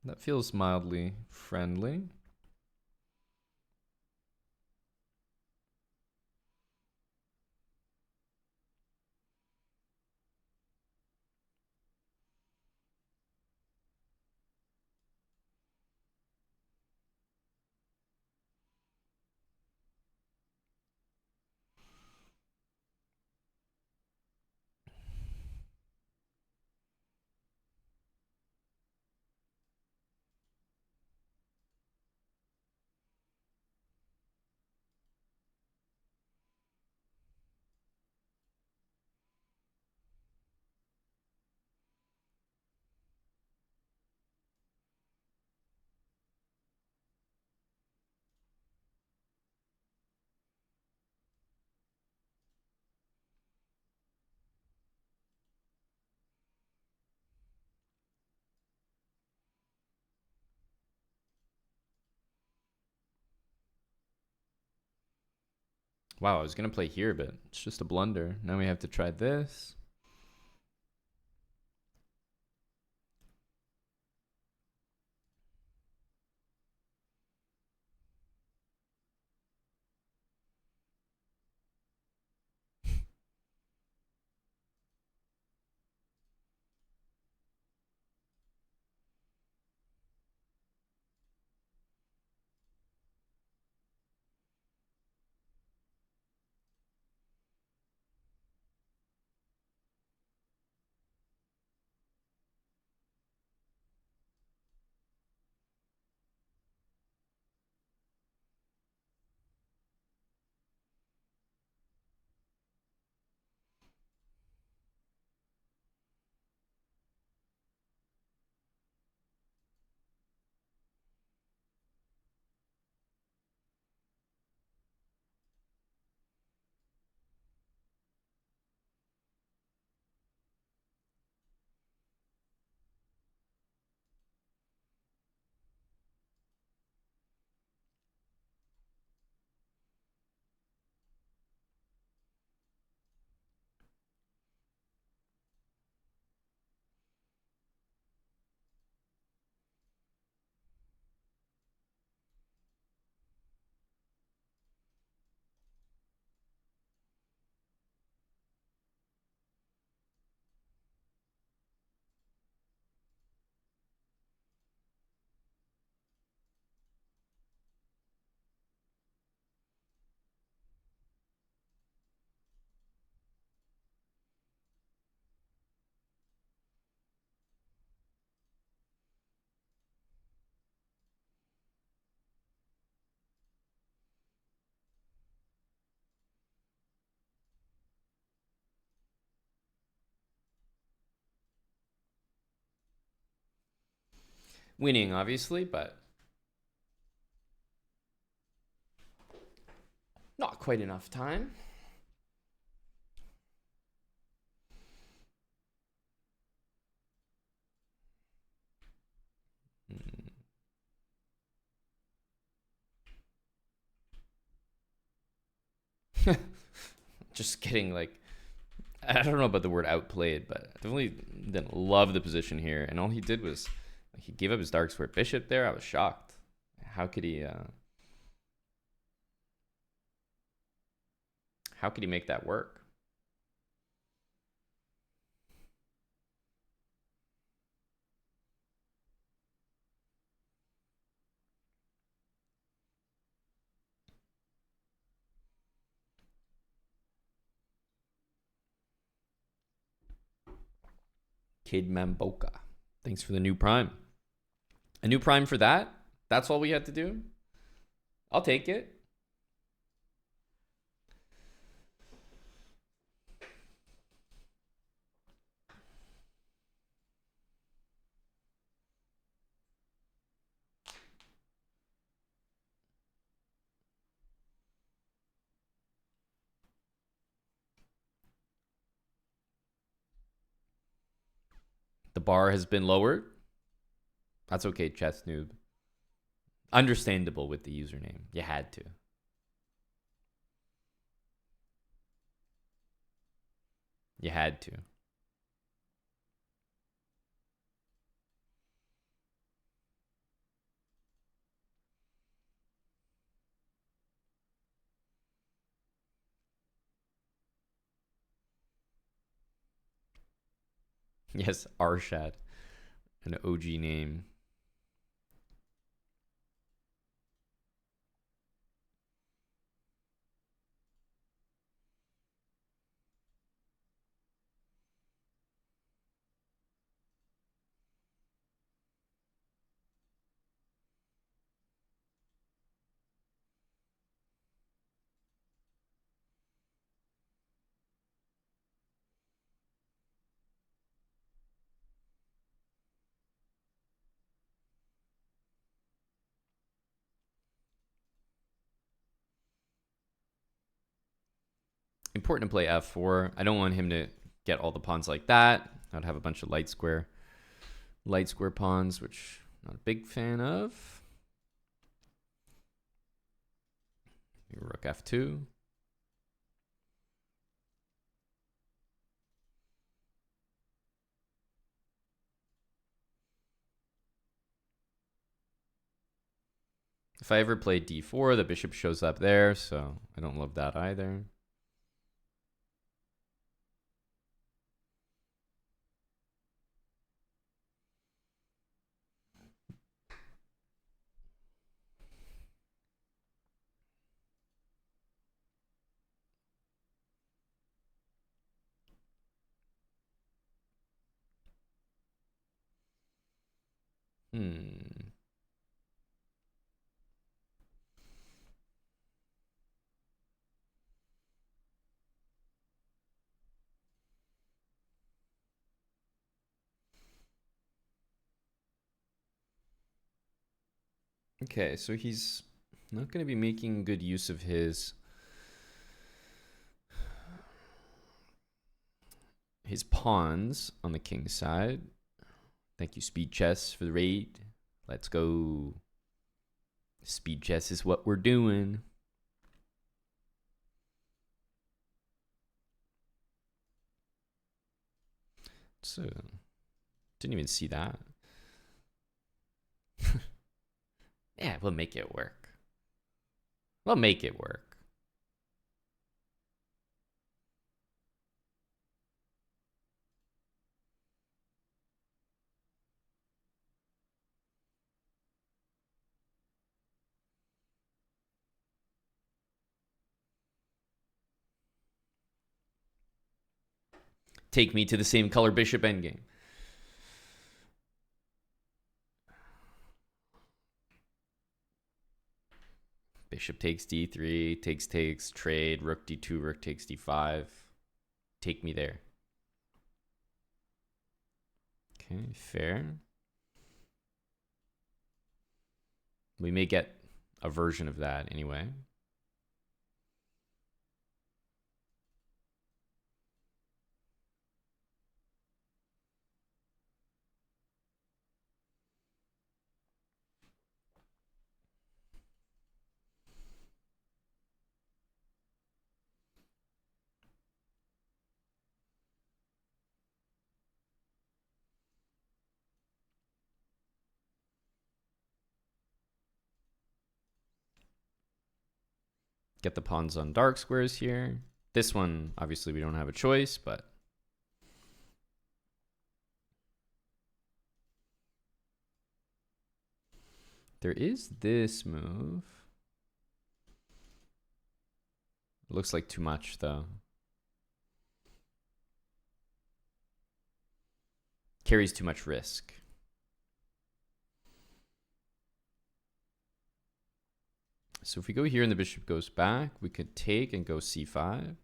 That feels mildly friendly. Wow, I was gonna play here, but it's just a blunder. Now we have to try this. Winning, obviously, but not quite enough time. Just getting like, I don't know about the word outplayed, but I definitely didn't love the position here. And all he did was he gave up his dark square bishop there. I was shocked. How could he? How could he make that work? Kid Mamboka. Thanks for the new prime. A new prime for that? That's all we had to do? I'll take it. The bar has been lowered. That's okay, chess noob. Understandable with the username. You had to. You had to. Yes, Arshad. An OG name. Important to play f4. I don't want him to get all the pawns like that. I'd have a bunch of light square pawns, which I'm not a big fan of. Rook f2. If I ever play d4, the bishop shows up there, so I don't love that either. Okay, so he's not going to be making good use of his pawns on the king side. Thank you, Speed Chess, for the raid. Let's go. Speed Chess is what we're doing. So, didn't even see that. Yeah, we'll make it work. We'll make it work. Take me to the same color bishop endgame. Bishop takes d3, takes, trade, rook d2, rook takes d5. Take me there. Okay, fair. We may get a version of that anyway. Get the pawns on dark squares here. This one, obviously, we don't have a choice, but there is this move. Looks like too much, though. Carries too much risk. So if we go here and the bishop goes back, we could take and go c5.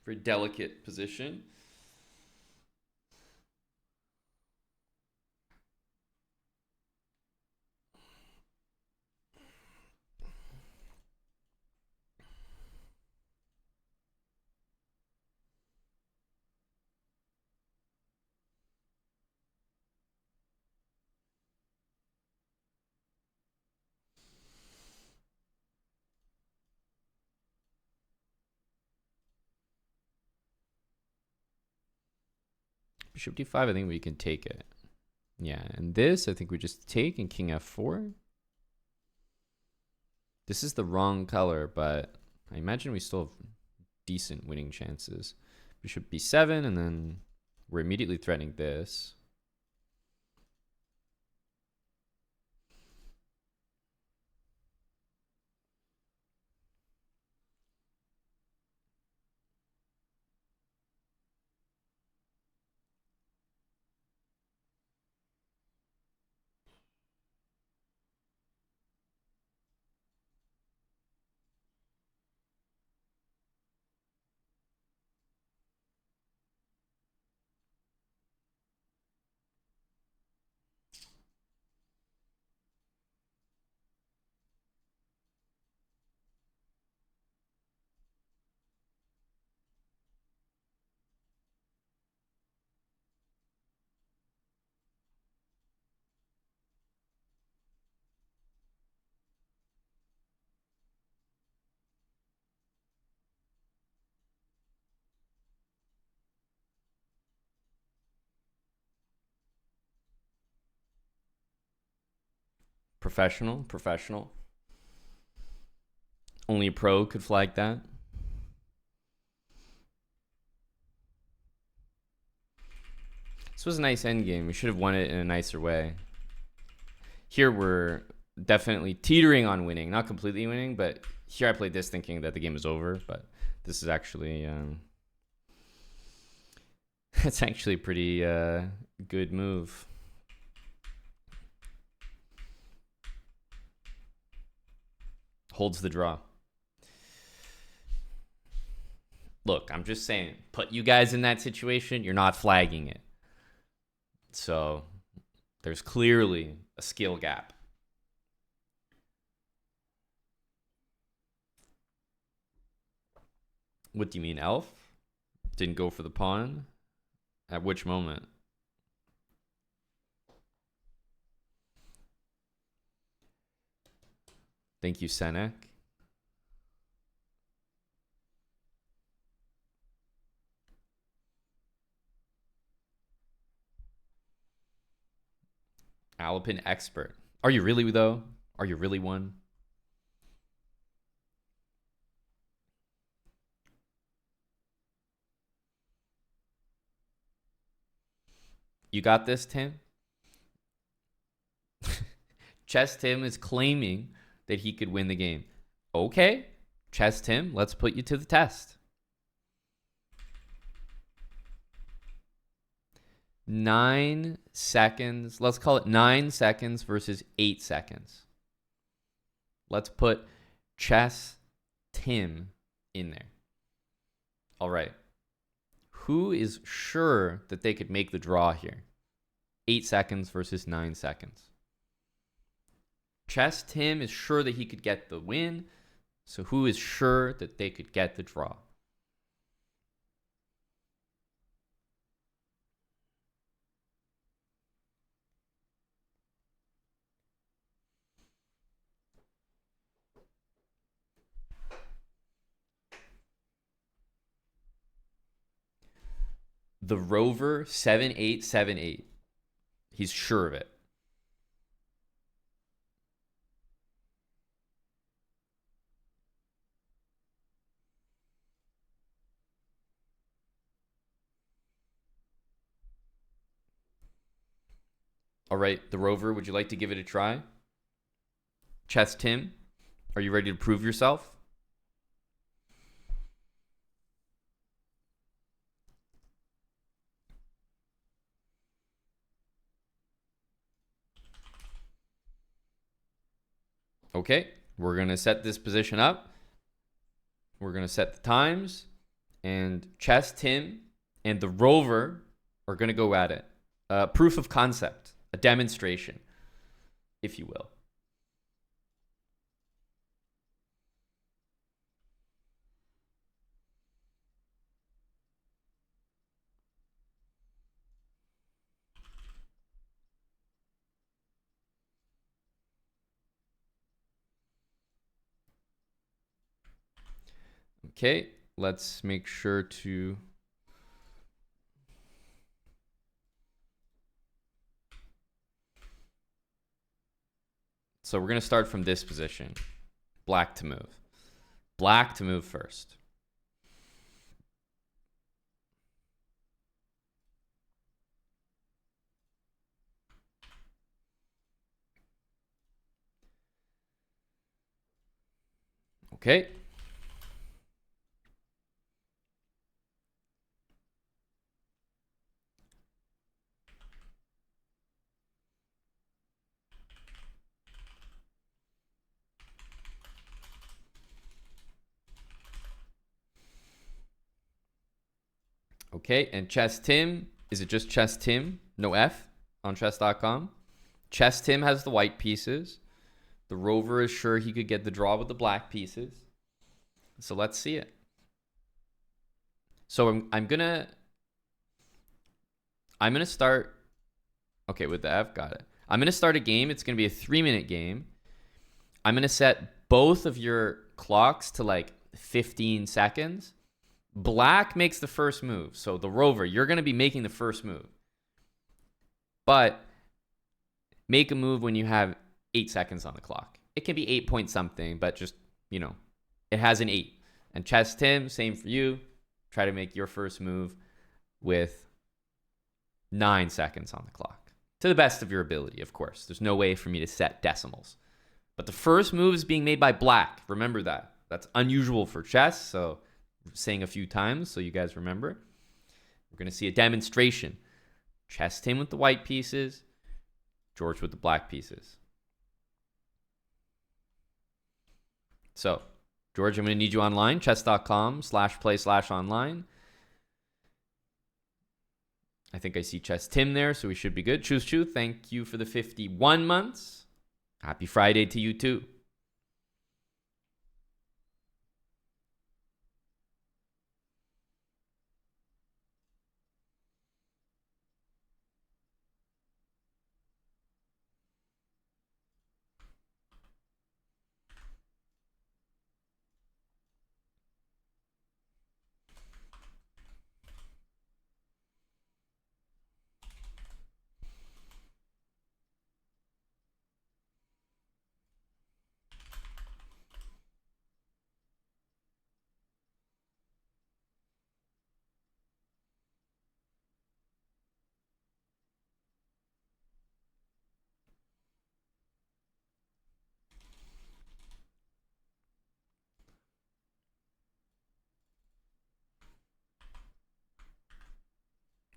Very delicate position. Bishop d5, I think we can take it. Yeah, and this, I think we just take and king f4. This is the wrong color, but I imagine we still have decent winning chances. Bishop b7, and then we're immediately threatening this. Professional, professional. Only a pro could flag that. This was a nice endgame. We should have won it in a nicer way. Here we're definitely teetering on winning. Not completely winning, but here I played this thinking that the game was over. But this is actually... it's actually a pretty good move. Holds the draw. Look, I'm just saying, put you guys in that situation, you're not flagging it. So there's clearly a skill gap. What do you mean, Elf? Didn't go for the pawn? At which moment? Thank you, Senek. Alpin expert. Are you really, though? Are you really one? You got this, Tim? Chess Tim is claiming that he could win the game. Okay, Chess Tim, let's put you to the test. 9 seconds. Let's call it 9 seconds versus 8 seconds. Let's put Chess Tim in there. All right. Who is sure that they could make the draw here? 8 seconds versus 9 seconds. Chess Tim is sure that he could get the win. So who is sure that they could get the draw? The Rover 7878. He's sure of it. All right, the Rover, would you like to give it a try? Chess Tim, are you ready to prove yourself? Okay, we're going to set this position up. We're going to set the times. And Chess Tim and the Rover are going to go at it. Proof of concept, a demonstration, if you will. Okay, let's make sure to So we're going to start from this position. Black to move. Black to move first. Okay. Okay, and Chess Tim, is it just Chess Tim? No F on chess.com. Chess Tim has the white pieces. The Rover is sure he could get the draw with the black pieces. So let's see it. So I'm gonna start. Okay, with the F, got it. I'm gonna start a game. It's gonna be a 3-minute game. I'm gonna set both of your clocks to like 15 seconds. Black makes the first move. So the Rover, you're gonna be making the first move. But make a move when you have 8 seconds on the clock. It can be 8 point something, but just, you know, it has an 8. And Chess Tim, same for you. Try to make your first move with 9 seconds on the clock. To the best of your ability, of course. There's no way for me to set decimals. But the first move is being made by black. Remember that. That's unusual for chess, so I'm saying a few times so you guys remember. We're going to see a demonstration. Chess Tim with the white pieces, George with the black pieces. So, George, I'm going to need you online, chess.com/play/online. I think I see Chess Tim there, so we should be good. Choose Chu, thank you for the 51 months. Happy Friday to you too.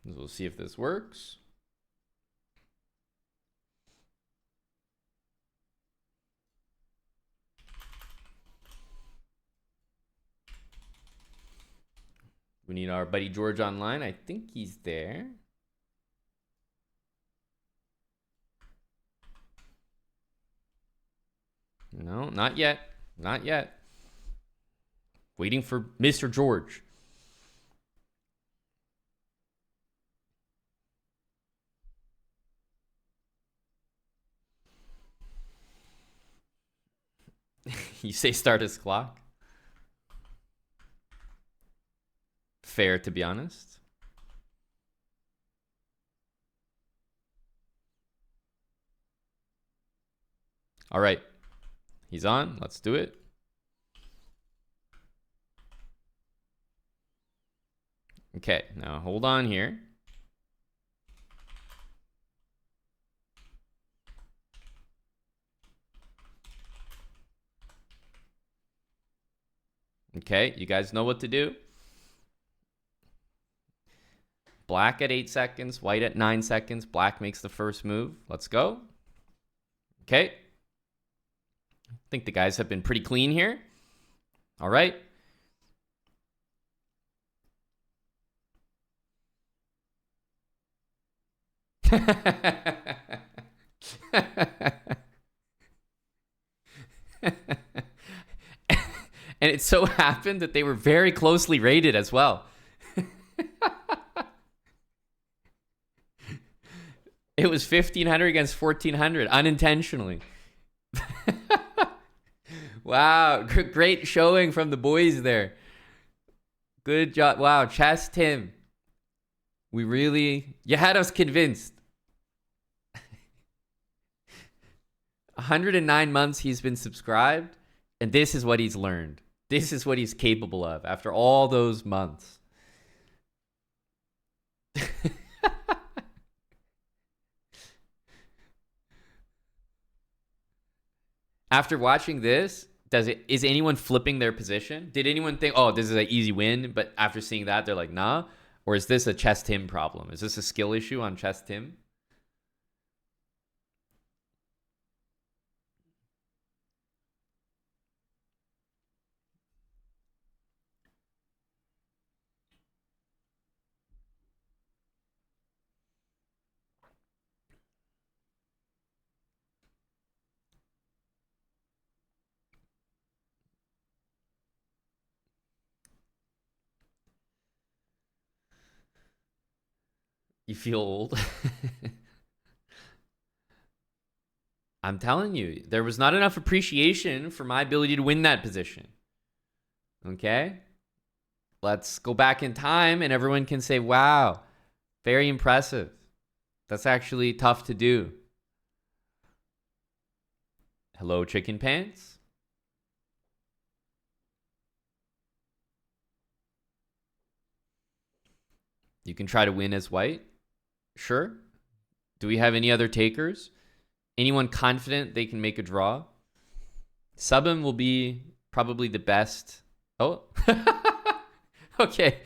We'll see if this works. We need our buddy George online. I think he's there. No, not yet. Not yet. Waiting for Mr. George. You say start his clock? Fair, to be honest. All right. He's on. Let's do it. Okay, now hold on here. Okay, you guys know what to do. Black at 8 seconds, white at 9 seconds. Black makes the first move. Let's go. Okay. I think the guys have been pretty clean here. All right. And it so happened that they were very closely rated as well. It was 1,500 against 1,400 unintentionally. Wow, great showing from the boys there. Good job. Wow, Chess Tim. You had us convinced. 109 months he's been subscribed, and this is what he's learned. This is what he's capable of after all those months. After watching this, is anyone flipping their position? Did anyone think, oh, this is an easy win? But after seeing that, they're like, nah? Or is this a Chess Tim problem? Is this a skill issue on Chess Tim? You feel old? I'm telling you, there was not enough appreciation for my ability to win that position. Okay? Let's go back in time and everyone can say, wow, very impressive. That's actually tough to do. Hello, chicken pants. You can try to win as white. Sure. Do we have any other takers? Anyone confident they can make a draw? Subham will be probably the best. Oh. Okay.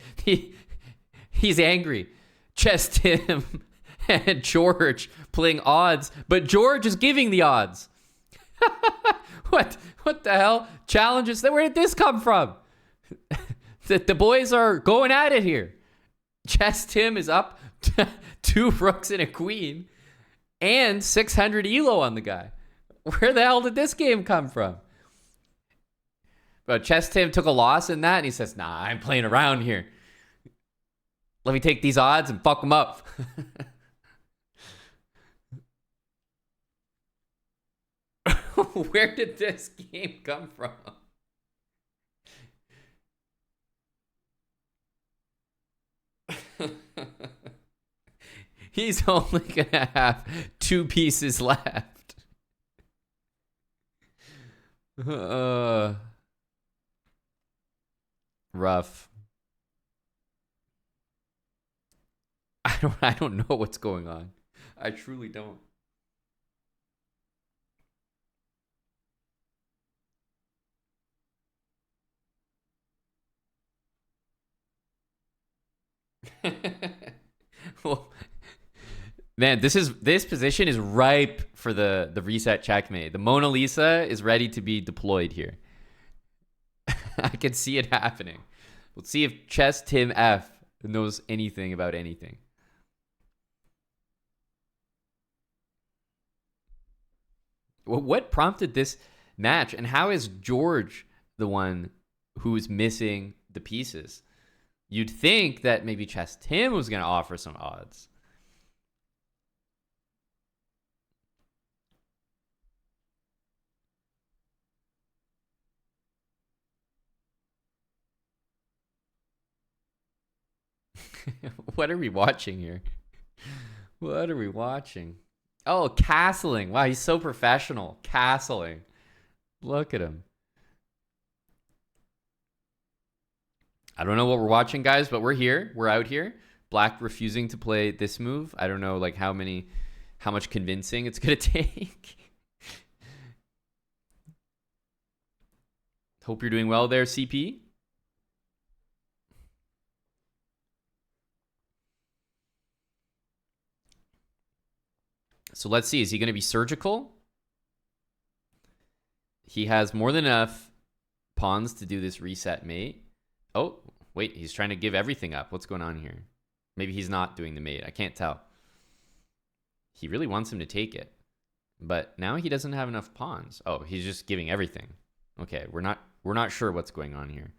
He's angry. Chess Tim and George playing odds, but George is giving the odds. What the hell? Challenges? Where did this come from? The boys are going at it here. Chess Tim is up 2 rooks and a queen and 600 elo on the guy. Where the hell did this game come from? But Chess Tim took a loss in that and he says, nah, I'm playing around here. Let me take these odds and fuck them up. Where did this game come from? He's only gonna have 2 pieces left. Rough. I don't know what's going on. I truly don't. Well, man, this position is ripe for the reset checkmate. The Mona Lisa is ready to be deployed here. I can see it happening. Let's see if Chess Tim F knows anything about anything. What prompted this match, and how is George the one who's missing the pieces? You'd think that maybe Chess Tim was going to offer some odds. What are we watching here? What are we watching? Oh, castling. Wow, he's so professional. Castling. Look at him. I don't know what we're watching, guys, but we're here. We're out here. Black refusing to play this move. I don't know like how much convincing it's going to take. Hope you're doing well there, CP. So let's see. Is he going to be surgical? He has more than enough pawns to do this reset mate. Oh, wait. He's trying to give everything up. What's going on here? Maybe he's not doing the mate. I can't tell. He really wants him to take it. But now he doesn't have enough pawns. Oh, he's just giving everything. Okay, we're not sure what's going on here.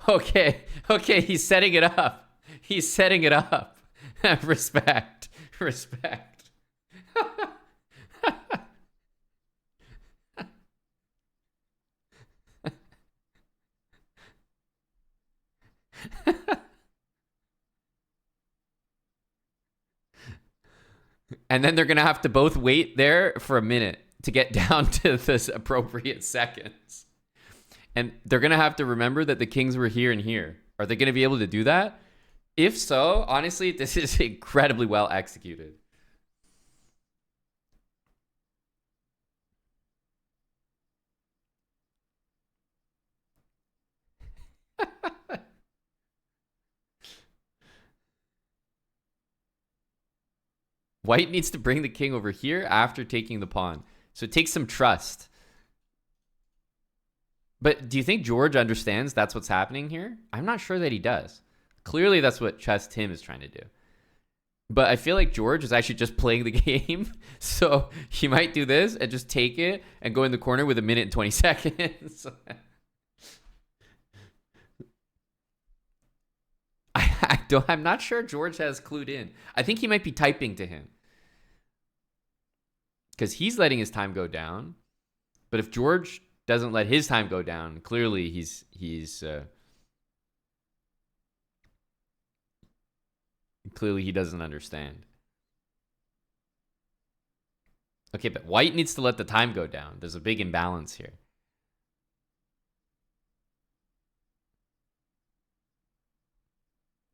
Okay, he's setting it up. He's setting it up. Respect. And then they're going to have to both wait there for a minute to get down to this appropriate seconds. And they're going to have to remember that the kings were here and here. Are they going to be able to do that? If so, honestly, this is incredibly well executed. White needs to bring the king over here after taking the pawn. So it takes some trust. But do you think George understands that's what's happening here? I'm not sure that he does. Clearly, that's what Chess Tim is trying to do. But I feel like George is actually just playing the game. So he might do this and just take it and go in the corner with a minute and 20 seconds. I'm not sure George has clued in. I think he might be typing to him. Because he's letting his time go down. But if George doesn't let his time go down, clearly clearly he doesn't understand. Okay, but White needs to let the time go down. There's a big imbalance here.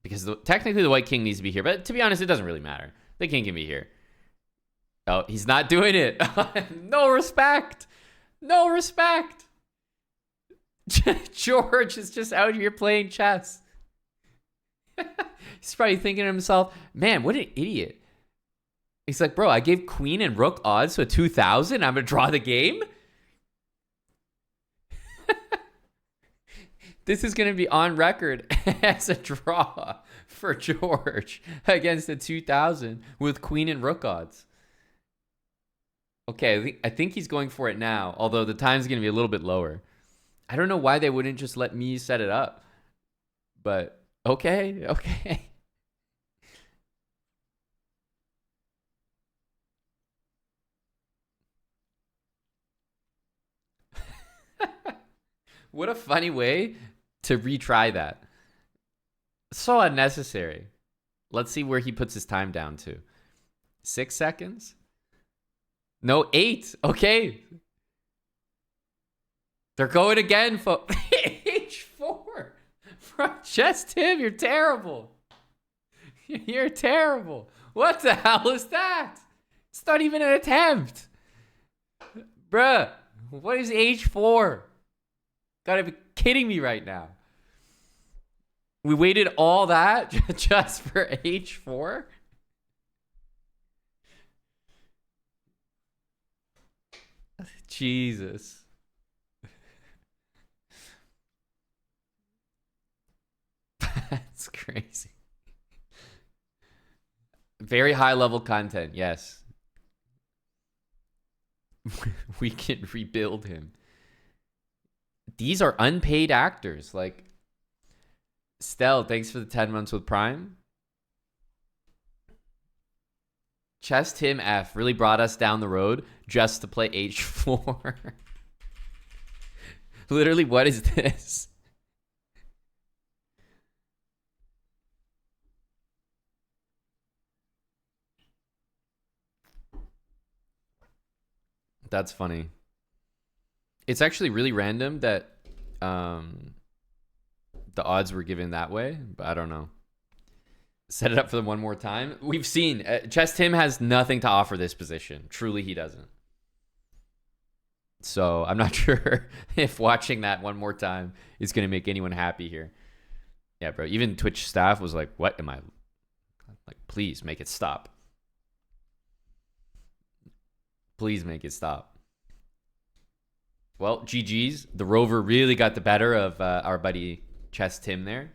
Because technically the White king needs to be here. But to be honest, it doesn't really matter. The king can be here. Oh, he's not doing it. No respect. No respect. George is just out here playing chess. He's probably thinking to himself, man, what an idiot. He's like, bro, I gave queen and rook odds to 2,000. I'm going to draw the game. This is going to be on record as a draw for George against the 2,000 with queen and rook odds. Okay, I think he's going for it now, although the time's going to be a little bit lower. I don't know why they wouldn't just let me set it up. But, okay. What a funny way to retry that. So unnecessary. Let's see where he puts his time down to. 6 seconds? No, 8. Okay. They're going again, folks. H4. From Chess Tim, you're terrible. You're terrible. What the hell is that? It's not even an attempt. Bruh, what is H4? Gotta be kidding me right now. We waited all that just for H4? Jesus. That's crazy. Very high level content, yes. We can rebuild him. These are unpaid actors. Like, Stell, thanks for the 10 months with Prime. Chess Tim F really brought us down the road just to play H4. Literally, what is this? That's funny. It's actually really random that the odds were given that way, but I don't know. Set it up for them one more time. We've seen Chess Tim has nothing to offer this position. Truly, he doesn't. So I'm not sure if watching that one more time is going to make anyone happy here. Yeah, bro. Even Twitch staff was like, what am I? Like, please make it stop. Please make it stop. Well, GG's. The Rover really got the better of our buddy Chess Tim there.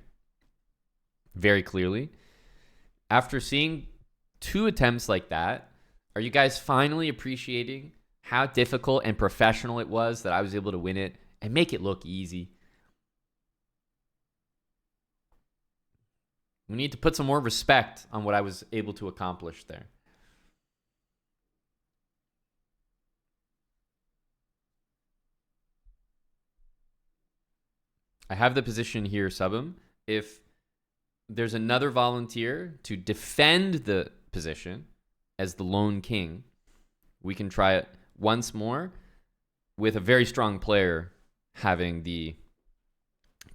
Very clearly. After seeing 2 attempts like that, are you guys finally appreciating how difficult and professional it was that I was able to win it and make it look easy? We need to put some more respect on what I was able to accomplish there. I have the position here, Subham. If there's another volunteer to defend the position, as the lone king, we can try it once more with a very strong player having the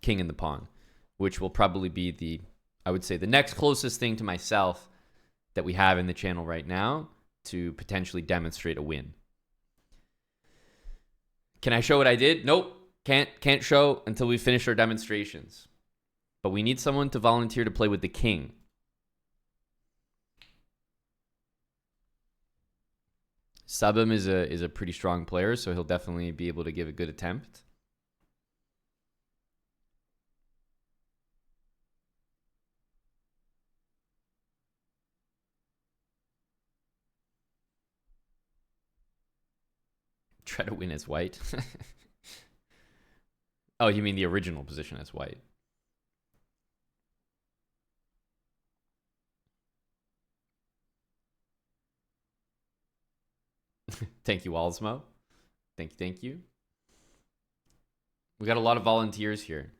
king in the pawn, which will probably be I would say, the next closest thing to myself that we have in the channel right now to potentially demonstrate a win. Can I show what I did? Nope. Can't show until we finish our demonstrations. But we need someone to volunteer to play with the king. Subham is a pretty strong player, so he'll definitely be able to give a good attempt. Try to win as white. Oh, you mean the original position as white? Thank you, Alsmo. Thank you. We got a lot of volunteers here.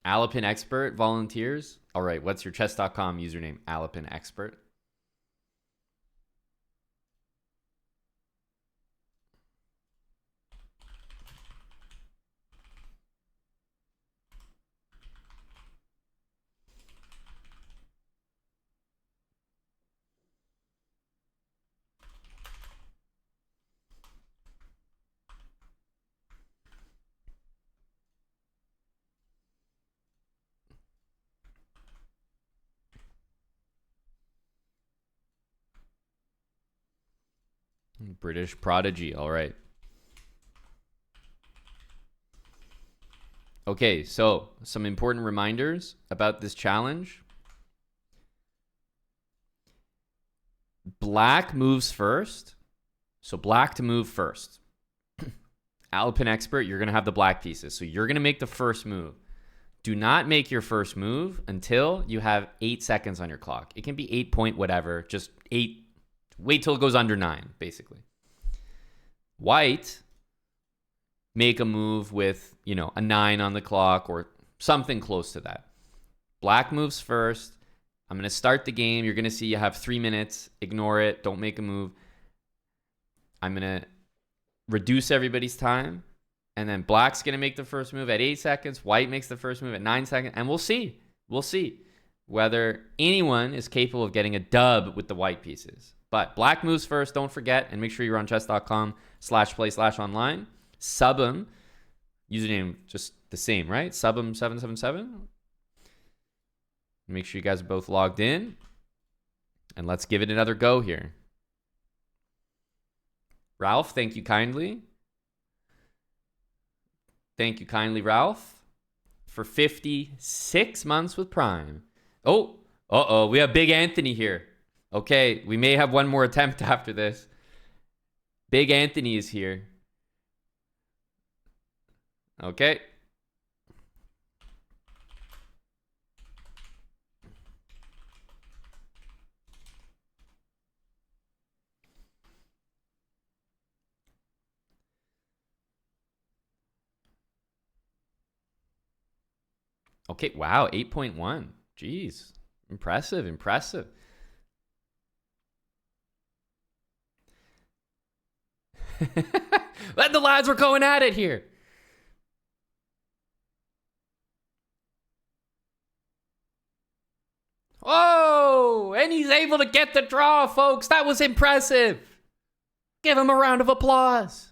Alapin Expert volunteers. All right, what's your chess.com username? Alapin Expert. British Prodigy. All right. Okay, so some important reminders about this challenge. Black moves first. So black to move first. Alapin Expert, you're going to have the black pieces. So you're going to make the first move. Do not make your first move until you have 8 seconds on your clock. It can be 8 point whatever. Just 8. Wait till it goes under 9, basically. White, make a move with, a 9 on the clock or something close to that. Black moves first. I'm going to start the game. You're going to see you have 3 minutes. Ignore it. Don't make a move. I'm going to reduce everybody's time. And then black's going to make the first move at 8 seconds. White makes the first move at 9 seconds. And we'll see. We'll see whether anyone is capable of getting a dub with the white pieces. But black moves first. Don't forget. And make sure you're on chess.com/play/online. Subham, username just the same, right? Subham777. Make sure you guys are both logged in. And let's give it another go here. Ralph, thank you kindly. Thank you kindly, Ralph, for 56 months with Prime. Oh, we have Big Anthony here. Okay, we may have one more attempt after this. Big Anthony is here. Okay. Okay, wow, 8.1. Jeez, impressive. Let the lads were going at it here. Oh, and he's able to get the draw, folks. That was impressive. Give him a round of applause.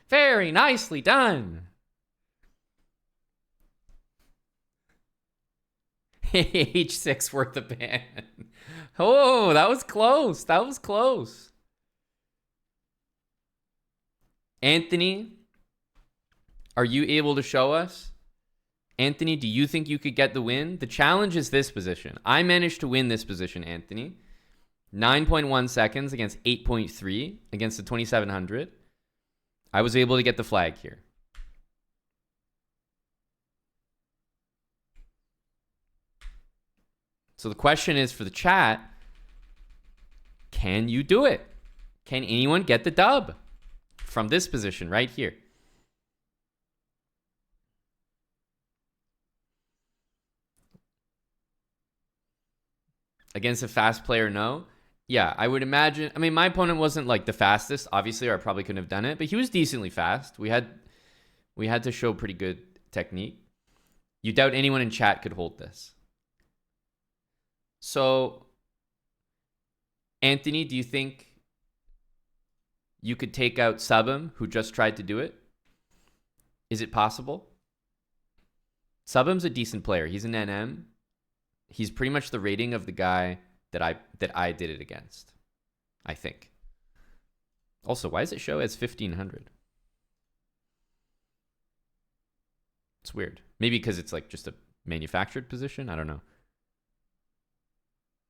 Very nicely done. H6 worth the ban. Oh, that was close. Anthony, are you able to show us? Anthony, do you think you could get the win? The challenge is this position. I managed to win this position, Anthony. 9.1 seconds against 8.3 against the 2700. I was able to get the flag here. So the question is for the chat, can you do it? Can anyone get the dub from this position right here? Against a fast player, no. Yeah, I would imagine. I mean, my opponent wasn't like the fastest, obviously, or I probably couldn't have done it, but he was decently fast. We had to show pretty good technique. You doubt anyone in chat could hold this. So, Anthony, do you think you could take out Subham, who just tried to do it? Is it possible? Subham's a decent player. He's an NM. He's pretty much the rating of the guy that I did it against, I think. Also, why does it show as 1500? It's weird. Maybe because it's like just a manufactured position. I don't know.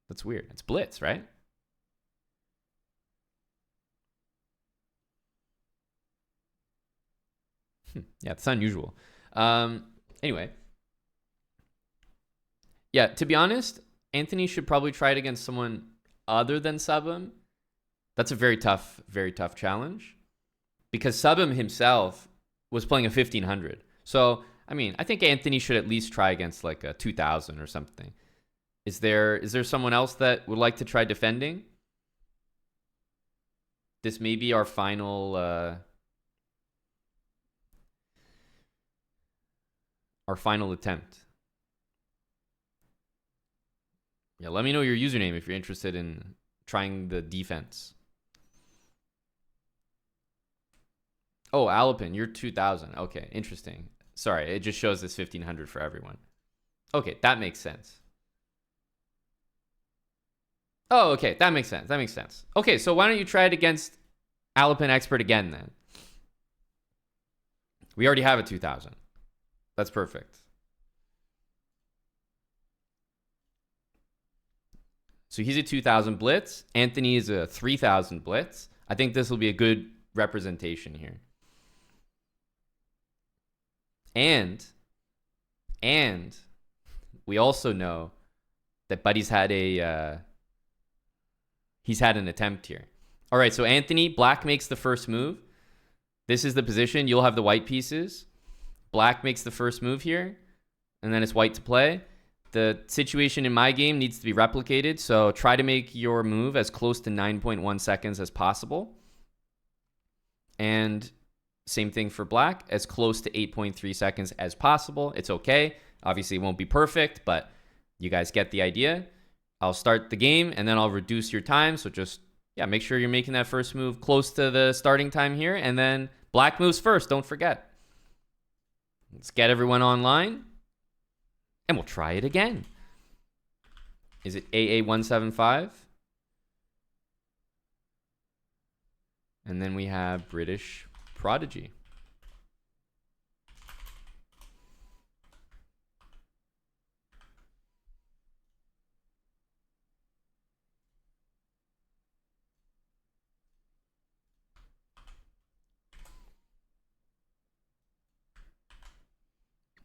That's weird. It's blitz, right? Yeah, it's unusual. Anyway. Yeah, to be honest, Anthony should probably try it against someone other than Subham. That's a very tough challenge. Because Subham himself was playing a 1500. So, I mean, I think Anthony should at least try against like a 2000 or something. Is there someone else that would like to try defending? This may be our final attempt. Yeah, let me know your username if you're interested in trying the defense. Oh, Alapin, you're 2000. Okay, interesting. Sorry, it just shows this 1500 for everyone. Okay, that makes sense. Oh, okay, that makes sense. Okay, so why don't you try it against Alapin Expert again then? We already have a 2000. That's perfect. So he's a 2000 blitz. Anthony is a 3000 blitz. I think this will be a good representation here. And we also know that Buddy's had he's had an attempt here. All right, so Anthony, black makes the first move. This is the position. You'll have the white pieces. Black makes the first move here, and then it's white to play. The situation in my game needs to be replicated, so try to make your move as close to 9.1 seconds as possible. And same thing for black, as close to 8.3 seconds as possible. It's okay. Obviously, it won't be perfect, but you guys get the idea. I'll start the game, and then I'll reduce your time. So just, yeah, make sure you're making that first move close to the starting time here. And then black moves first, don't forget. Let's get everyone online, and we'll try it again. Is it AA175? And then we have British Prodigy.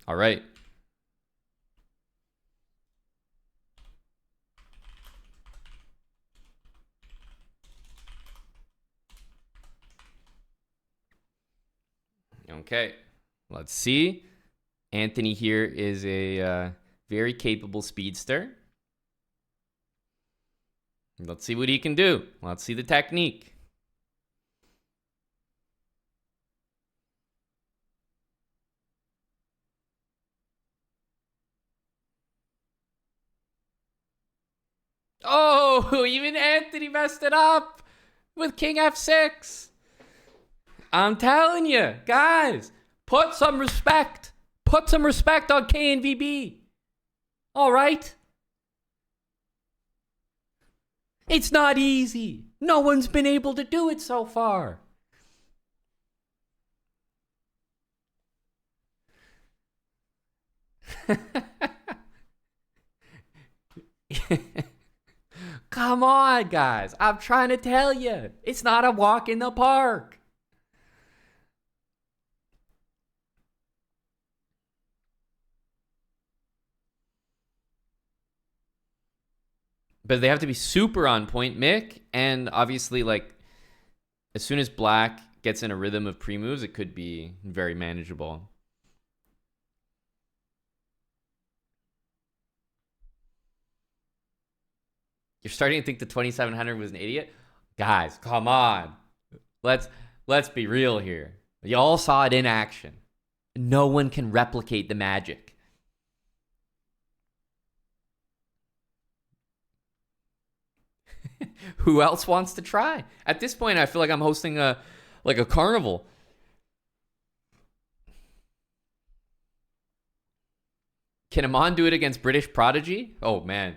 All right. Okay, let's see. Anthony here is a very capable speedster. Let's see what he can do. Let's see the technique. Oh, even Anthony messed it up with King F6. I'm telling you, guys, put some respect. Put some respect on KNVB. All right? It's not easy. No one's been able to do it so far. Come on, guys. I'm trying to tell you. It's not a walk in the park. But they have to be super on point, Mick. And obviously, like, as soon as black gets in a rhythm of pre-moves, it could be very manageable. You're starting to think the 2700 was an idiot? Guys, come on. Let's be real here. Y'all saw it in action. No one can replicate the magic. Who else wants to try? At this point, I feel like I'm hosting a carnival. Can Amon do it against British Prodigy? Oh man.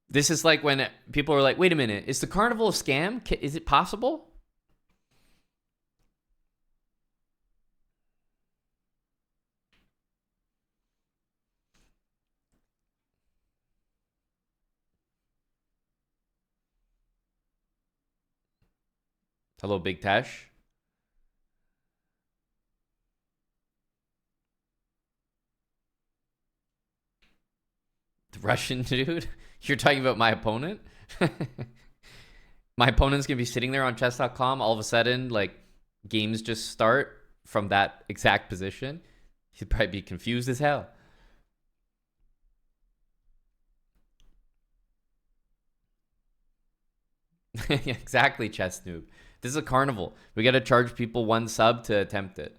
This is like when people are like, wait a minute, is the carnival a scam? Is it possible? Hello, Big Tesh. The Russian dude? You're talking about my opponent? My opponent's going to be sitting there on chess.com. All of a sudden, like, games just start from that exact position. He'd probably be confused as hell. Exactly, chess noob. This is a carnival. We got to charge people 1 sub to attempt it.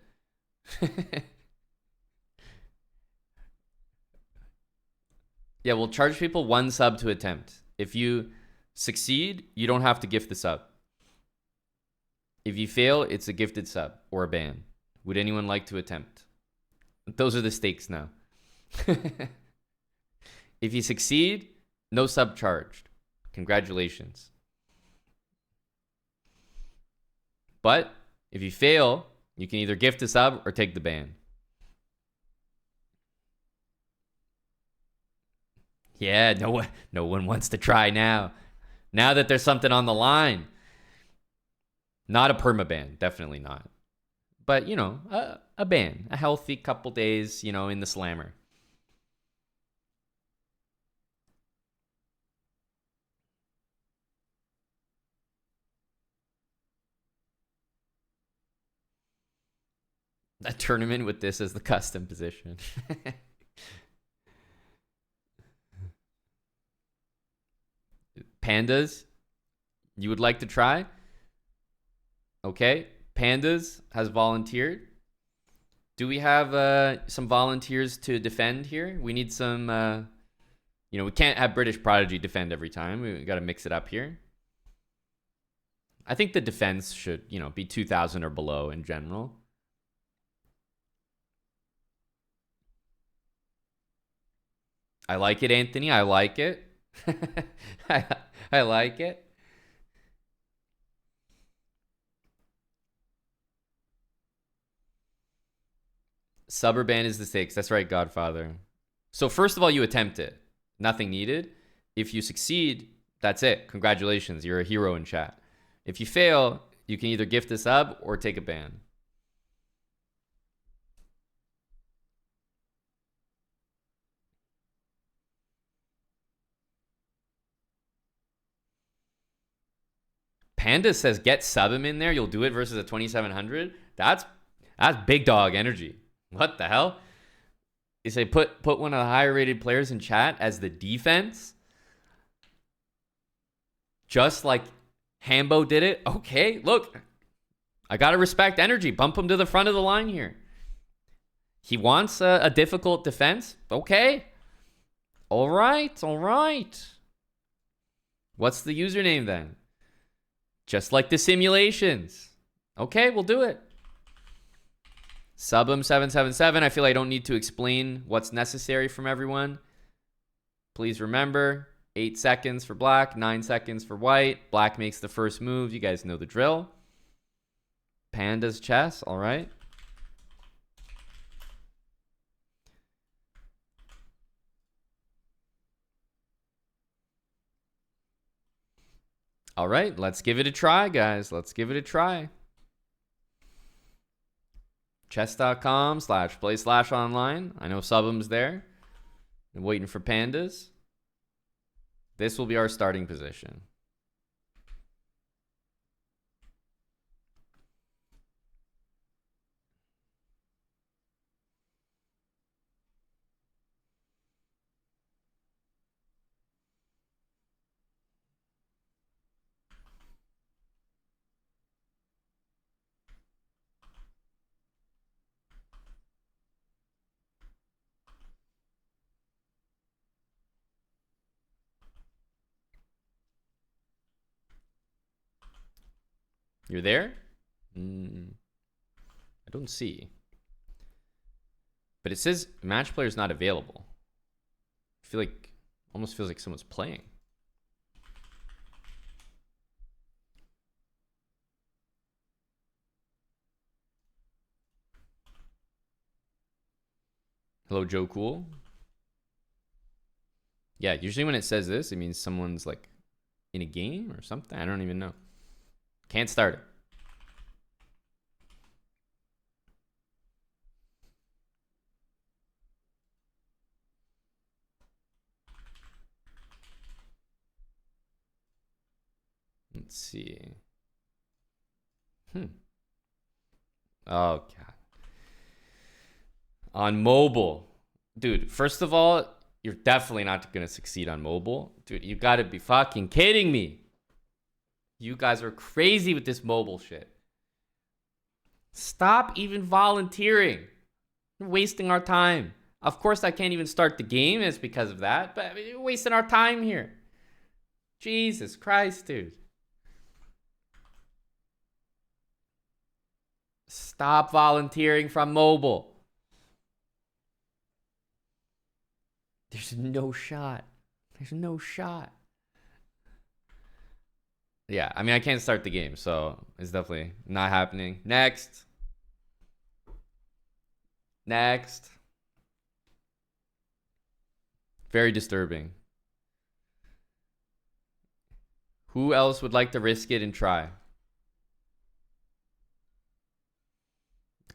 Yeah, we'll charge people 1 sub to attempt. If you succeed, you don't have to gift the sub. If you fail, it's a gifted sub or a ban. Would anyone like to attempt? Those are the stakes now. If you succeed, no sub charged. Congratulations. But if you fail, you can either gift a sub or take the ban. Yeah, no one wants to try now. Now that there's something on the line. Not a permaban, definitely not. But, you know, a ban. A healthy couple days, you know, in the slammer. A tournament with this as the custom position. Pandas, you would like to try? Okay. Pandas has volunteered. Do we have some volunteers to defend here? We need some, we can't have British Prodigy defend every time. We got to mix it up here. I think the defense should, be 2,000 or below in general. I like it, Anthony. I like it. I like it. Sub ban is the stakes. That's right, Godfather. So first of all, you attempt it. Nothing needed. If you succeed, that's it. Congratulations. You're a hero in chat. If you fail, you can either gift a sub or take a ban. Panda says get sub him in there. You'll do it versus a 2,700. That's big dog energy. What the hell? You say put one of the higher rated players in chat as the defense? Just like Hambo did it? Okay, look. I got to respect energy. Bump him to the front of the line here. He wants a difficult defense? Okay. All right, all right. What's the username then? Just like the simulations. Okay, we'll do it. Sub him 777. I feel I don't need to explain what's necessary from everyone. Please remember, 8 seconds for black, 9 seconds for white. Black makes the first move. You guys know the drill. Panda's chess, all right. All right, let's give it a try, guys. Let's give it a try. Chess.com/play/online. I know Subham's there. I'm waiting for Pandas. This will be our starting position. You're there? I don't see. But it says match player is not available. I feel like, almost feels like someone's playing. Hello, Joe Cool. Yeah, usually when it says this, it means someone's like in a game or something. I don't even know. Can't start it. Let's see. Oh, God. On mobile. Dude, first of all, you're definitely not going to succeed on mobile. Dude, you got to be fucking kidding me. You guys are crazy with this mobile shit. Stop even volunteering. You're wasting our time. Of course, I can't even start the game. It's because of that. But you're wasting our time here. Jesus Christ, dude. Stop volunteering from mobile. There's no shot. There's no shot. Yeah, I mean, I can't start the game, so it's definitely not happening. Next. Next. Very disturbing. Who else would like to risk it and try?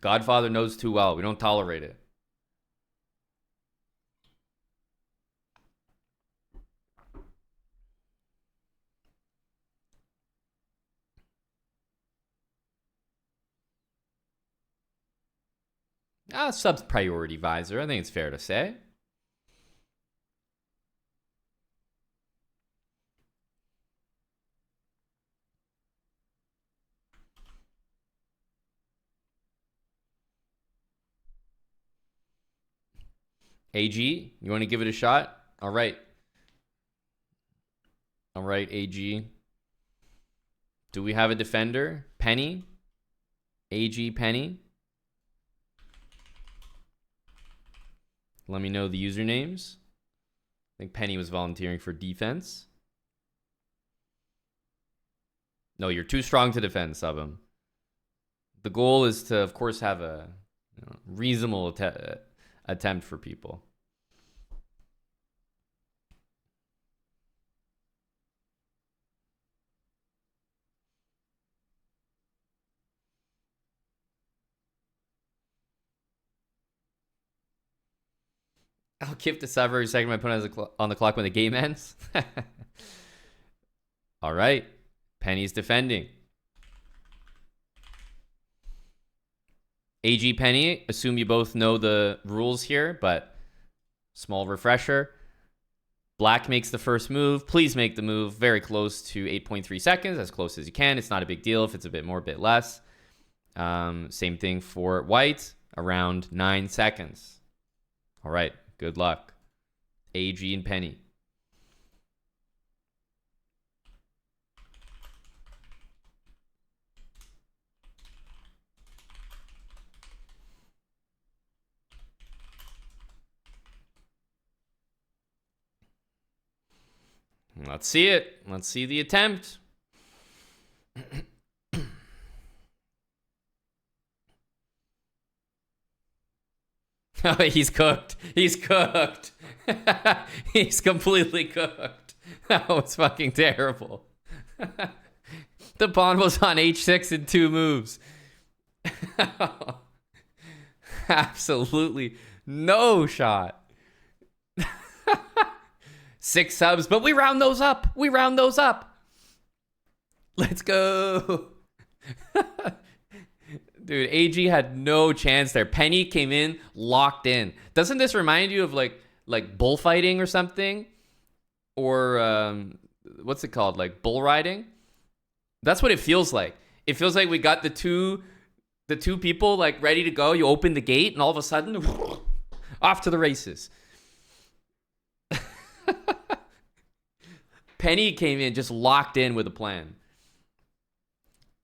Godfather knows too well. We don't tolerate it. Subs priority visor. I think it's fair to say. AG, you want to give it a shot? All right. All right, AG. Do we have a defender? Penny? AG Penny? Let me know the usernames. I think Penny was volunteering for defense. No, you're too strong to defend, sub him. The goal is to, of course, have a reasonable attempt for people. I'll keep the sub every second my opponent has on the clock when the game ends. All right. Penny's defending. AG Penny, assume you both know the rules here, but small refresher. Black makes the first move. Please make the move very close to 8.3 seconds, as close as you can. It's not a big deal if it's a bit more, a bit less. Same thing for white, around 9 seconds. All right, good luck. AG and Penny. Let's see it. Let's see the attempt. Oh, he's cooked. He's cooked. He's completely cooked. That was fucking terrible. The pawn was on h6 in 2 moves. Absolutely no shot. 6 subs, but we round those up. We round those up. Let's go. Dude, AG had no chance there. Penny came in, locked in. Doesn't this remind you of like bullfighting or something? Or what's it called? Like bull riding? That's what it feels like. It feels like we got the two people like ready to go. You open the gate and all of a sudden off to the races. Penny came in just locked in with a plan.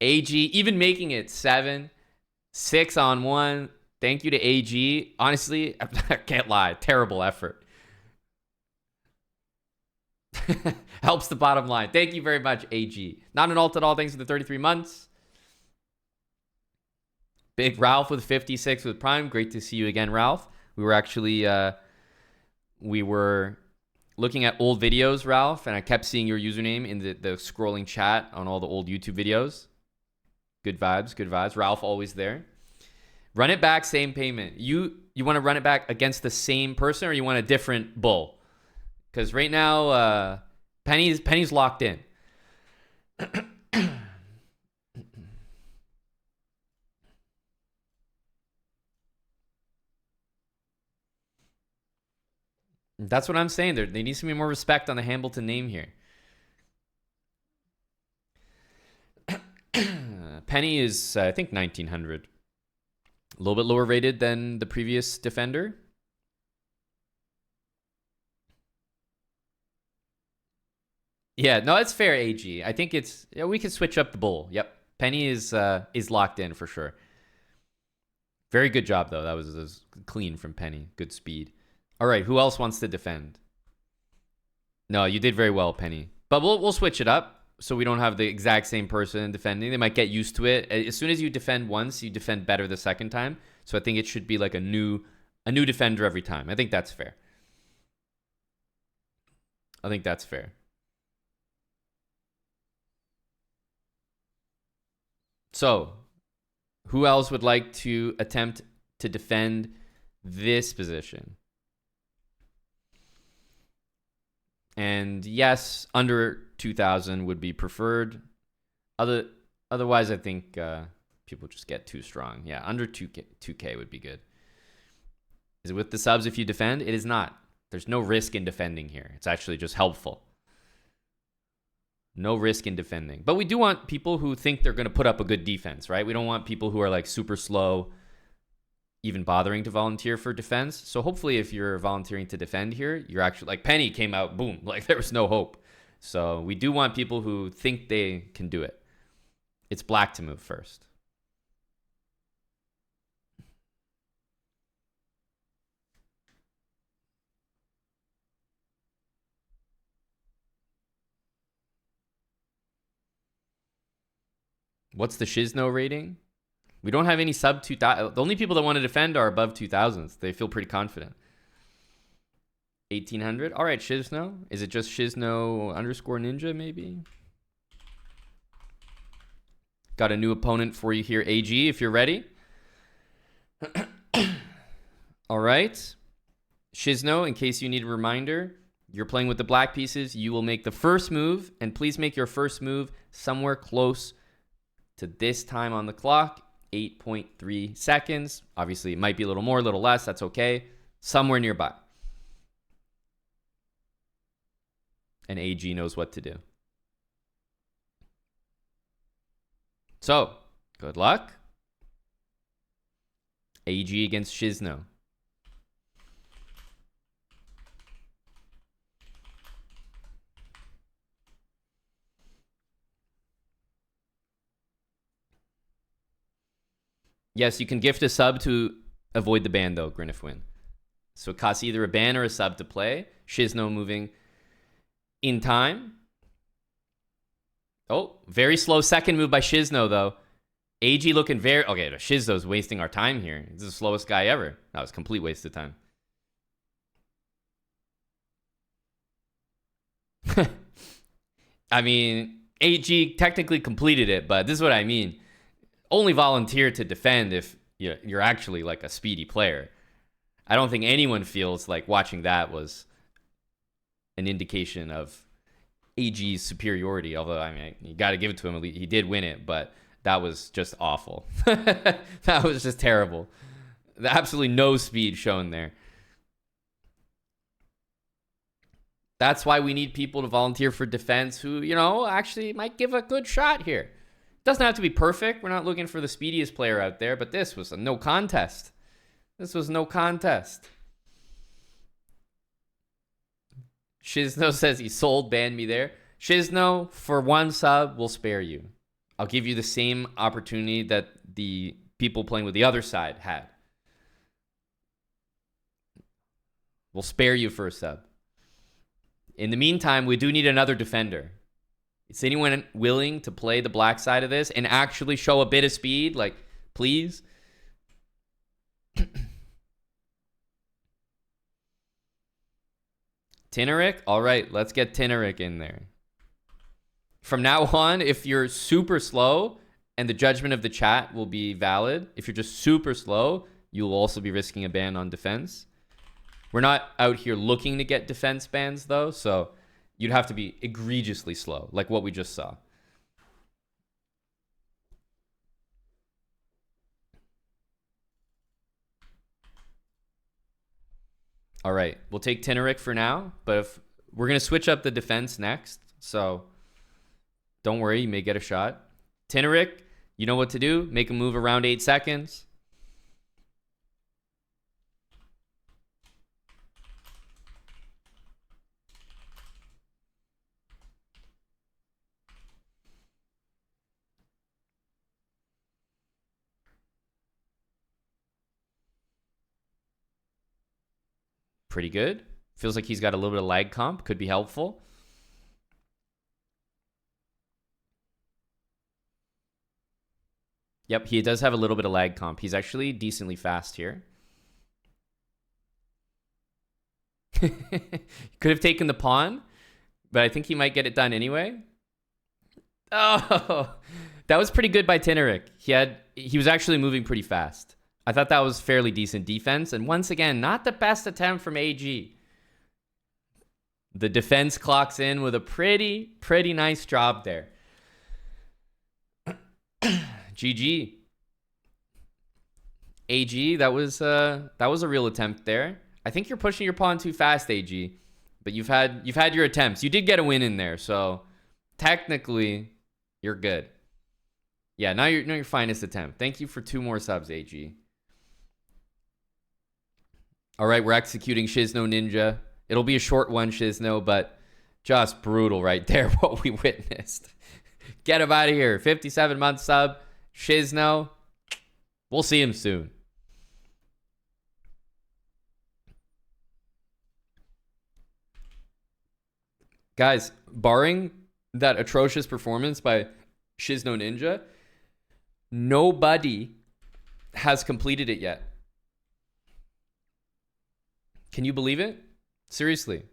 AG, even making it 7, 6 on 1. Thank you to AG. Honestly, I can't lie. Terrible effort. Helps the bottom line. Thank you very much, AG. Not an alt at all. Thanks for the 33 months. Big Ralph with 56 with Prime. Great to see you again, Ralph. We were actually looking at old videos, Ralph, and I kept seeing your username in the scrolling chat on all the old YouTube videos. Good vibes, good vibes. Ralph always there. Run it back, same payment. You want to run it back against the same person, or you want a different bull? Because right now, Penny's locked in. That's what I'm saying. There needs to be more respect on the Hambleton name here. Penny is, I think, 1900. A little bit lower rated than the previous defender. Yeah, no, it's fair, AG. I think it's, yeah, we can switch up the bull. Yep. Penny is locked in for sure. Very good job, though. That was clean from Penny. Good speed. All right, who else wants to defend? No, you did very well, Penny. But we'll switch it up so we don't have the exact same person defending. They might get used to it. As soon as you defend once, you defend better the second time. So I think it should be like a new defender every time. I think that's fair. I think that's fair. So, who else would like to attempt to defend this position? And yes, under 2,000 would be preferred. Otherwise, I think people just get too strong. Yeah, under 2K would be good. Is it with the subs if you defend? It is not. There's no risk in defending here. It's actually just helpful. No risk in defending. But we do want people who think they're going to put up a good defense, right? We don't want people who are like super slow even bothering to volunteer for defense. So hopefully if you're volunteering to defend here, you're actually like Penny came out, boom, like there was no hope. So we do want people who think they can do it. It's black to move first. What's the Shizno rating? We don't have any sub 2,000. The only people that want to defend are above 2,000s. They feel pretty confident. 1,800. All right, Shizno. Is it just Shizno underscore ninja maybe? Got a new opponent for you here, AG, if you're ready. All right. Shizno, in case you need a reminder, you're playing with the black pieces. You will make the first move, and please make your first move somewhere close to this time on the clock. 8.3 seconds. Obviously, it might be a little more, a little less. That's okay. Somewhere nearby. And AG knows what to do. So, good luck. AG against Shizno. Yes, you can gift a sub to avoid the ban, though, Grinifwin. So it costs either a ban or a sub to play. Shizno moving in time. Oh, very slow second move by Shizno, though. AG looking very... Okay, Shizno's wasting our time here. This is the slowest guy ever. That was a complete waste of time. I mean, AG technically completed it, but this is what I mean. Only volunteer to defend if you're actually like a speedy player. I don't think anyone feels like watching that was an indication of AG's superiority. Although, I mean, you got to give it to him. He did win it, but that was just awful. That was just terrible. Absolutely no speed shown there. That's why we need people to volunteer for defense who, actually might give a good shot here. Doesn't have to be perfect. We're not looking for the speediest player out there, but this was a no contest. This was no contest. Shizno says he sold, banned me there. Shizno, for one sub, we'll spare you. I'll give you the same opportunity that the people playing with the other side had. We'll spare you for a sub. In the meantime, we do need another defender. Is anyone willing to play the black side of this and actually show a bit of speed? Like, please? Tineric? All right, let's get Tineric in there. From now on, if you're super slow, and the judgment of the chat will be valid, if you're just super slow, you'll also be risking a ban on defense. We're not out here looking to get defense bans, though, so you'd have to be egregiously slow, like what we just saw. All right, we'll take Tineric for now, but if we're going to switch up the defense next, so don't worry, you may get a shot. Tineric, you know what to do. Make a move around 8 seconds. Pretty good. Feels like he's got a little bit of lag comp. Could be helpful. Yep, he does have a little bit of lag comp. He's actually decently fast here. Could have taken the pawn, but I think he might get it done anyway. Oh, that was pretty good by Tineric. He was actually moving pretty fast. I thought that was fairly decent defense. And once again, not the best attempt from AG. The defense clocks in with a pretty nice job there. GG. AG, that was a real attempt there. I think you're pushing your pawn too fast, AG. But you've had your attempts. You did get a win in there, so technically you're good. Yeah, now you're your finest attempt. Thank you for 2 more subs, AG. All right, we're executing Shizno Ninja. It'll be a short one, Shizno, but just brutal right there, what we witnessed. Get him out of here. 57-month sub. Shizno. We'll see him soon. Guys, barring that atrocious performance by Shizno Ninja, nobody has completed it yet. Can you believe it? Seriously.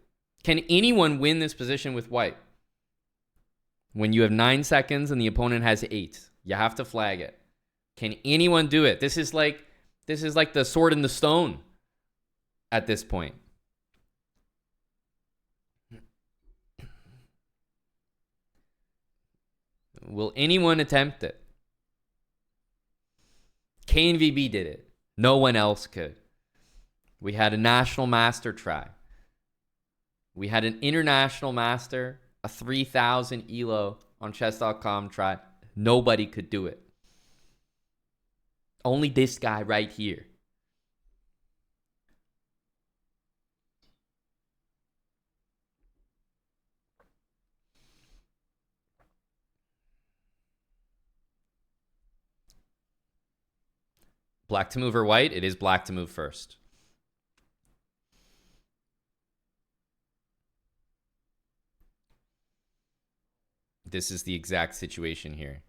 Can anyone win this position with white? When you have 9 seconds and the opponent has 8, you have to flag it. Can anyone do it? This is like the sword in the stone at this point. Will anyone attempt it? KNVB did it. No one else could. We had a national master try. We had an international master, a 3,000 ELO on chess.com try. Nobody could do it. Only this guy right here. Black to move or white? It is black to move first. This is the exact situation here.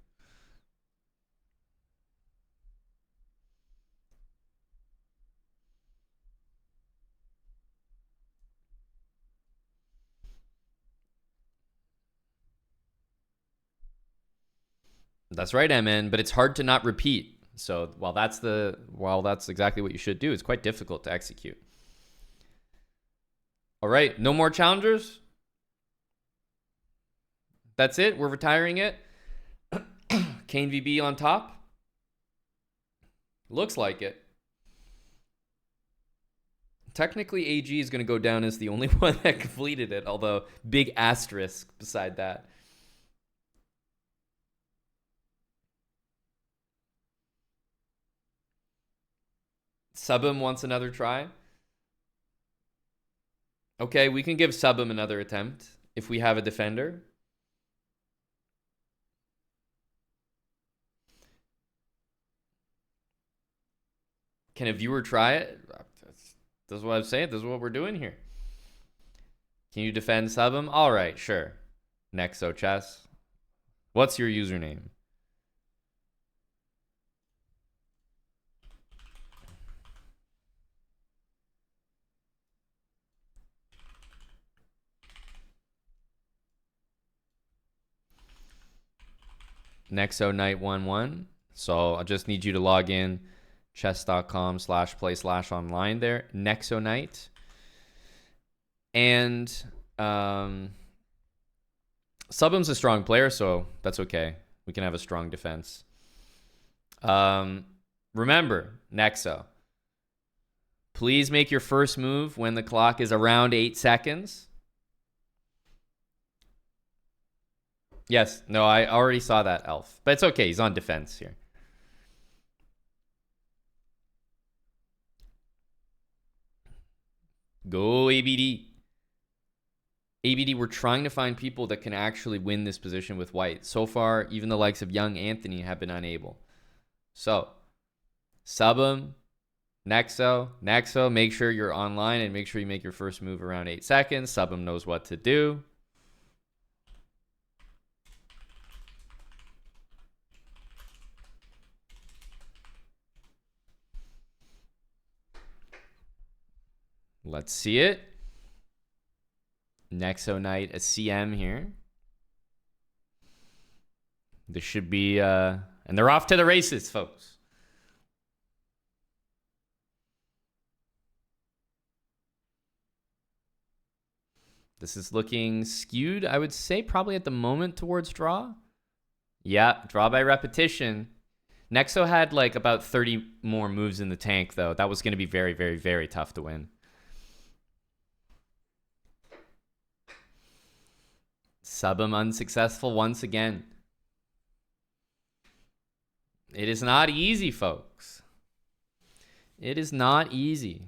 That's right, MN, but it's hard to not repeat. So while that's exactly what you should do, it's quite difficult to execute. All right, no more challengers. That's it. We're retiring it. KNVB on top. Looks like it. Technically, AG is going to go down as the only one that completed it, although big asterisk beside that. Subham wants another try. Okay, we can give Subham another attempt if we have a defender. Can a viewer try it? This is what I'm saying. This is what we're doing here. Can you defend sub him? All right, sure. Nexo Chess. What's your username? Nexo Knight 11. So I just need you to log in chess.com/play/online there. Nexo Knight. And Subham's a strong player, so that's okay. We can have a strong defense. Remember, Nexo, please make your first move when the clock is around 8 seconds. Yes, no, I already saw that, Elf. But it's okay, he's on defense here. Go ABD. ABD, we're trying to find people that can actually win this position with white. So far, even the likes of young Anthony have been unable. So, sub him, Nexo, make sure you're online and make sure you make your first move around 8 seconds. Sub him knows what to do. Let's see it. Nexo Knight, a CM here. This should be, and they're off to the races, folks. This is looking skewed, I would say, probably at the moment towards draw. Yeah, draw by repetition. Nexo had like about 30 more moves in the tank, though. That was going to be very, very, very tough to win. Sub him unsuccessful once again. It is not easy, folks. It is not easy.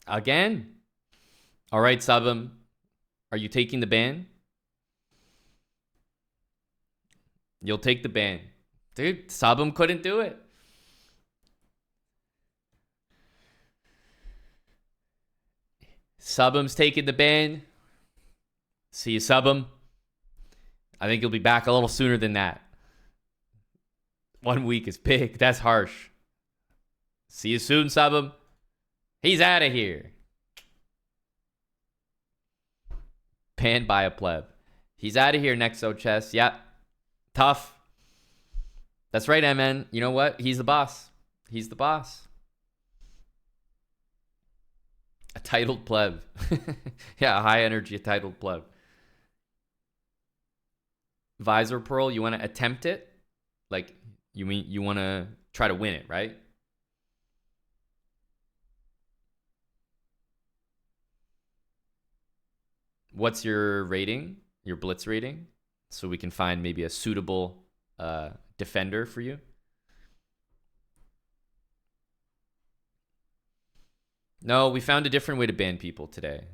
Again. All right, sub him. Are you taking the ban? You'll take the ban. Dude, sub him couldn't do it. Sub him's taking the ban. See you, sub him. I think he'll be back a little sooner than that. 1 week is big. That's harsh. See you soon, sub him. He's out of here. Banned by a pleb. He's out of here, Nexo Chess. Yep. Tough. That's right, MN. You know what? He's the boss. He's the boss. A titled pleb. Yeah, a high energy, a titled pleb. Visor Pearl, you want to attempt it? Like, you mean you want to try to win it, right? What's your rating? Your blitz rating? So we can find maybe a suitable defender for you. No, we found a different way to ban people today.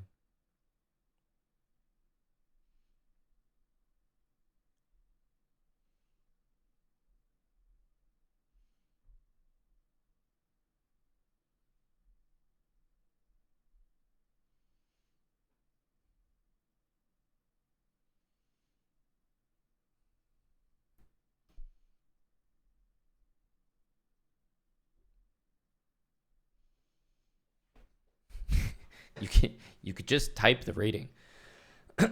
You could just type the rating. The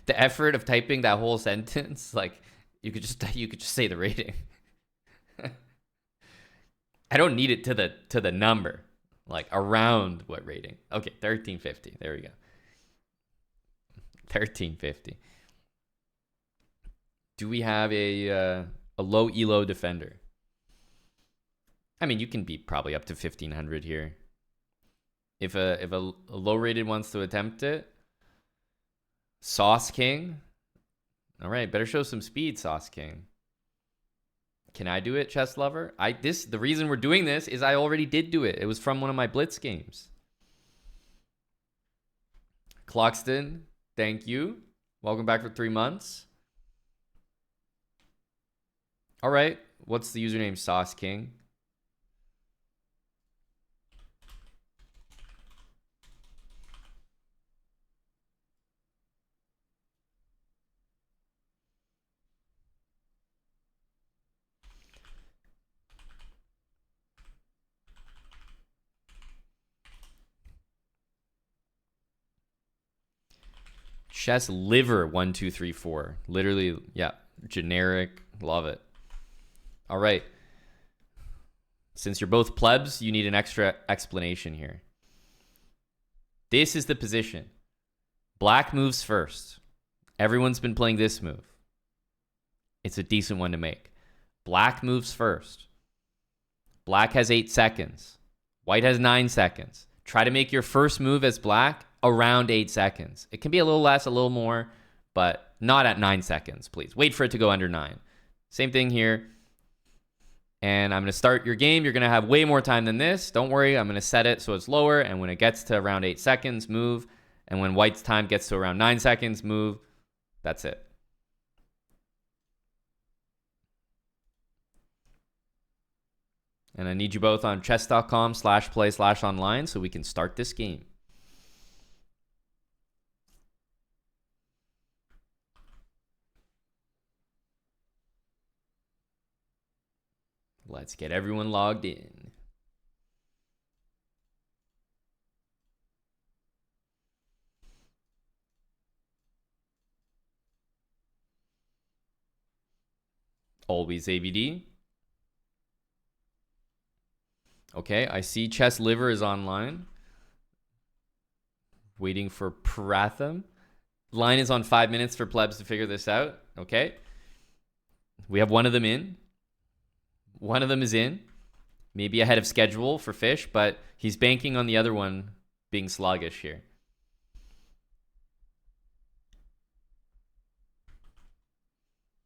effort of typing that whole sentence, like you could just say the rating. I don't need it to the number, like around what rating. Okay, 1350. There we go. 1350. Do we have a low elo defender? I mean, you can be probably up to 1500 here. If a low rated wants to attempt it, Sauce King. All right, better show some speed, Sauce King. Can I do it, Chess Lover? The reason we're doing this is I already did do it. It was from one of my Blitz games. Clockston, thank you. Welcome back for 3 months. All right. What's the username? Sauce King. Chess liver 1 2 3 4. Literally, yeah, generic. Love it. All right. Since you're both plebs, you need an extra explanation here. This is the position. Black moves first. Everyone's been playing this move. It's a decent one to make. Black moves first. Black has 8 seconds. White has 9 seconds. Try to make your first move as black around 8 seconds. It can be a little less, a little more, but not at 9 seconds, please. Wait for it to go under 9. Same thing here. And I'm going to start your game. You're going to have way more time than this. Don't worry. I'm going to set it so it's lower. And when it gets to around 8 seconds, move. And when white's time gets to around 9 seconds, move. That's it. And I need you both on chess.com/play/online so we can start this game. Let's get everyone logged in. Always ABD. Okay, I see Chess Liver is online. Waiting for Pratham. Line is on 5 minutes for plebs to figure this out. Okay. We have one of them in. One of them is in. Maybe ahead of schedule for Fish, but he's banking on the other one being sluggish here.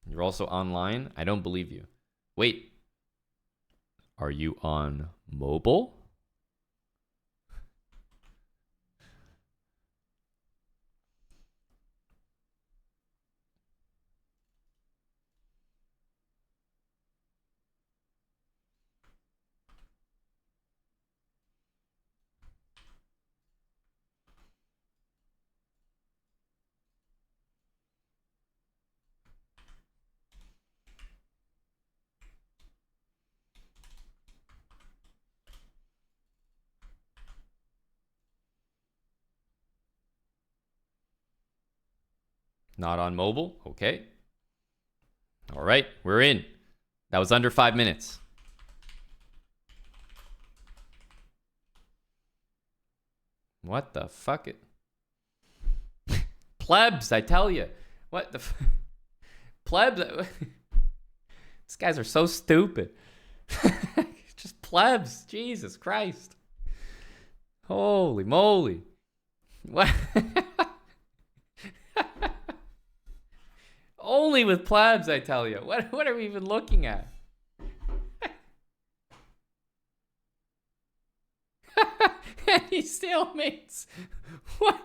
You're also online? I don't believe you. Wait. Are you on mobile? Not on mobile. Okay. All right. We're in. That was under 5 minutes. What the fuck? Plebs, I tell you. What the plebs? These guys are so stupid. Just plebs. Jesus Christ. Holy moly. What? Only with plebs, I tell you. What are we even looking at? Any stalemates? What?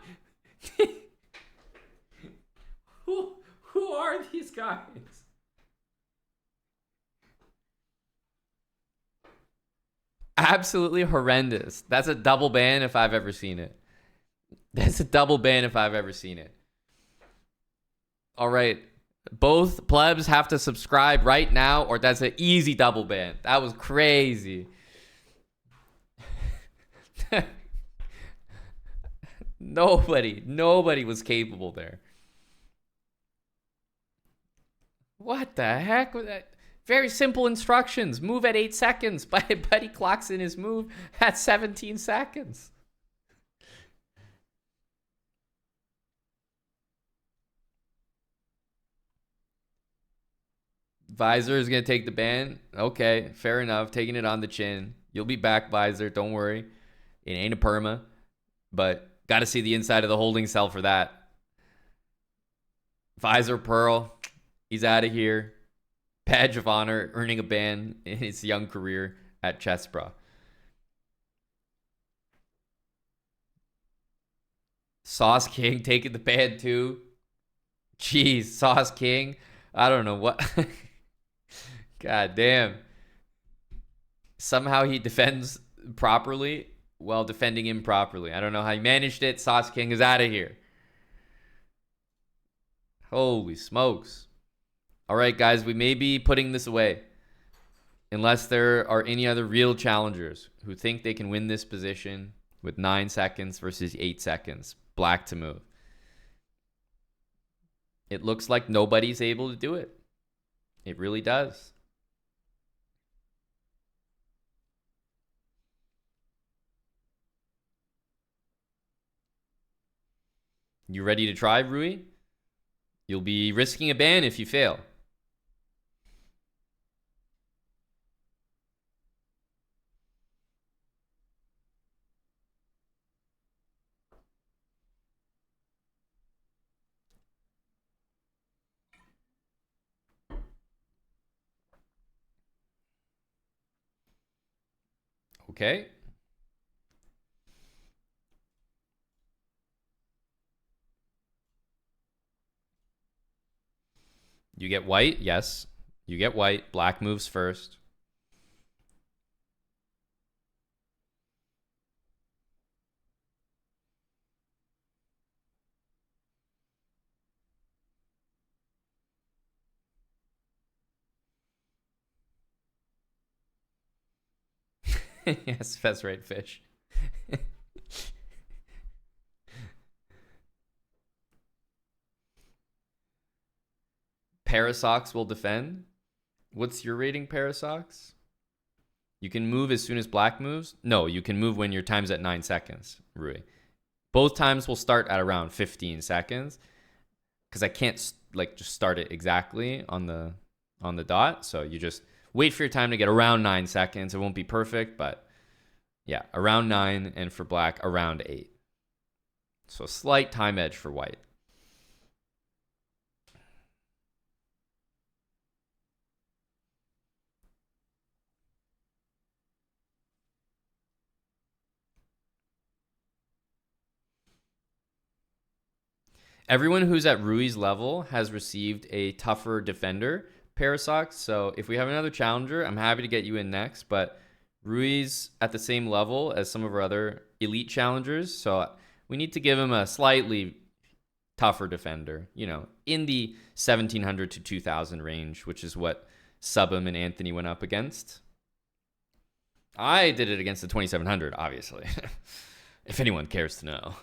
Who are these guys? Absolutely horrendous. That's a double ban if I've ever seen it. That's a double ban if I've ever seen it. All right. Both plebs have to subscribe right now or that's an easy double ban. That was crazy. Nobody was capable there. What the heck was that? Very simple instructions. Move at 8 seconds. But he clocks in his move at 17 seconds. Visor is going to take the ban. Okay, fair enough. Taking it on the chin. You'll be back, Visor. Don't worry. It ain't a perma. But got to see the inside of the holding cell for that. Visor Pearl. He's out of here. Badge of honor. Earning a ban in his young career at Chessbra. Sauce King taking the ban too. Jeez, Sauce King. I don't know what. God damn. Somehow he defends properly while defending improperly. I don't know how he managed it. Sauce King is out of here. Holy smokes. All right, guys, we may be putting this away unless there are any other real challengers who think they can win this position with 9 seconds versus 8 seconds. Black to move. It looks like nobody's able to do it. It really does. You ready to try, Rui? You'll be risking a ban if you fail. Okay. You get white. Yes. You get white. Black moves first. Yes, that's right, fish. Parasox will defend. What's your rating, Parasox? You can move as soon as black moves? No, you can move when your time's at 9 seconds, Rui. Both times will start at around 15 seconds because I can't like just start it exactly on the dot. So you just wait for your time to get around 9 seconds. It won't be perfect, but yeah, around 9, and for black, around 8. So slight time edge for white. Everyone who's at Rui's level has received a tougher defender, Parasox. So if we have another challenger, I'm happy to get you in next. But Rui's at the same level as some of our other elite challengers. So we need to give him a slightly tougher defender, you know, in the 1700 to 2000 range, which is what Subham and Anthony went up against. I did it against the 2700, obviously, if anyone cares to know.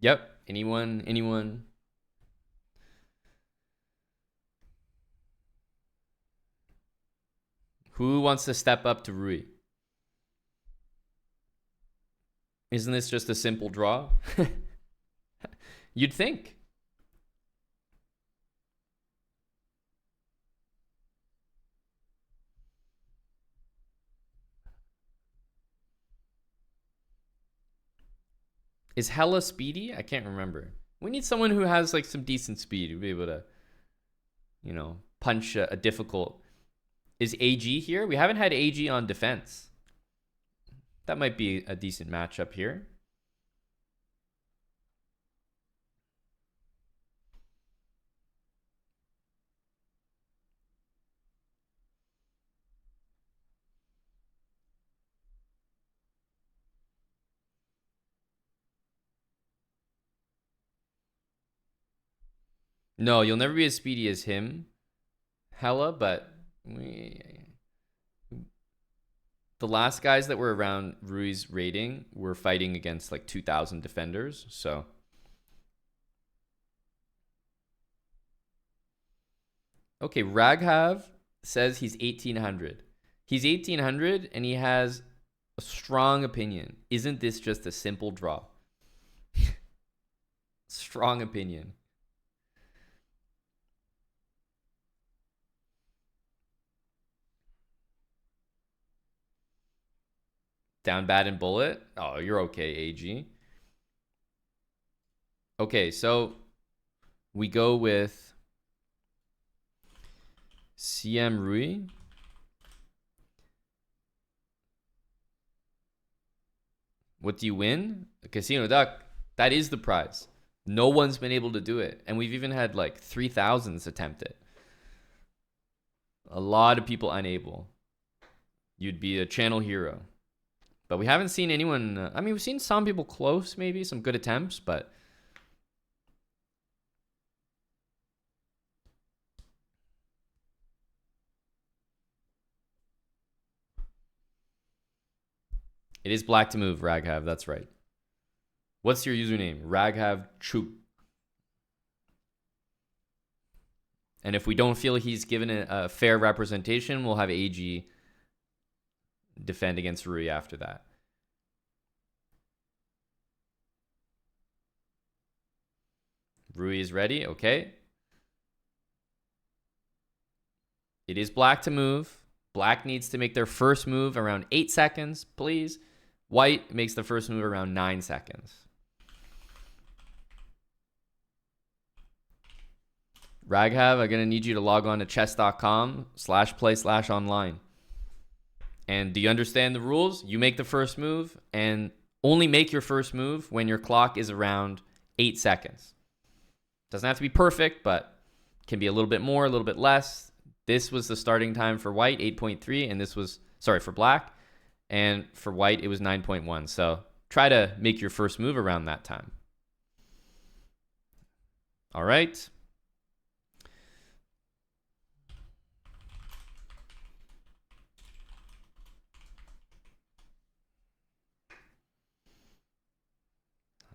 Yep. Anyone? Who wants to step up to Rui? Isn't this just a simple draw? You'd think. Is Hella speedy? I can't remember. We need someone who has like some decent speed to be able to, you know, punch a difficult. Is AG here? We haven't had AG on defense. That might be a decent matchup here. No, you'll never be as speedy as him, Hella, but the last guys that were around Rui's rating were fighting against like 2000 defenders, so okay, Raghav says he's 1800. He's 1800 and he has a strong opinion. Isn't this just a simple draw? Strong opinion. Down bad and bullet. Oh, you're okay, AG. Okay, so we go with CM Rui. What do you win? A casino duck. That is the prize. No one's been able to do it. And we've even had like 3,000s attempt it. A lot of people unable. You'd be a channel hero. But we haven't seen anyone. I mean, we've seen some people close, maybe some good attempts, but it is black to move, Raghav. That's right. What's your username? Raghav Chuk. And if we don't feel he's given a fair representation, we'll have AG defend against Rui after that. Rui is ready. Okay. It is black to move. Black needs to make their first move around 8 seconds, please. White makes the first move around 9 seconds. Raghav, I'm going to need you to log on to chess.com/play/online. And do you understand the rules? You make the first move and only make your first move when your clock is around 8 seconds. Doesn't have to be perfect, but can be a little bit more, a little bit less. This was the starting time for white, 8.3, and this was, sorry, for black. And for white, it was 9.1. So try to make your first move around that time. All right.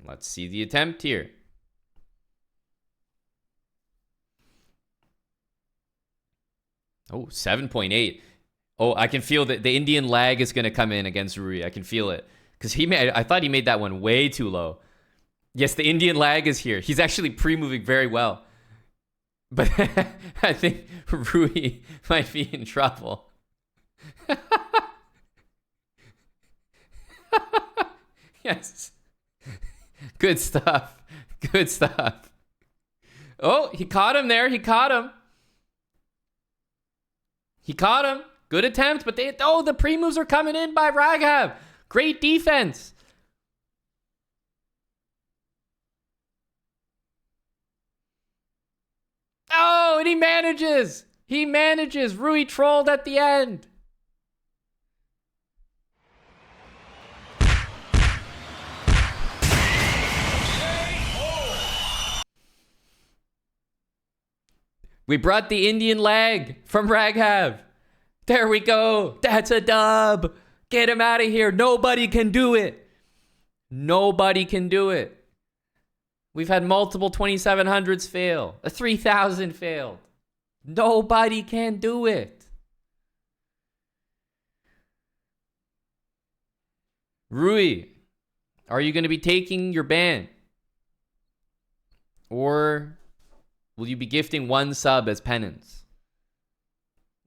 Let's see the attempt here. Oh, 7.8. Oh, I can feel that the Indian lag is going to come in against Rui. I can feel it. Because I thought he made that one way too low. Yes, the Indian lag is here. He's actually pre-moving very well. But I think Rui might be in trouble. Yes. Good stuff. Good stuff. Oh, he caught him there. He caught him. He caught him. Good attempt, but the pre-moves are coming in by Raghav. Great defense. Oh, and he manages. He manages. Rui trolled at the end. We brought the Indian lag from Raghav. There we go. That's a dub. Get him out of here. Nobody can do it. Nobody can do it. We've had multiple 2700s fail. A 3000 failed. Nobody can do it. Rui, are you going to be taking your ban? Or will you be gifting one sub as penance?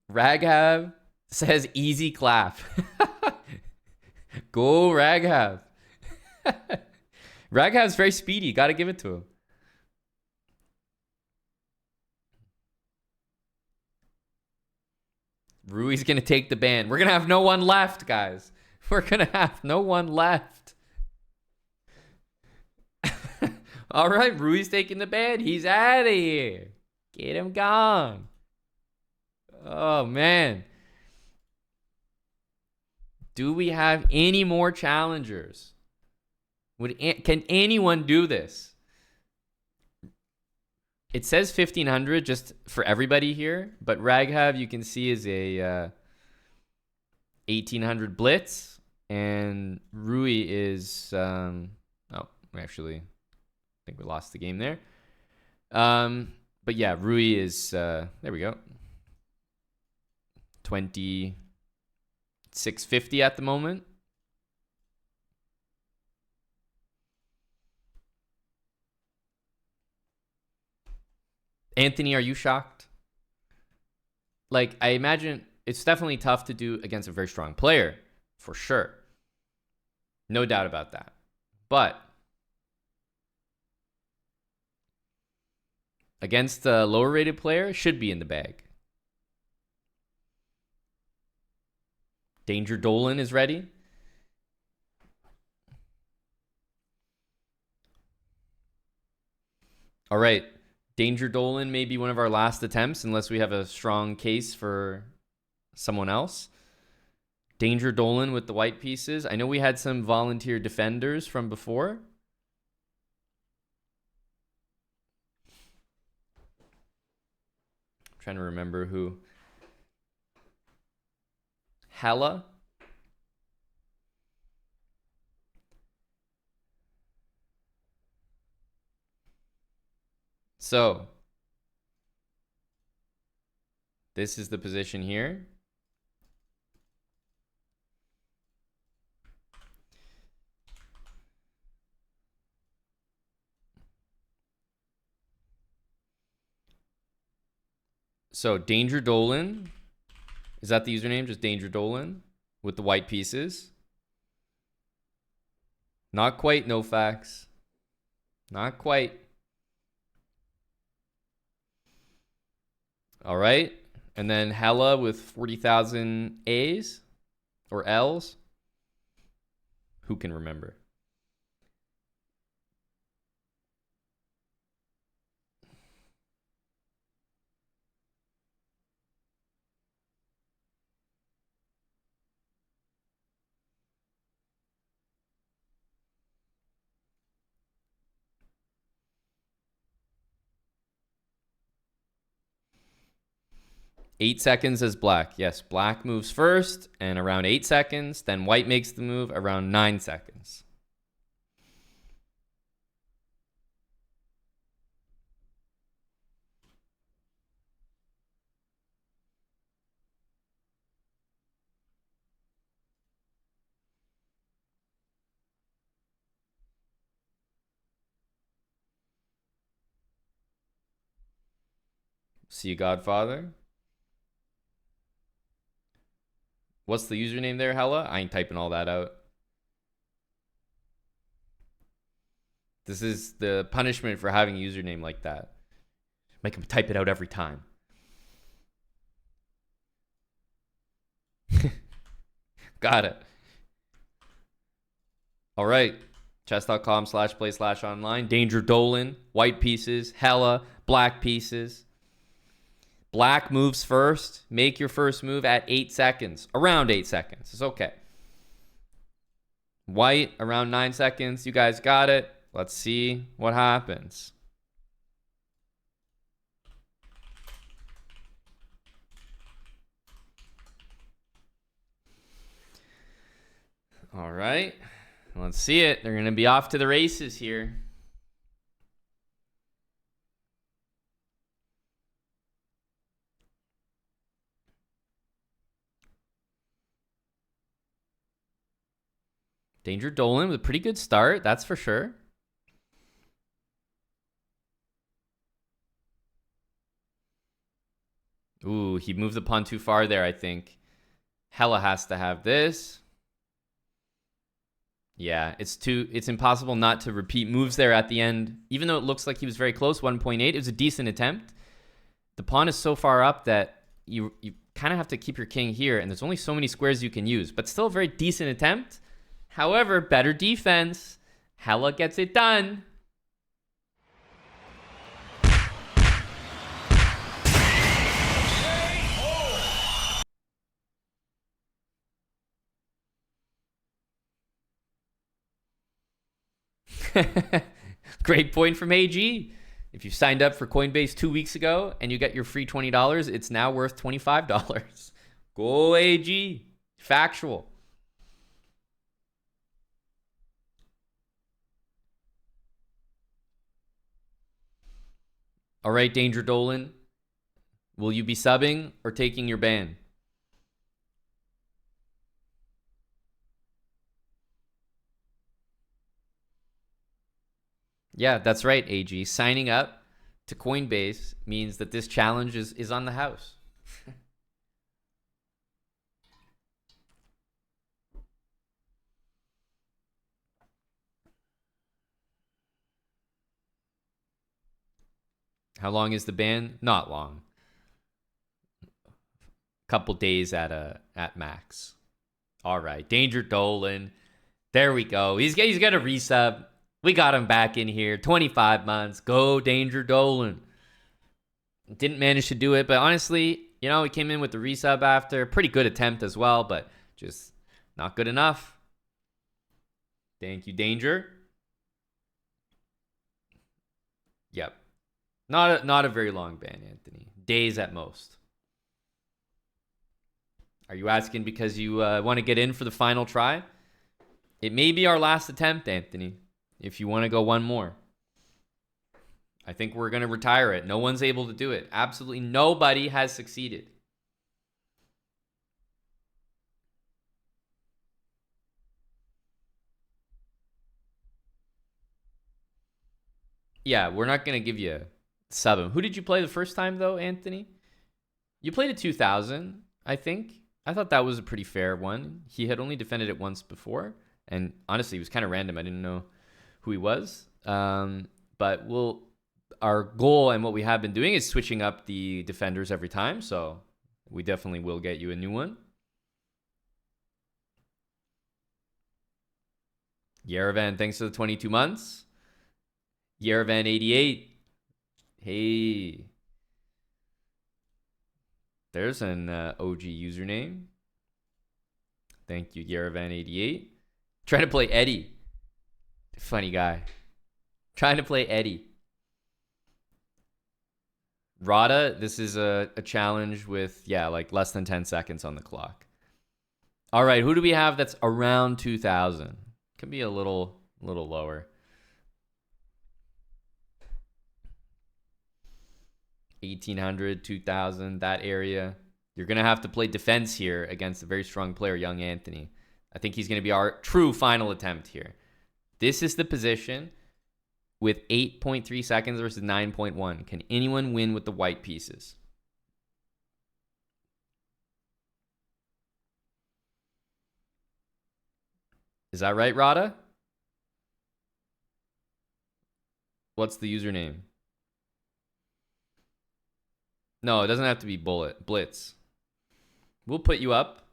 Raghav says easy clap. Go Raghav. Raghav's very speedy. Got to give it to him. Rui's going to take the ban. We're going to have no one left, guys. We're going to have no one left. All right, Rui's taking the ban. He's out of here. Get him gone. Oh, man. Do we have any more challengers? Can anyone do this? It says 1500 just for everybody here, but Raghav you can see is a 1800 blitz, and Rui is oh, actually I think we lost the game there. But yeah, Rui is there we go. 2650 at the moment. Anthony, are you shocked? Like, I imagine it's definitely tough to do against a very strong player, for sure. No doubt about that. But against a lower rated player, should be in the bag. Danger Dolan is ready. All right. Danger Dolan may be one of our last attempts unless we have a strong case for someone else. Danger Dolan with the white pieces. I know we had some volunteer defenders from before. I'm trying to remember who. Hella. So, this is the position here. So, Danger Dolan. Is that the username? Just Danger Dolan with the white pieces. Not quite, no facts. Not quite. All right. And then Hella with 40,000 A's or L's. Who can remember? Eight seconds as black. Yes, black moves first and around 8 seconds. Then white makes the move around 9 seconds. See you, Godfather. What's the username there, Hella? I ain't typing all that out. This is the punishment for having a username like that. Make him type it out every time. Got it. All right. Chess.com/play/online. Danger Dolan. White pieces. Hella. Black pieces. Black moves first. Make your first move at 8 seconds. Around 8 seconds. It's okay. White, around 9 seconds. You guys got it. Let's see what happens. All right. Let's see it. They're going to be off to the races here. Danger Dolan with a pretty good start, that's for sure. Ooh, he moved the pawn too far there, I think. Hella has to have this. Yeah, it's impossible not to repeat moves there at the end. Even though it looks like he was very close, 1.8, it was a decent attempt. The pawn is so far up that you kind of have to keep your king here, and there's only so many squares you can use, but still a very decent attempt. However, better defense. Hella gets it done. Great point from AG. If you signed up for Coinbase 2 weeks ago and you get your free $20, it's now worth $25. Go AG. Factual. All right, Danger Dolan. Will you be subbing or taking your ban? Yeah, that's right, AG. Signing up to Coinbase means that this challenge is on the house. How long is the ban? Not long. Couple days at max. All right, Danger Dolan. There we go. He's got a resub. We got him back in here. 25 months. Go Danger Dolan. Didn't manage to do it, but honestly, you know, he came in with the resub after. Pretty good attempt as well, but just not good enough. Thank you, Danger. Yep. Not a very long ban, Anthony. Days at most. Are you asking because you want to get in for the final try? It may be our last attempt, Anthony, if you want to go one more. I think we're going to retire it. No one's able to do it. Absolutely nobody has succeeded. Yeah, we're not going to give you sub him. Who did you play the first time, though, Anthony? You played a 2000, I think. I thought that was a pretty fair one. He had only defended it once before. And honestly, it was kind of random. I didn't know who he was. But our goal and what we have been doing is switching up the defenders every time. So we definitely will get you a new one. Yerevan, thanks for the 22 months. Yerevan 88. Hey. There's an OG username. Thank you, Yerevan 88. Trying to play Eddie. Funny guy. Trying to play Eddie. Rada, this is a challenge with, like less than 10 seconds on the clock. All right, who do we have that's around 2,000? Can be a little lower. 1,800, 2,000, that area. You're going to have to play defense here against a very strong player, Young Anthony. I think he's going to be our true final attempt here. This is the position with 8.3 seconds versus 9.1. Can anyone win with the white pieces? Is that right, Rada? What's the username? No, it doesn't have to be Blitz. We'll put you up.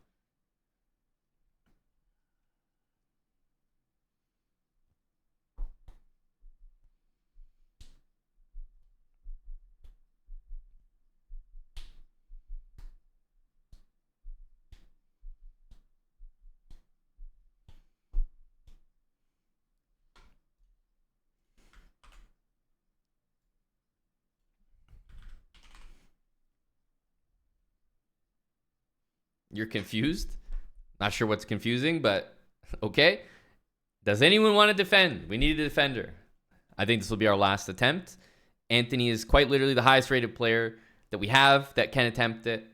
You're confused? Not sure what's confusing, but okay. Does anyone want to defend? We need a defender. I think this will be our last attempt. Anthony is quite literally the highest rated player that we have that can attempt it.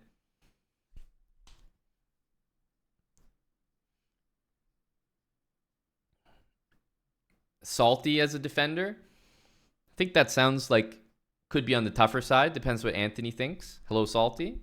Salty as a defender. I think that sounds like could be on the tougher side. Depends what Anthony thinks. Hello, Salty.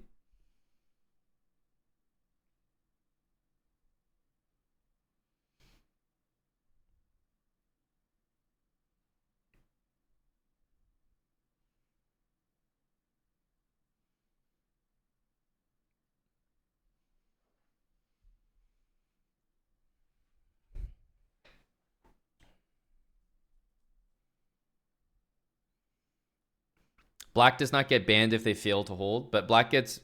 Black does not get banned if they fail to hold, but black gets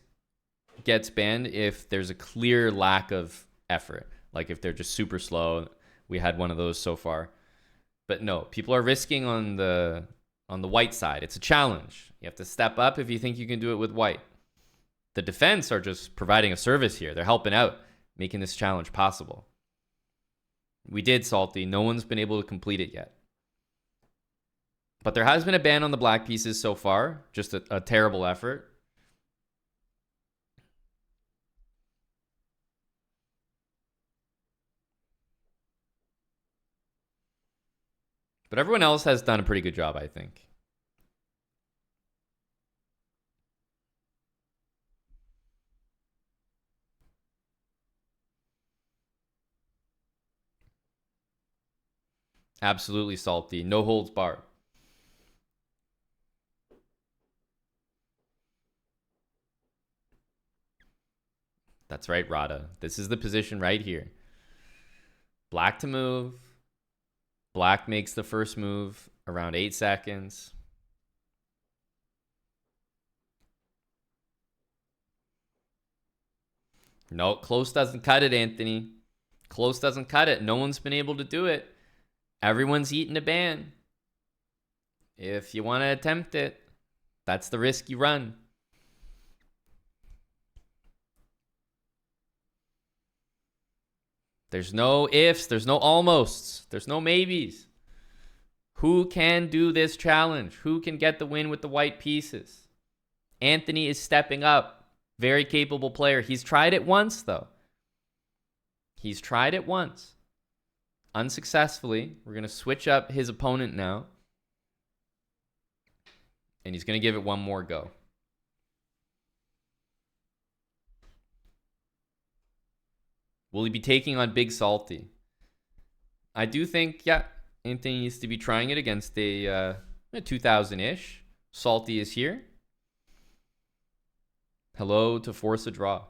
banned if there's a clear lack of effort. Like if they're just super slow. We had one of those so far. But no, people are risking on the white side. It's a challenge. You have to step up if you think you can do it with white. The defense are just providing a service here. They're helping out, making this challenge possible. We did, Salty. No one's been able to complete it yet. But there has been a ban on the black pieces so far. Just a terrible effort. But everyone else has done a pretty good job, I think. Absolutely salty. No holds barred. That's right, Rada. This is the position right here. Black to move. Black makes the first move around 8 seconds. No, close doesn't cut it, Anthony. Close doesn't cut it. No one's been able to do it. Everyone's eaten a ban. If you want to attempt it, that's the risk you run. There's no ifs. There's no almosts. There's no maybes. Who can do this challenge? Who can get the win with the white pieces? Anthony is stepping up. Very capable player. He's tried it once, though. He's tried it once. Unsuccessfully. We're going to switch up his opponent now. And he's going to give it one more go. Will he be taking on Big Salty? I do think, yeah, Anthony needs to be trying it against a 2000-ish. Salty is here. Hello to force a draw.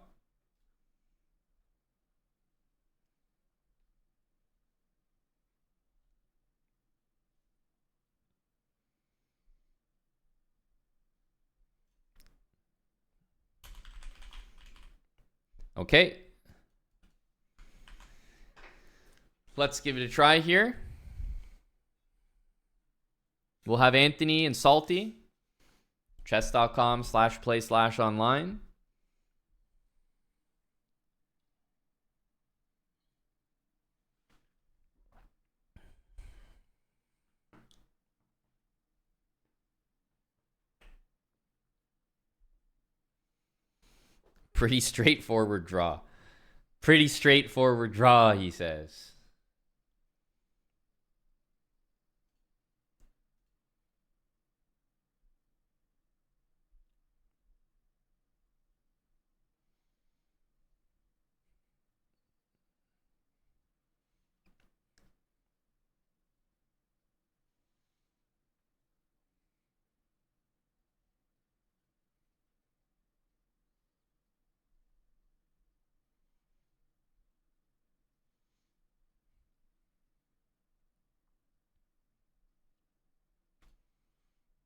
Okay. Let's give it a try here. We'll have Anthony and Salty. Chess.com/play/online. Pretty straightforward draw. Pretty straightforward draw, he says.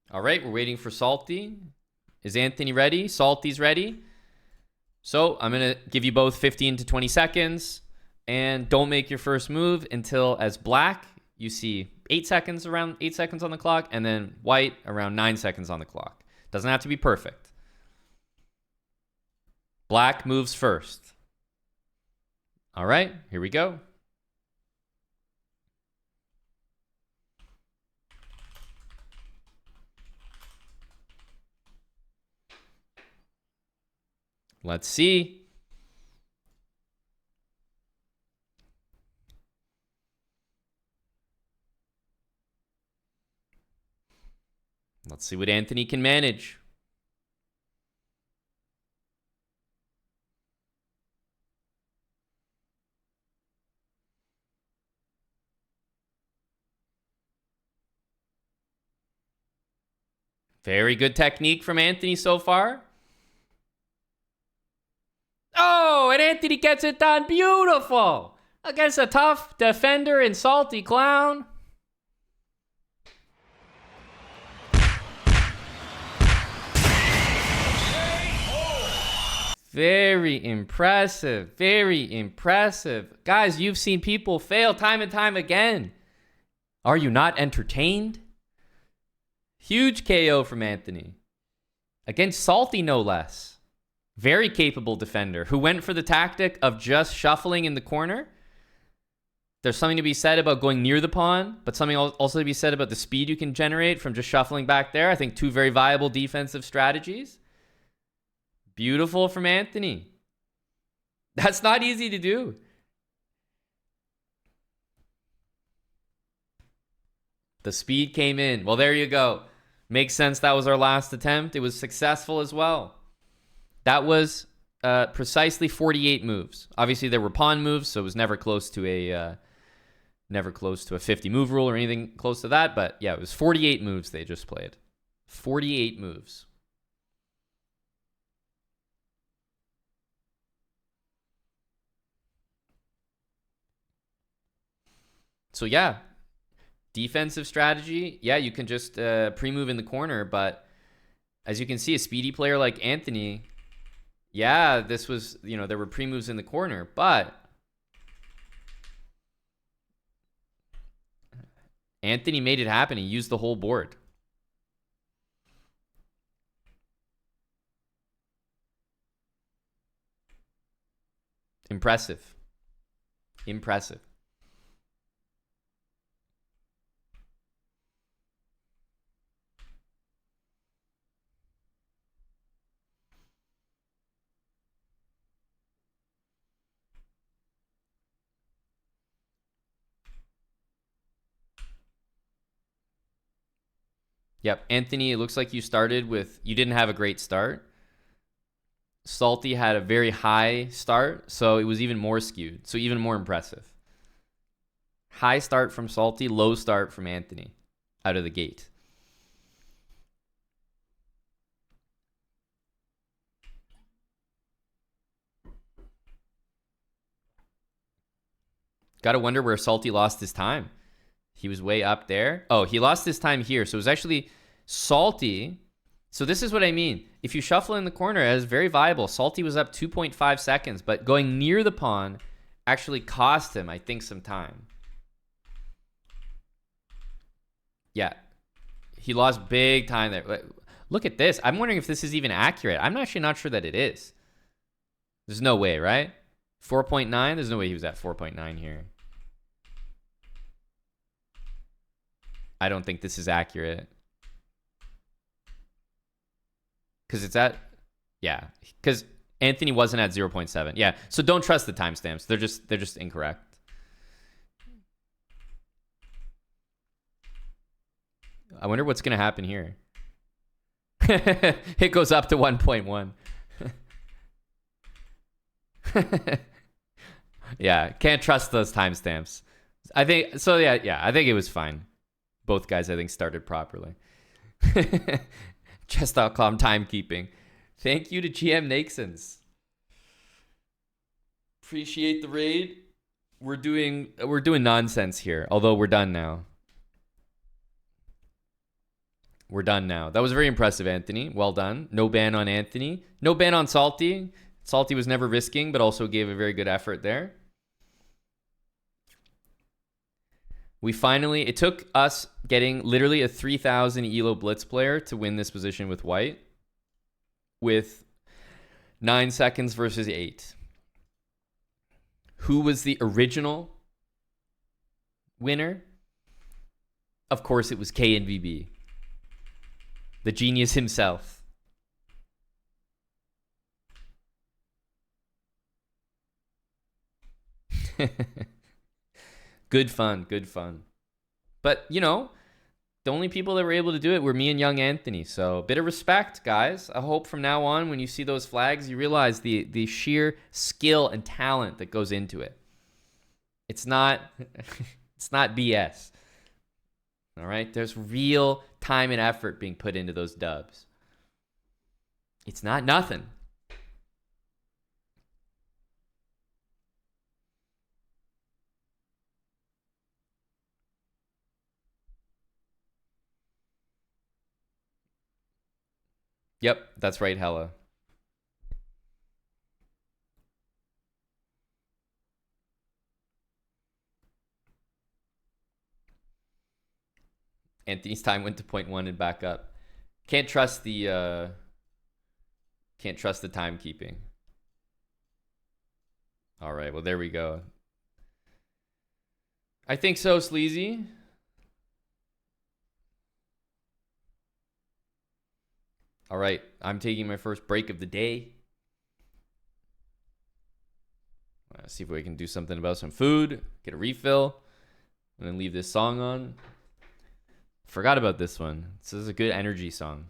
All right, we're waiting for Salty. Is Anthony ready? Salty's ready. So I'm going to give you both 15 to 20 seconds. And don't make your first move until, as black, you see 8 seconds, around 8 seconds on the clock. And then white, around 9 seconds on the clock. Doesn't have to be perfect. Black moves first. All right, here we go. Let's see. Let's see what Anthony can manage. Very good technique from Anthony so far. Oh, and Anthony gets it done. Beautiful. Against a tough defender and Salty Clown. Very impressive. Very impressive. Guys, you've seen people fail time and time again. Are you not entertained? Huge KO from Anthony. Against Salty, no less. Very capable defender who went for the tactic of just shuffling in the corner. There's something to be said about going near the pawn, but something also to be said about the speed you can generate from just shuffling back there. I think two very viable defensive strategies. Beautiful from Anthony. That's not easy to do. The speed came in. Well, there you go. Makes sense that was our last attempt. It was successful as well. That was precisely 48 moves. Obviously, there were pawn moves, so it was never close to Never close to a 50 move rule or anything close to that. But yeah, it was 48 moves they just played. 48 moves. So yeah, defensive strategy. Yeah, you can just pre-move in the corner. But as you can see, a speedy player like Anthony, yeah, this was, there were pre-moves in the corner. But Anthony made it happen. He used the whole board. Impressive. Impressive. Yep, Anthony, it looks like you didn't have a great start. Salty had a very high start, so it was even more skewed, so even more impressive. High start from Salty, low start from Anthony out of the gate. Gotta wonder where Salty lost his time. He was way up there. Oh, he lost his time here. So it was actually Salty. So this is what I mean. If you shuffle in the corner, it is very viable. Salty was up 2.5 seconds, but going near the pawn actually cost him, I think, some time. Yeah. He lost big time there. Look at this. I'm wondering if this is even accurate. I'm actually not sure that it is. There's no way, right? 4.9? There's no way he was at 4.9 here. I don't think this is accurate. Because it's at... Yeah. Because Anthony wasn't at 0.7. Yeah. So don't trust the timestamps. They're just incorrect. I wonder what's going to happen here. It goes up to 1.1. Yeah, can't trust those timestamps. I think so. Yeah, I think it was fine. Both guys, I think, started properly. Chess.com timekeeping. Thank you to GM Naxons. Appreciate the raid. We're doing nonsense here. Although we're done now. We're done now. That was very impressive, Anthony. Well done. No ban on Anthony. No ban on Salty. Salty was never risking, but also gave a very good effort there. It took us getting literally a 3,000 ELO Blitz player to win this position with white. With 9 seconds versus 8. Who was the original winner? Of course, it was KNVB. The genius himself. Good fun. But, the only people that were able to do it were me and young Anthony. So a bit of respect, guys. I hope from now on, when you see those flags, you realize the sheer skill and talent that goes into it. It's not BS. All right? There's real time and effort being put into those dubs. It's not nothing. Yep, that's right, Hella. Anthony's time went to 0.1 and back up. Can't trust the timekeeping. All right, well, there we go. I think so, Sleazy. All right, I'm taking my first break of the day. Let's see if we can do something about some food, get a refill, and then leave this song on. Forgot about this one. This is a good energy song.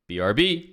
BRB.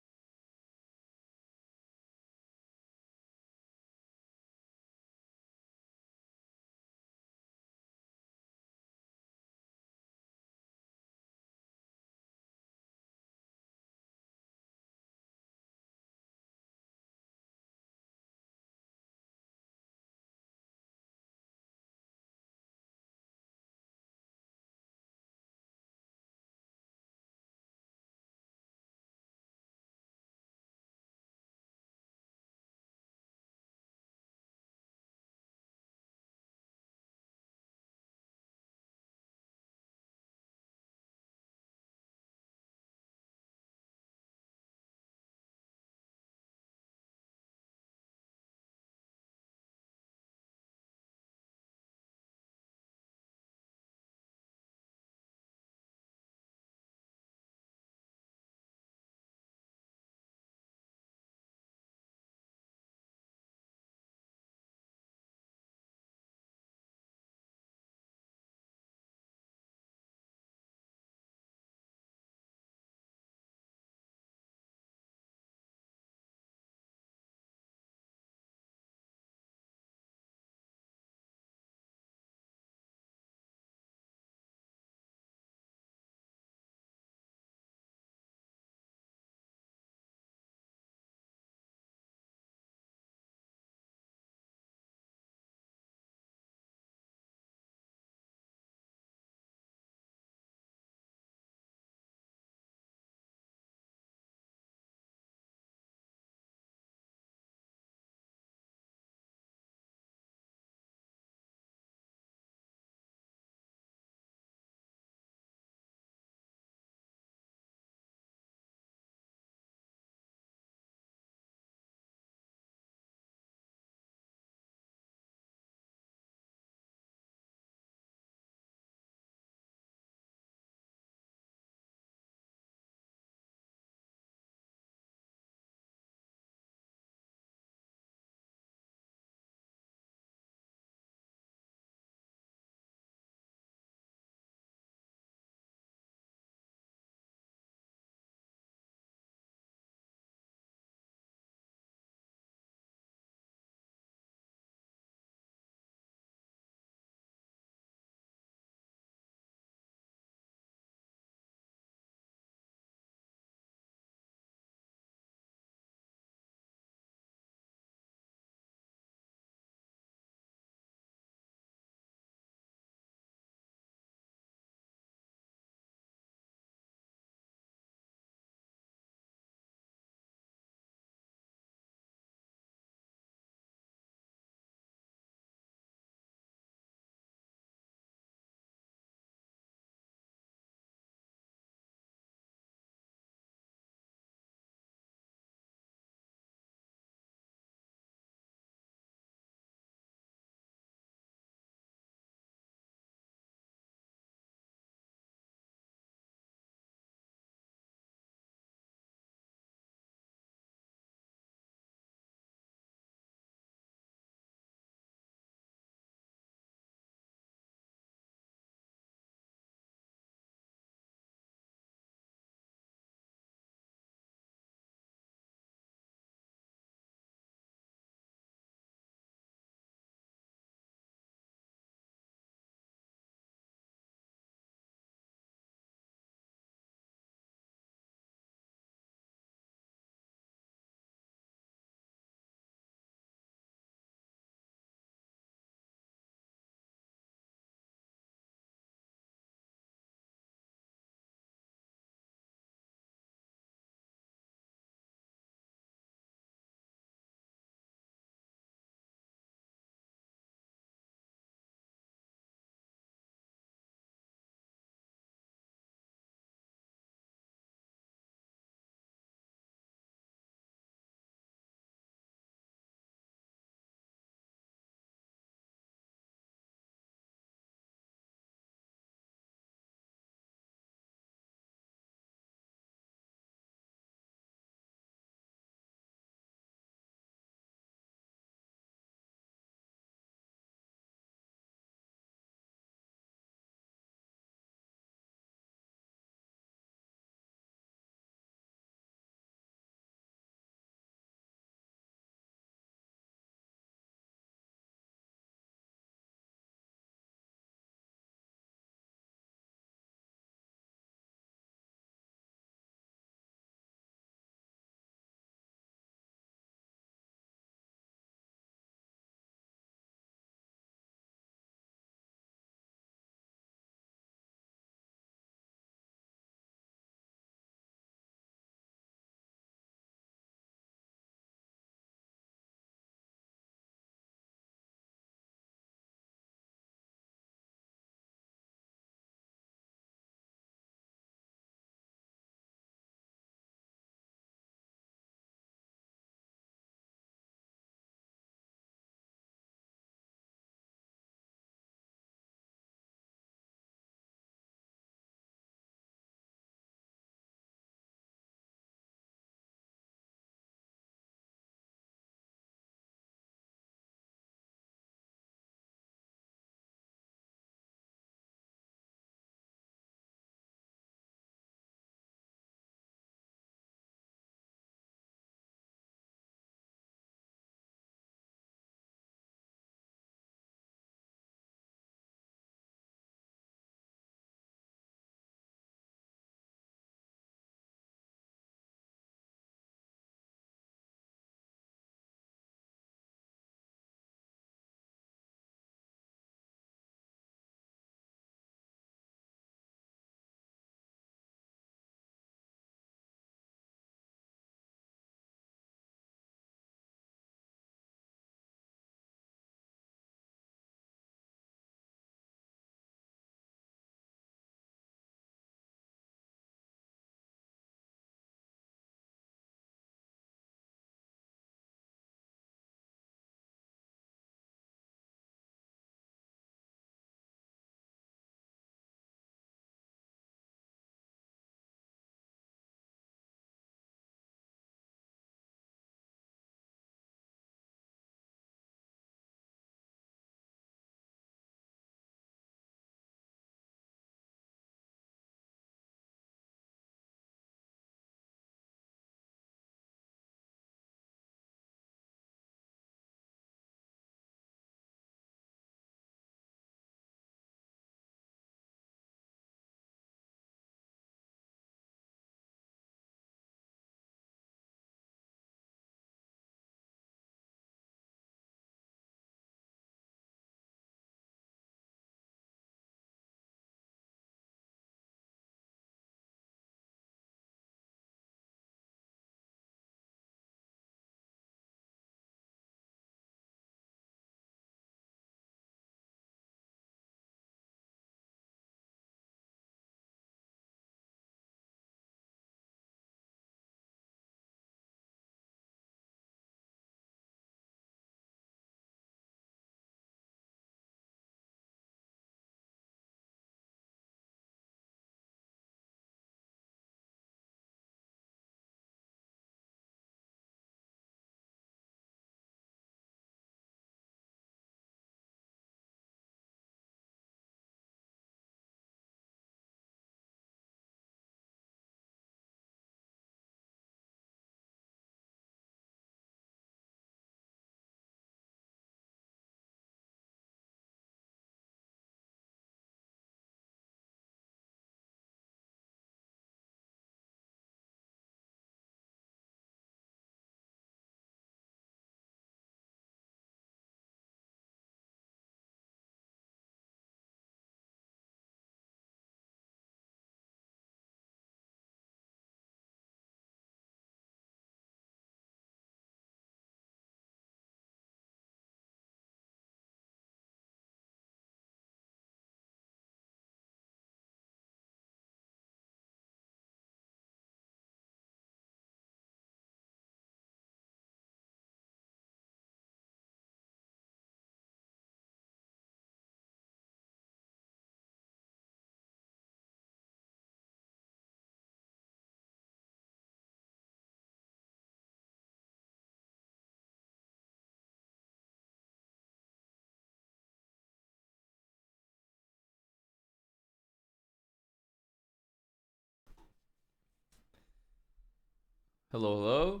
Hello, hello.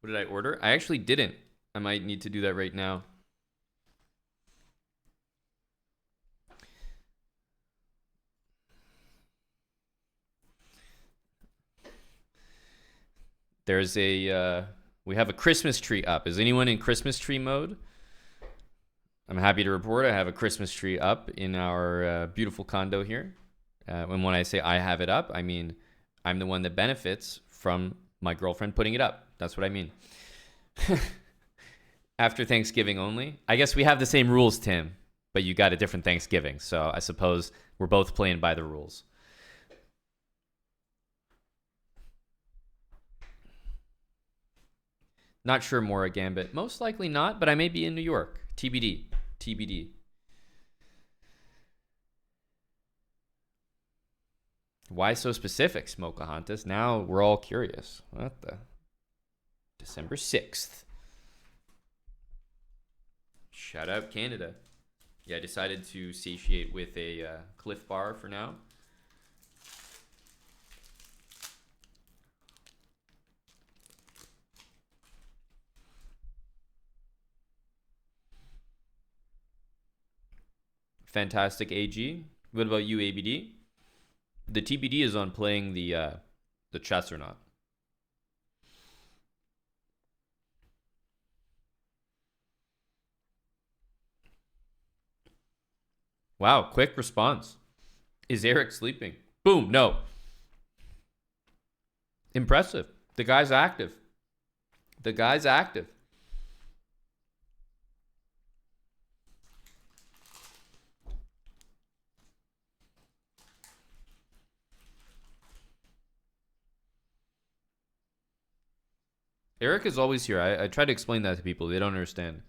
What did I order? I actually didn't. I might need to do that right now. There's a we have a Christmas tree up. Is anyone in Christmas tree mode? I'm happy to report I have a Christmas tree up in our beautiful condo here. And when I say I have it up, I mean I'm the one that benefits from my girlfriend putting it up. That's what I mean. After Thanksgiving only. I guess we have the same rules, Tim, but you got a different Thanksgiving. So I suppose we're both playing by the rules. Not sure Mora Gambit. Most likely not, but I may be in New York. TBD. TBD. Why so specific, Smokahontas? Now we're all curious. What the? December 6th. Shout out Canada. Yeah, I decided to satiate with a Cliff Bar for now. Fantastic AG. What about you, ABD? The TBD is on playing the chess or not. Wow, quick response. Is Eric sleeping? Boom, no. Impressive. The guy's active. The guy's active. Eric is always here. I try to explain that to people. They don't understand.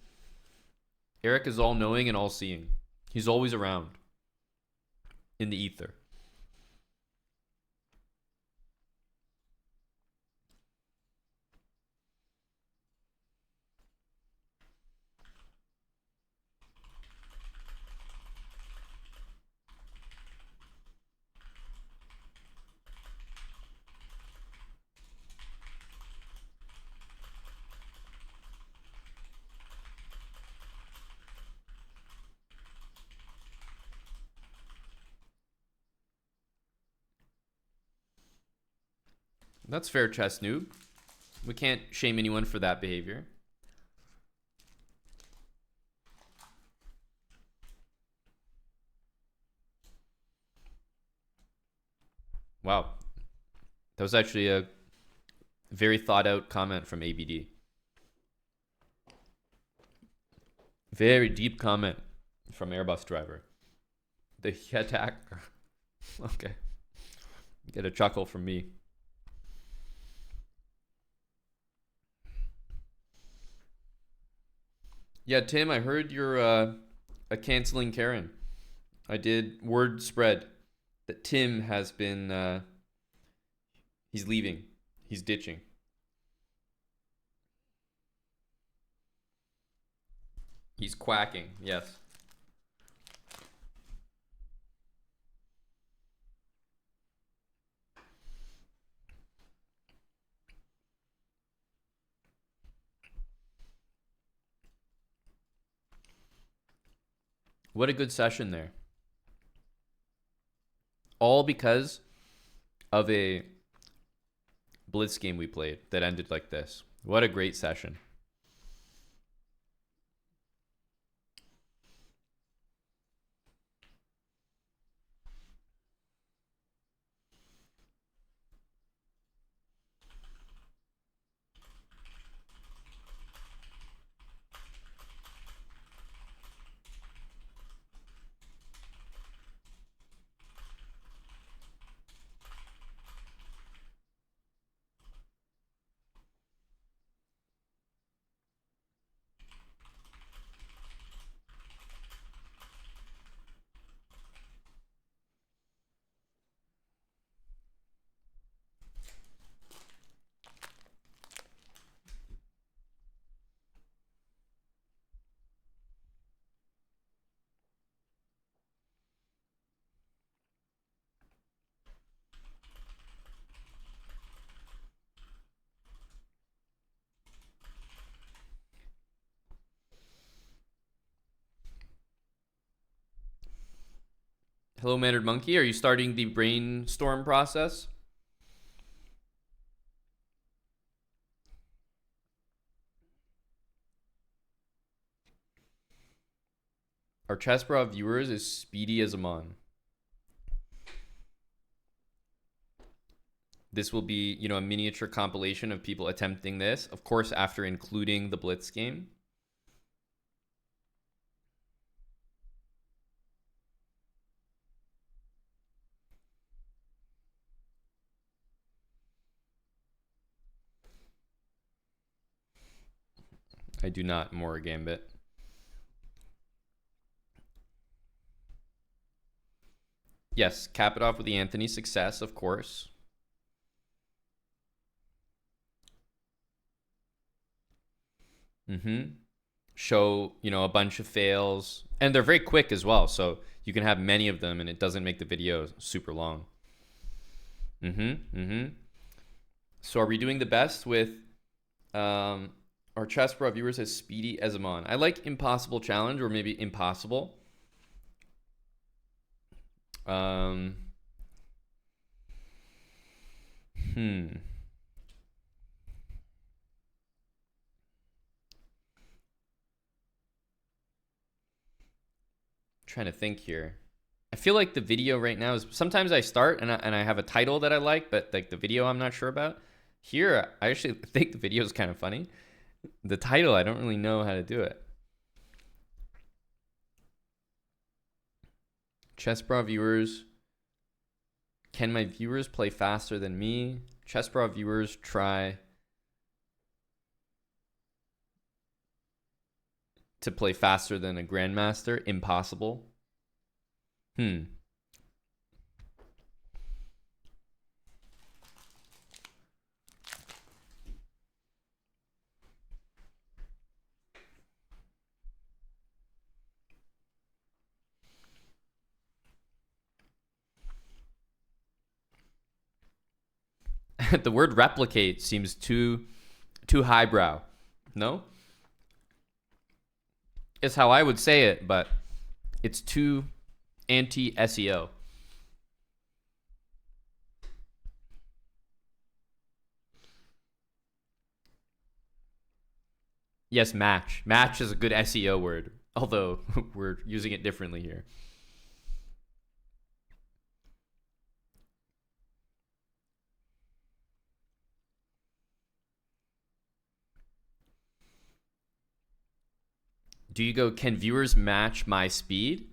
Eric is all knowing and all seeing. He's always around in the ether. That's fair, chess noob. We can't shame anyone for that behavior. Wow. That was actually a very thought out comment from ABD. Very deep comment from Airbus driver. The attack. Okay. Get a chuckle from me. Yeah, Tim, I heard you're a canceling Karen. I did word spread that Tim has been he's leaving. He's ditching. He's quacking, yes. What a good session there. All because of a Blitz game we played that ended like this. What a great session. Hello, Mannered Monkey. Are you starting the brainstorm process? Our Chessbra viewers is speedy as Amon. This will be, you know, a miniature compilation of people attempting this, of course, after including the Blitz game. I do not more Gambit. Yes, cap it off with the Anthony success, of course. Show, you know, a bunch of fails. And they're very quick as well, so you can have many of them and it doesn't make the video super long. So are we doing the best with our Chessbra viewers as speedy as Amon? I like impossible challenge, or maybe impossible. Trying to think here. I feel like the video right now is, sometimes I start and I have a title that I like, but like the video I'm not sure about. Here, I actually think the video is kind of funny. The title, I don't really know how to do it. Chessbra viewers. Can my viewers play faster than me? Chessbra viewers try to play faster than a grandmaster. Impossible. The word replicate seems too highbrow. No? It's how I would say it, but it's too anti-SEO. Yes, match. Match is a good SEO word, although we're using it differently here. Do you go, can viewers match my speed?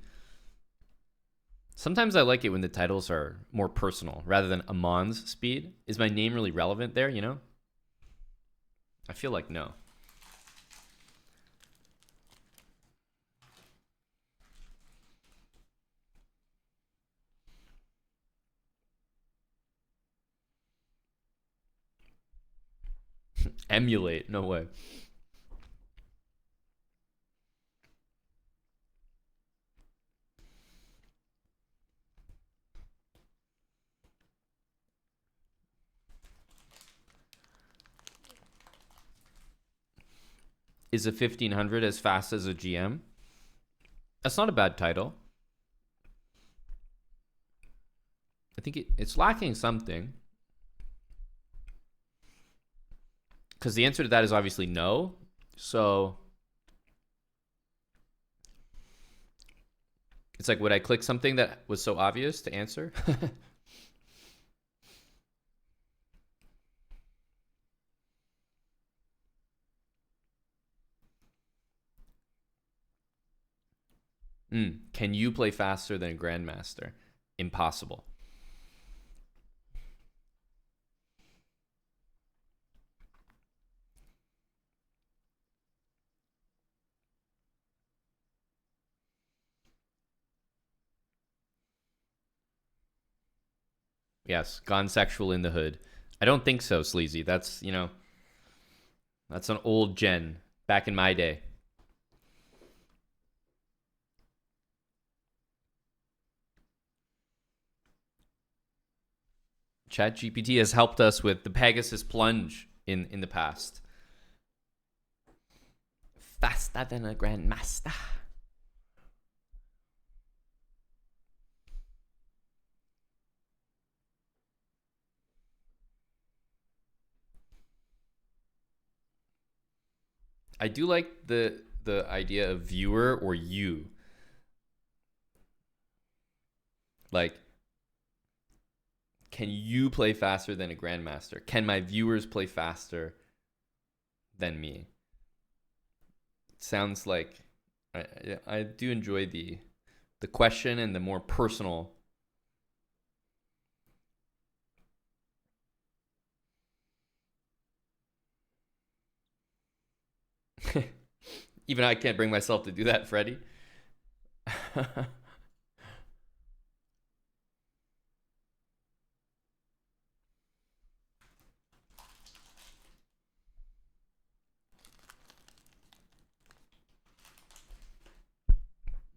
Sometimes I like it when the titles are more personal rather than Amon's speed. Is my name really relevant there, you know? I feel like no. Emulate, no way. Is a 1500 as fast as a GM? That's not a bad title. I think it's lacking something. Because the answer to that is obviously no. So it's like, would I click something that was so obvious to answer? Can you play faster than a grandmaster? Impossible. Yes, gone sexual in the hood. I don't think so, Sleazy. That's, you know, that's an old gen back in my day. ChatGPT has helped us with the Pegasus plunge in the past. Faster than a grandmaster. I do like the idea of viewer or you. Like, can you play faster than a grandmaster? Can my viewers play faster than me? Sounds like I do enjoy the question and the more personal. Even I can't bring myself to do that, Freddie.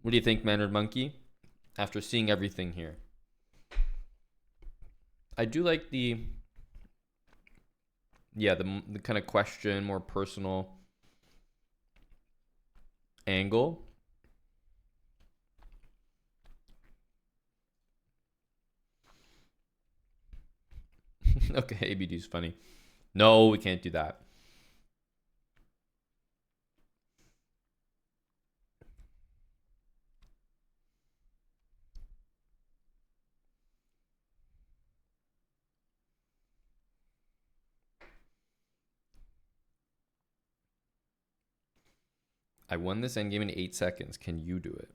What do you think, Mannered Monkey? After seeing everything here, I do like the kind of question, more personal angle. Okay, ABD's funny. No, we can't do that. I won this endgame in 8 seconds. Can you do it?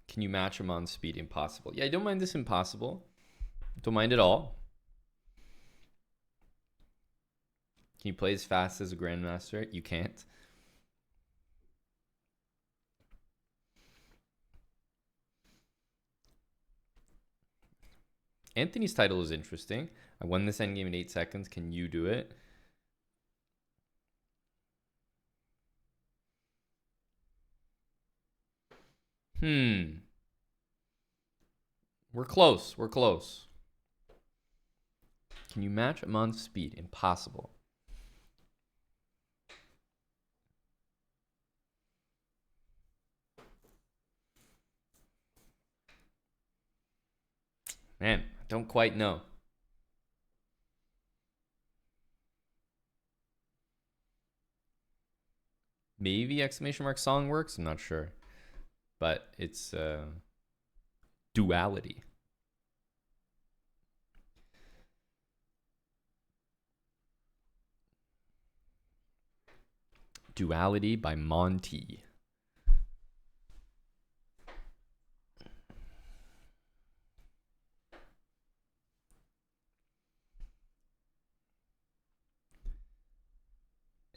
Can you match him on speed? Impossible. Yeah, I don't mind this impossible. Don't mind at all. Can you play as fast as a grandmaster? You can't. Anthony's title is interesting. I won this endgame in 8 seconds. Can you do it? We're close. We're close. Can you match Amon's speed? Impossible. Man, I don't quite know. Maybe exclamation mark song works. I'm not sure. But it's duality. Duality by Monty.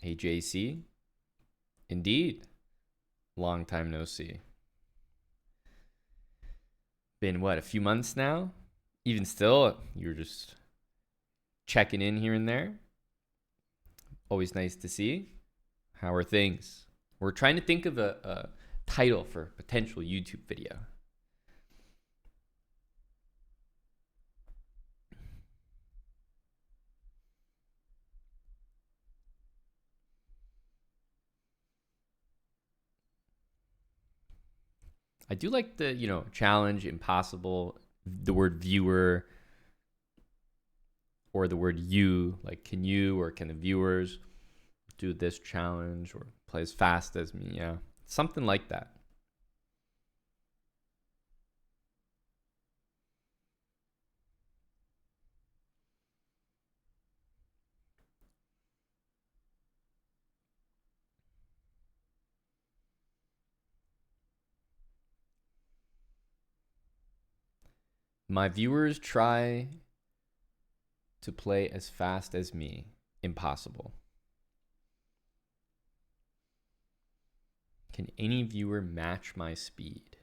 AJC. Indeed. Long time no see. Been what, a few months now? Even still, you're just checking in here and there. Always nice to see. How are things? We're trying to think of a title for a potential YouTube video. I do like the, challenge, impossible, the word viewer, or the word you, like can you or can the viewers do this challenge or play as fast as me? Yeah, something like that. My viewers try to play as fast as me. Impossible. Can any viewer match my speed?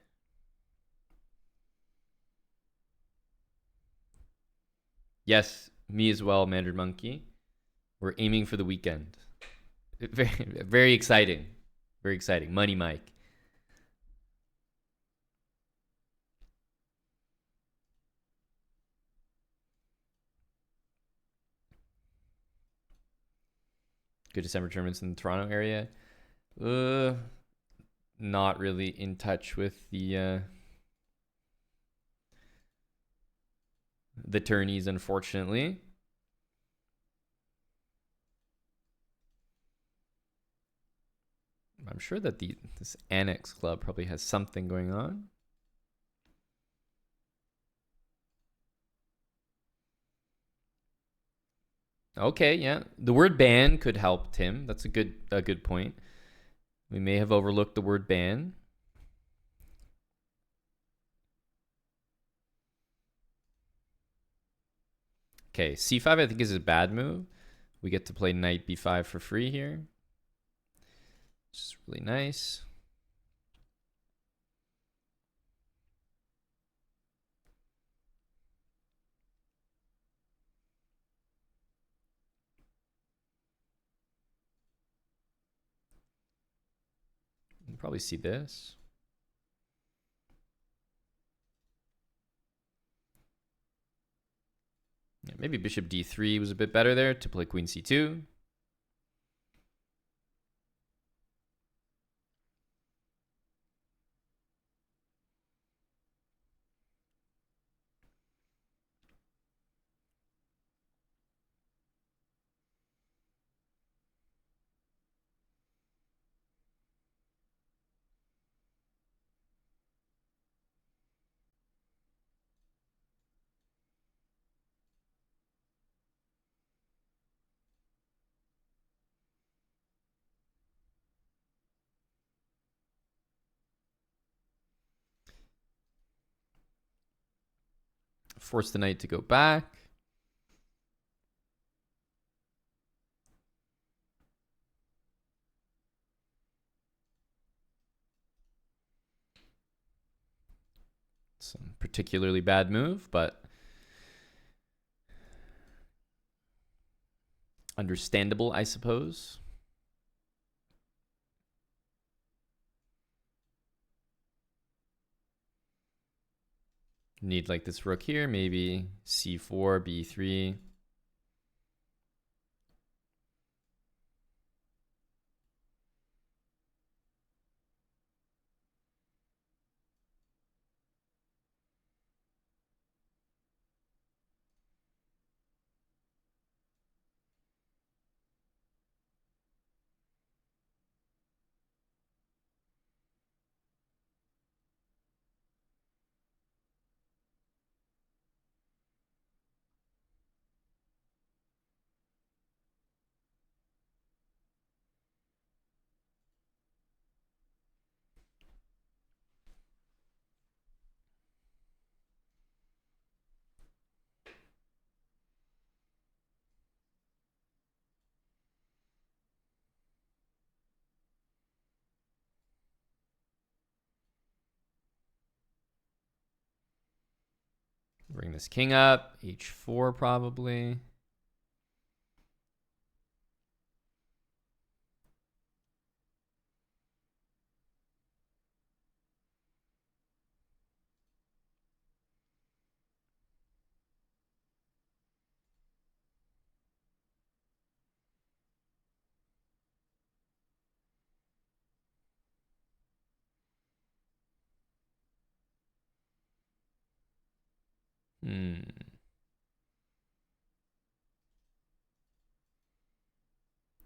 Yes, me as well, Mandarin Monkey. We're aiming for the weekend. Very, very exciting. Very exciting. Money Mike. Good December tournaments in the Toronto area. Not really in touch with the tourneys, unfortunately. I'm sure that this Annex Club probably has something going on. Okay, yeah. The word ban could help, Tim. That's a good point. We may have overlooked the word ban. Okay, c5 I think is a bad move. We get to play knight b5 for free here. Which is really nice. You'll probably see this. Yeah, maybe bishop d3 was a bit better there to play queen c2. Force the knight to go back. Some particularly bad move, but understandable, I suppose. Need like this rook here, maybe c4, b3. Bring this king up, h4 probably.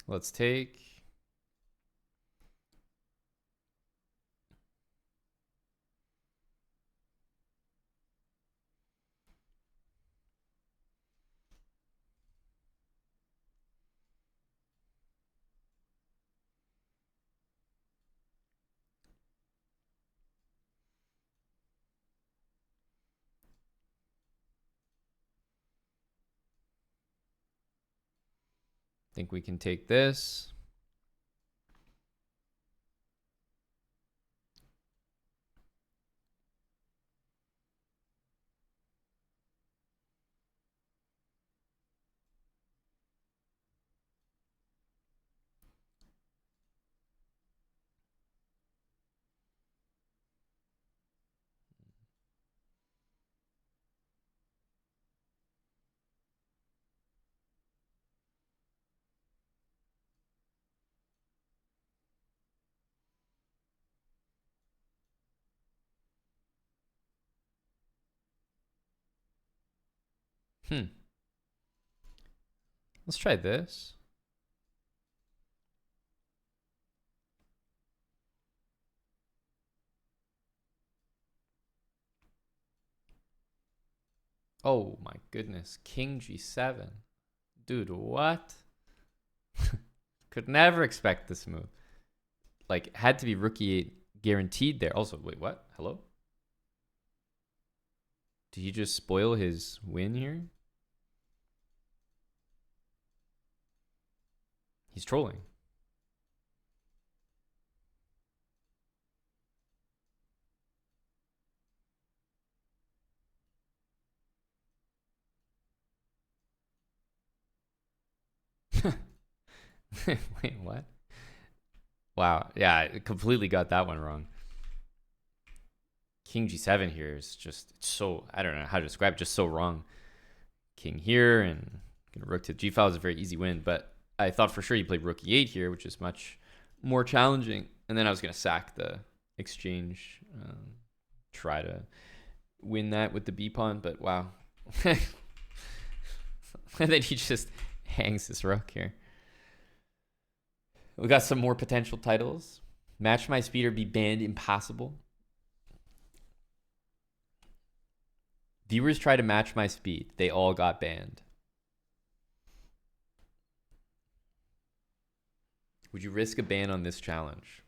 Let's take. Think we can take this. Hmm. Let's try this. Oh my goodness. King G7. Dude, what? Could never expect this move. Like, had to be rookie 8 guaranteed there. Also, wait, what? Hello? Did he just spoil his win here? He's trolling. Wait, what? Wow. Yeah, I completely got that one wrong. King G7 here is just so, I don't know how to describe it, just so wrong. King here and rook to G5 is a very easy win, but I thought for sure you played rook E8 here, which is much more challenging. And then I was going to sack the exchange, try to win that with the B pawn, but wow. And then he just hangs his rook here. We got some more potential titles. Match My Speed or be banned impossible. Viewers try to match my speed. They all got banned. Would you risk a ban on this challenge?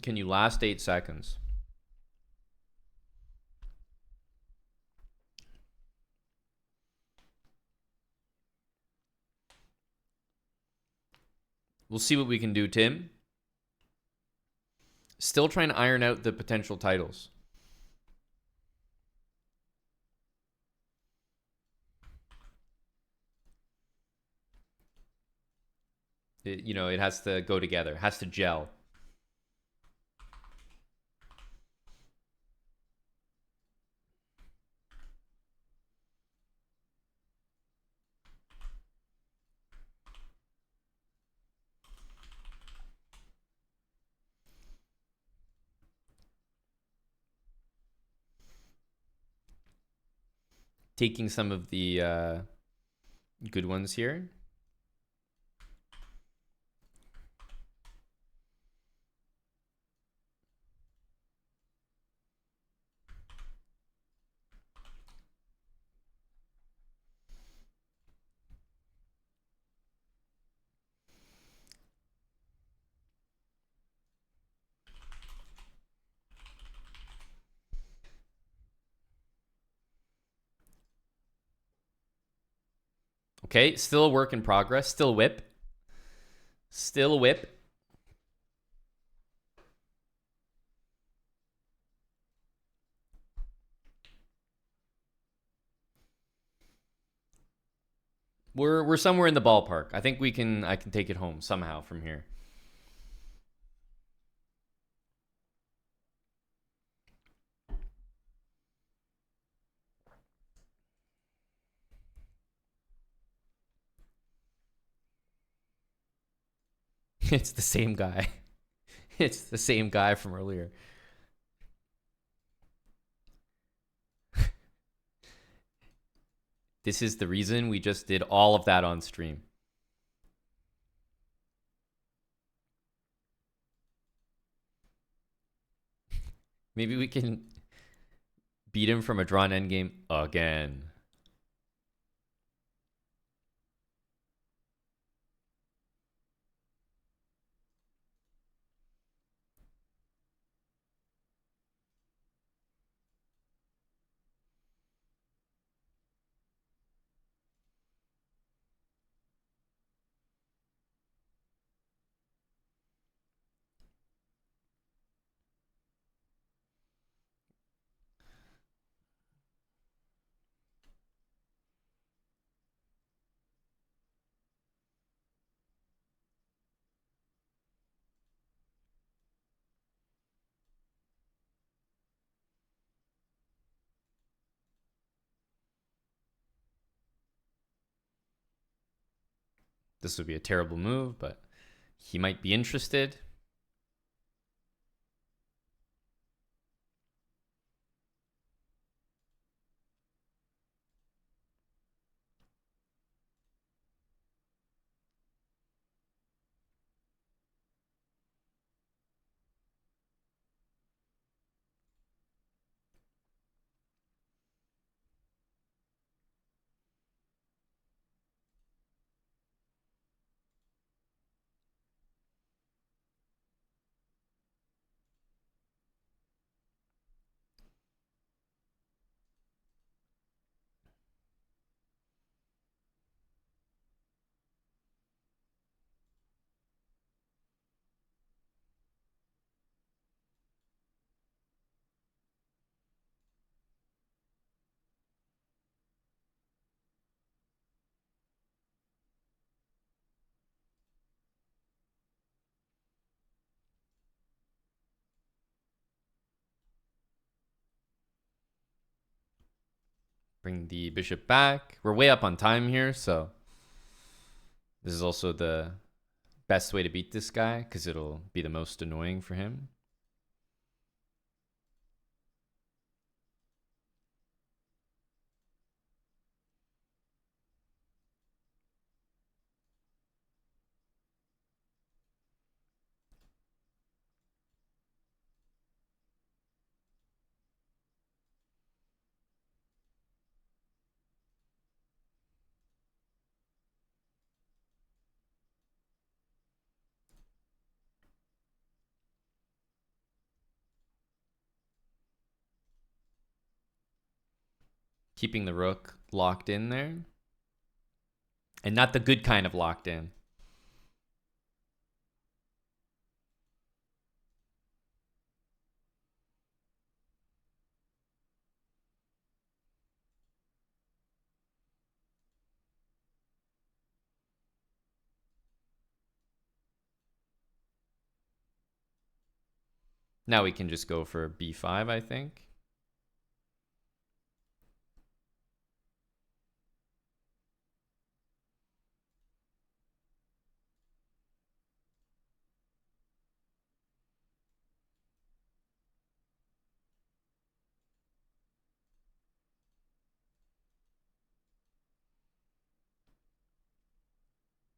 Can you last 8 seconds? We'll see what we can do, Tim. Still trying to iron out the potential titles. It has to go together. It has to gel. Taking some of the good ones here. Okay, still a work in progress. Still a whip. Still a whip. We're somewhere in the ballpark. I think I can take it home somehow from here. It's the same guy. It's the same guy from earlier. This is the reason we just did all of that on stream. Maybe we can beat him from a drawn endgame again. This would be a terrible move, but he might be interested. Bring the bishop back. We're way up on time here, so this is also the best way to beat this guy because it'll be the most annoying for him. Keeping the rook locked in there. And not the good kind of locked in. Now we can just go for b5, I think.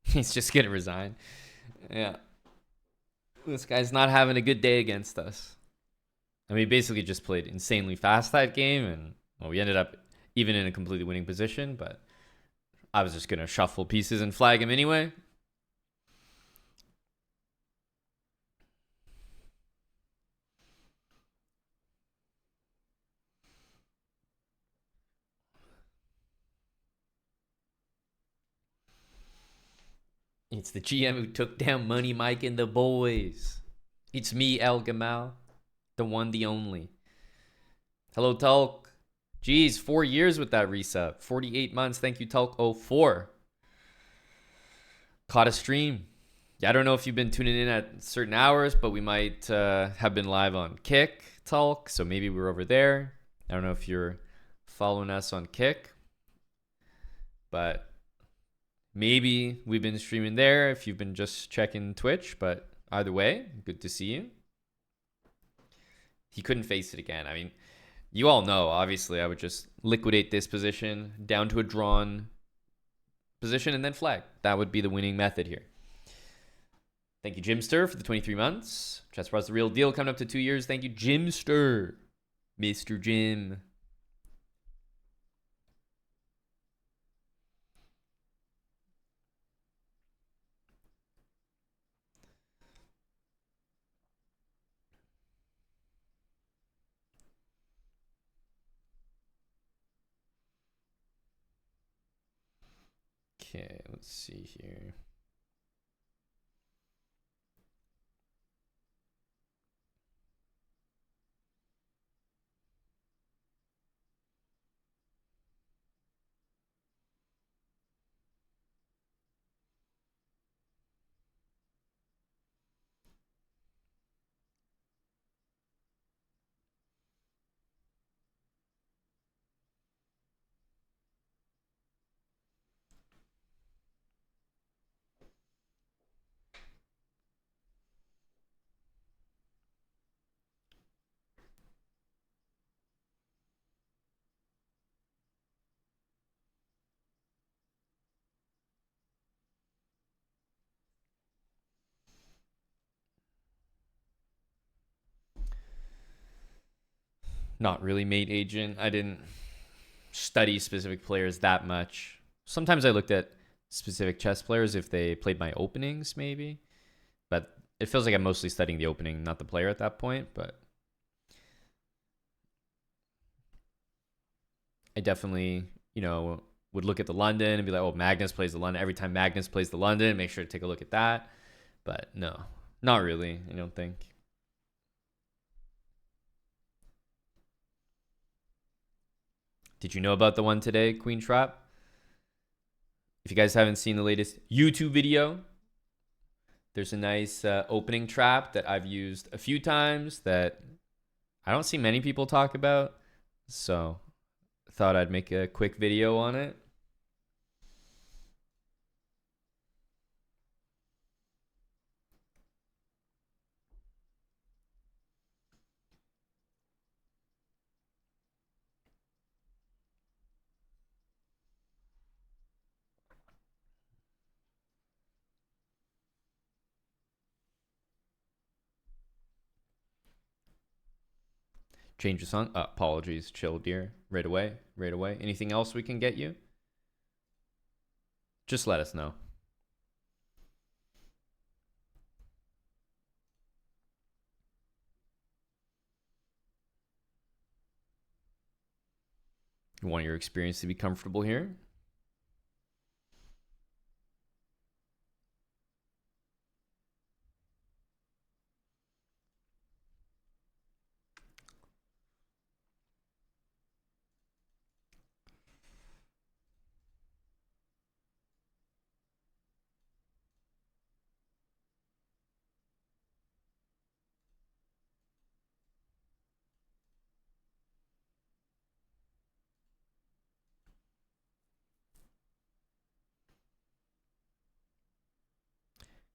He's just going to resign. Yeah. This guy's not having a good day against us. And we basically just played insanely fast that game. And well, we ended up even in a completely winning position. But I was just going to shuffle pieces and flag him anyway. It's the GM who took down Money Mike and the boys. It's me, El Gamal. The one, the only. Hello, Tulk. Geez, 4 years with that reset. 48 months. Thank you, Tulk. 04. Caught a stream. Yeah, I don't know if you've been tuning in at certain hours, but we might have been live on Kick, Tulk. So maybe we're over there. I don't know if you're following us on Kick, but maybe we've been streaming there if you've been just checking Twitch. But either way, good to see you. He couldn't face it again. I mean, you all know, obviously, I would just liquidate this position down to a drawn position and then flag. That would be the winning method here. Thank you, Jimster, for the 23 months. Chess Bros, the real deal, coming up to 2 years. Thank you, Jimster. Mr. Jim. Okay, let's see here. not really mate agent. I didn't study specific players that much. Sometimes I looked at specific chess players if they played my openings, maybe. But it feels like I'm mostly studying the opening, not the player at that point. But I definitely, would look at the London and be like, oh, Magnus plays the London. Every time Magnus plays the London, make sure to take a look at that. But no, not really, I don't think. Did you know about the one today, Queen Trap? If you guys haven't seen the latest YouTube video, there's a nice opening trap that I've used a few times that I don't see many people talk about. So thought I'd make a quick video on it. Change the song. Apologies, chill, dear. Right away, right away. Anything else we can get you? Just let us know. You want your experience to be comfortable here?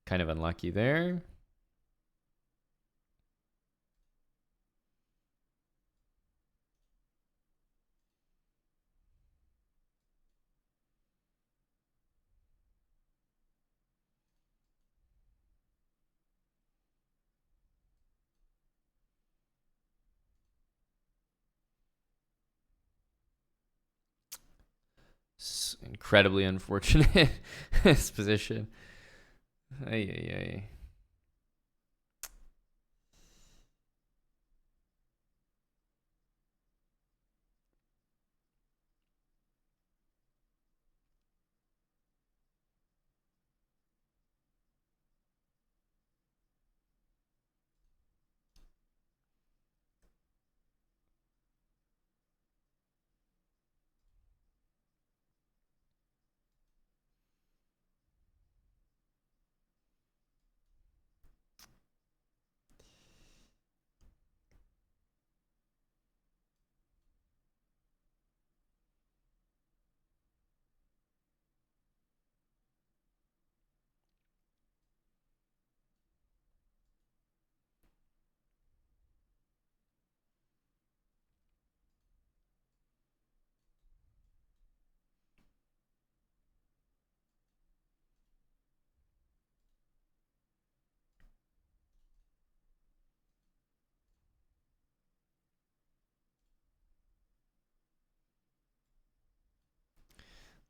Kind of unlucky there. Incredibly unfortunate this position. Ay, ay, ay.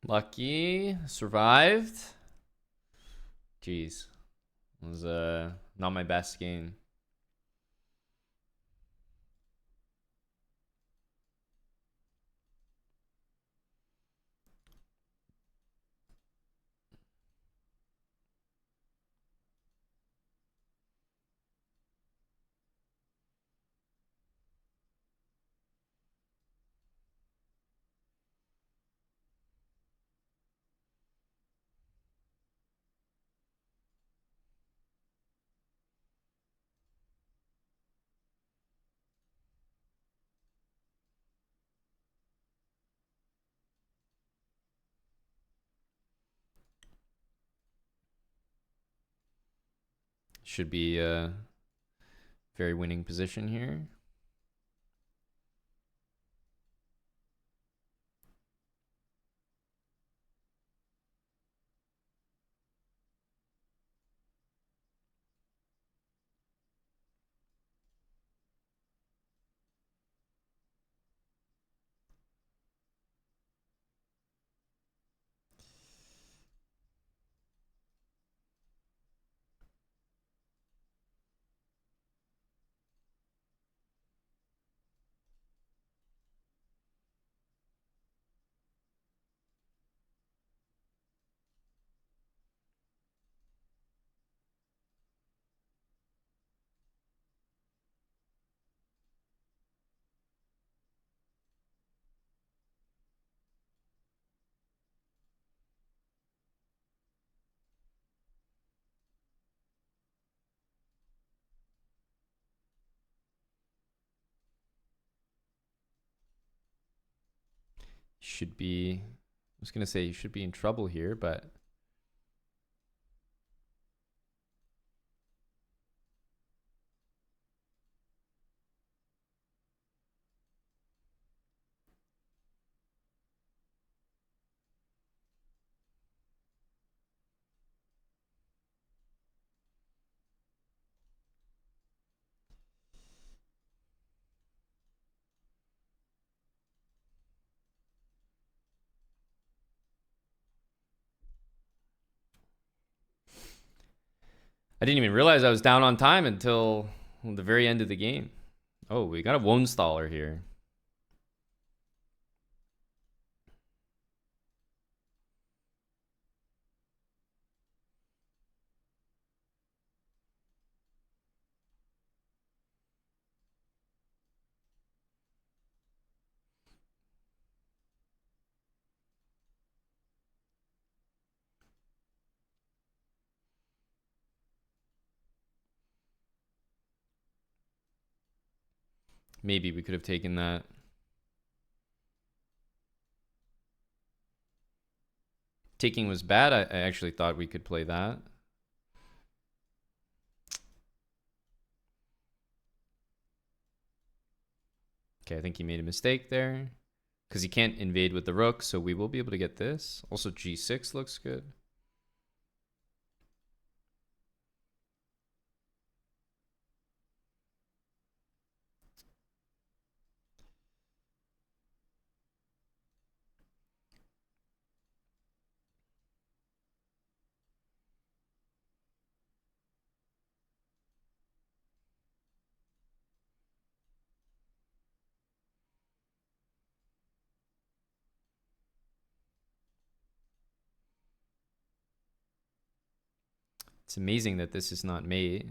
Lucky. Survived. Jeez. It was not my best game. Should be a very winning position here. should be, I was going to say you should be in trouble here, but I didn't even realize I was down on time until the very end of the game. Oh, we got a Wonstaller here. Maybe we could have taken that. Taking was bad. I actually thought we could play that. Okay, I think he made a mistake there. Because he can't invade with the rook, so we will be able to get this. Also, g6 looks good. It's amazing that this is not mate.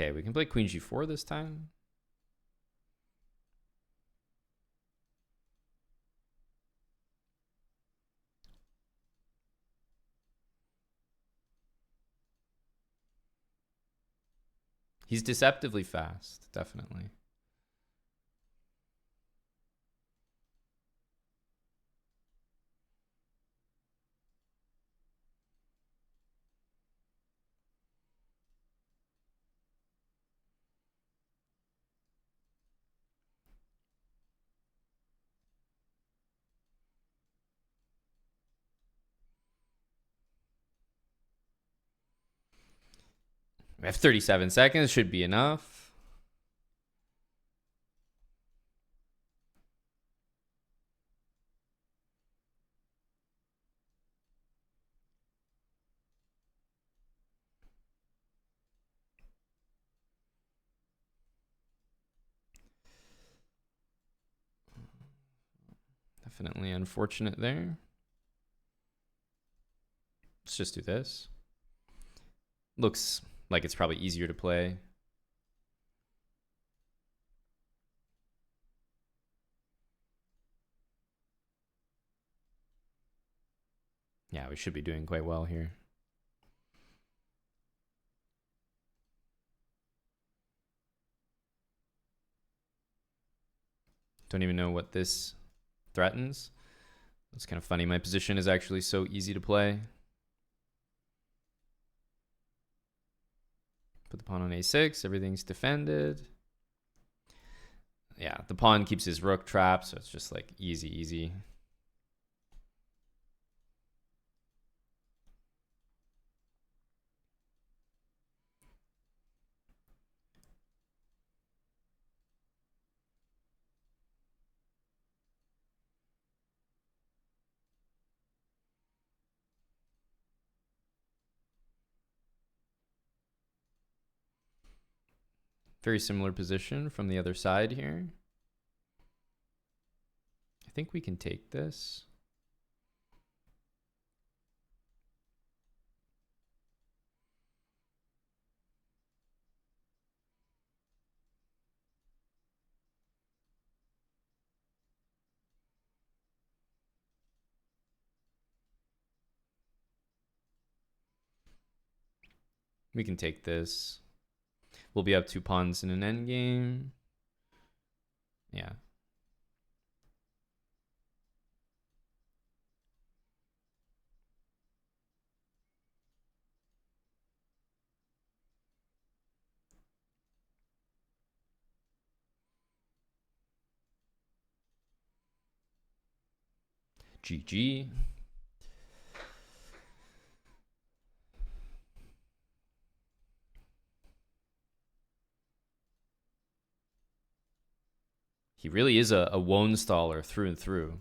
Okay, we can play queen g4 this time. He's deceptively fast, definitely. We have 37 seconds, should be enough. Definitely unfortunate there. Let's just do this. Looks like it's probably easier to play. Yeah, we should be doing quite well here. Don't even know what this threatens. It's kind of funny. My position is actually so easy to play. Put the pawn on a6. Everything's defended. Yeah, the pawn keeps his rook trapped, so it's just like easy, easy. Very similar position from the other side here. I think we can take this. We can take this. We'll be up 2 pawns in an endgame. Yeah. GG. He really is a Wonstaller through and through.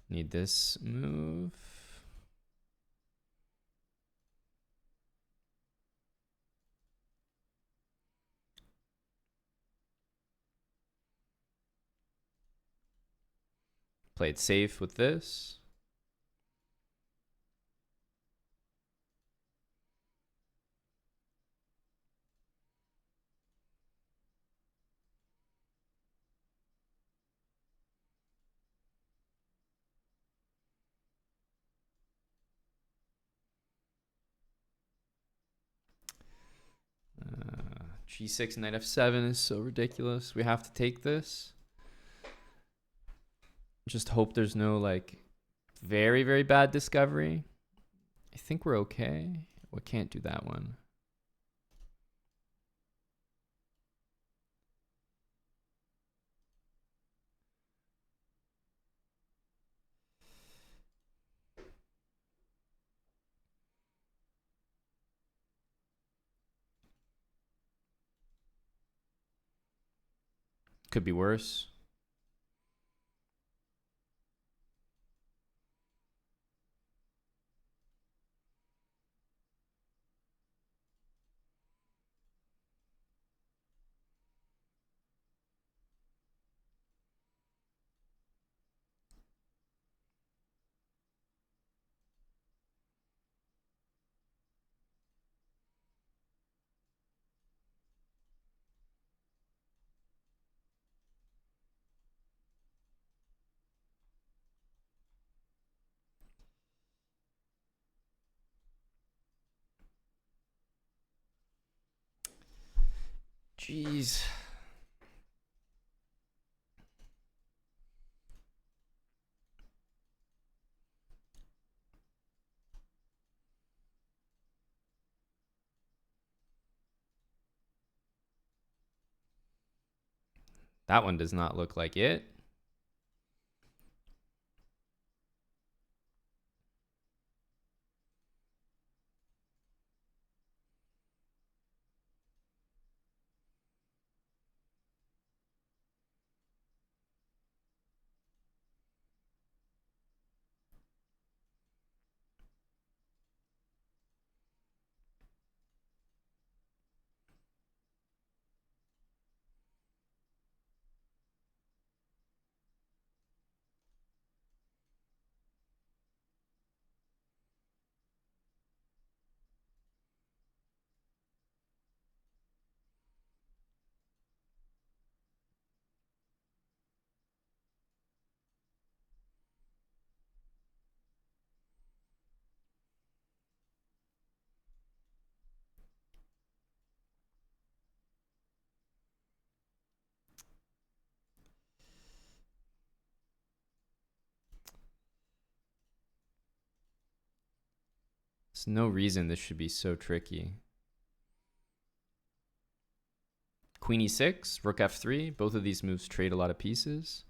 Need this move. Play it safe with this. G6 knight f7 is so ridiculous. We have to take this. Just hope there's no like very, very bad discovery. I think we're okay. We can't do that one. Could be worse. Jeez. That one does not look like it. There's no reason this should be so tricky. Queen e6, rook f3. Both of these moves trade a lot of pieces.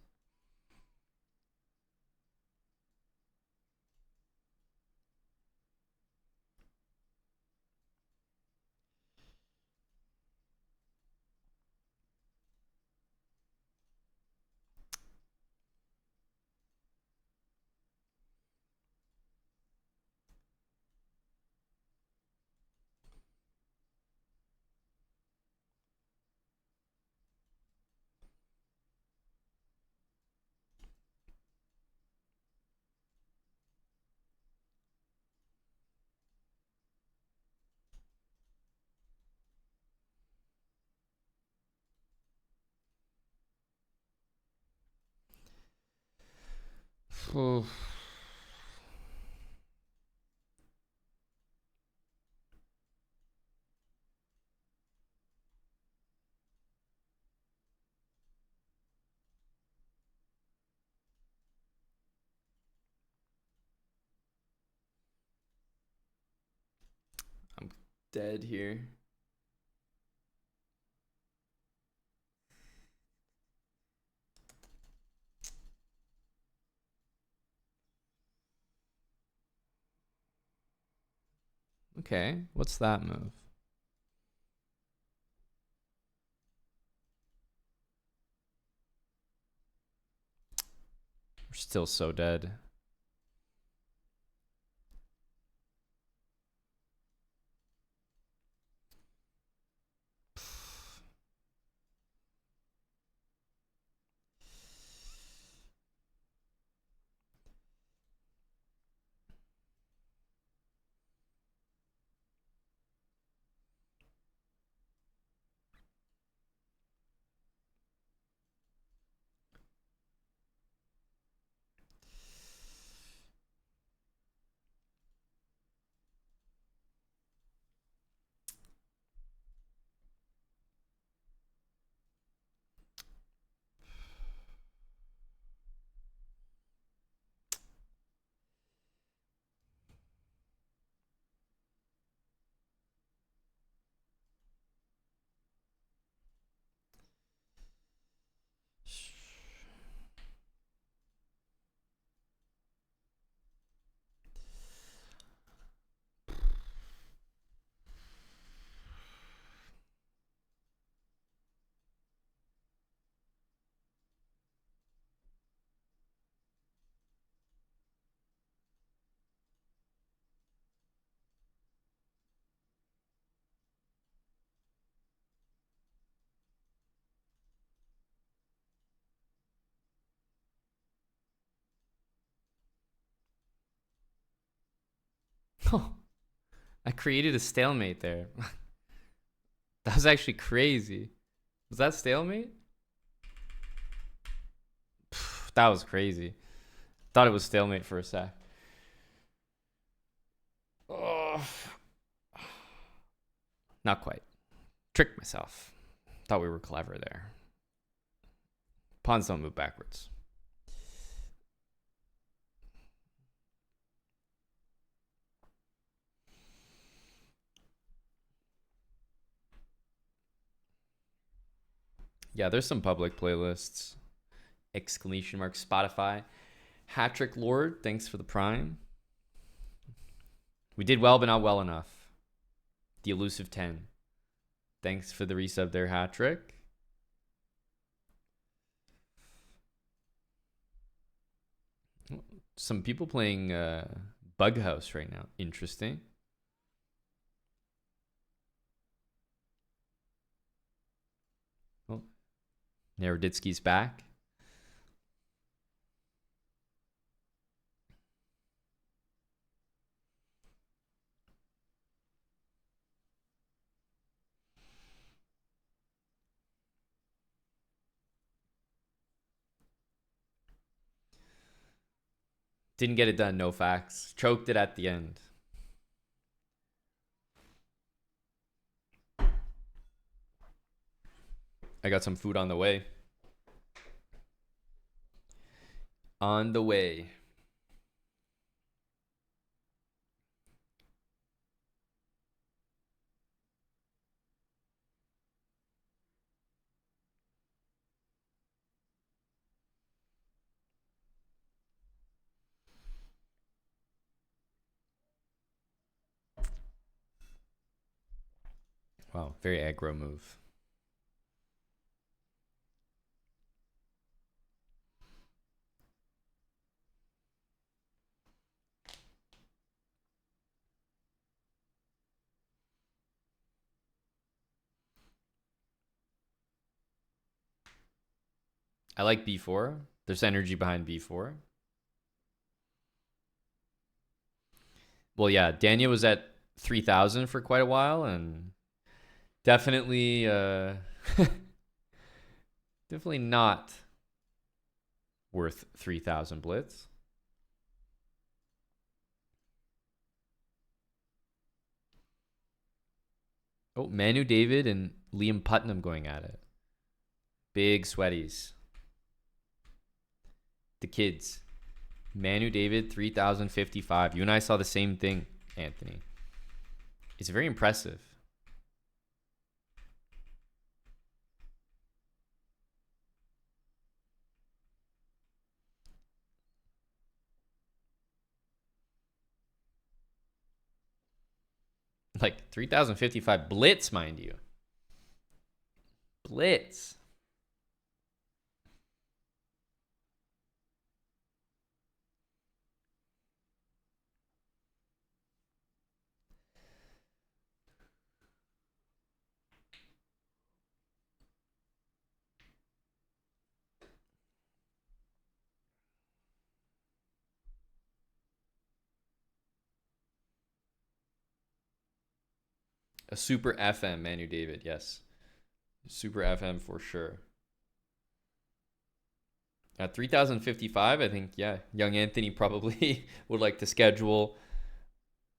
I'm dead here. Okay, what's that move? We're still so dead. Oh, I created a stalemate there. That was actually crazy. Was that stalemate? That was crazy. Thought it was stalemate for a sec. Oh, not quite. Tricked myself. Thought we were clever there. Pawns don't move backwards. Yeah, there's some public playlists. Exclamation mark Spotify. Hattrick Lord, thanks for the prime. We did well, but not well enough. The elusive 10. Thanks for the resub there, Hattrick. Some people playing Bug House right now. Interesting. Oh, Naroditsky's back. Didn't get it done, no facts. Choked it at the end. I got some food on the way. On the way. Wow, very aggro move. I like B4. There's energy behind B4. Well, yeah, Daniel was at 3,000 for quite a while, and definitely, definitely not worth 3,000 blitz. Oh, Manu David and Liam Putnam going at it. Big sweaties. The kids. Manu David, 3,055. You and I saw the same thing, Anthony. It's very impressive. Like 3,055 blitz, mind you. Blitz. A super FM, Manu David, yes. Super FM for sure. At 3,055, I think, yeah, young Anthony probably would like to schedule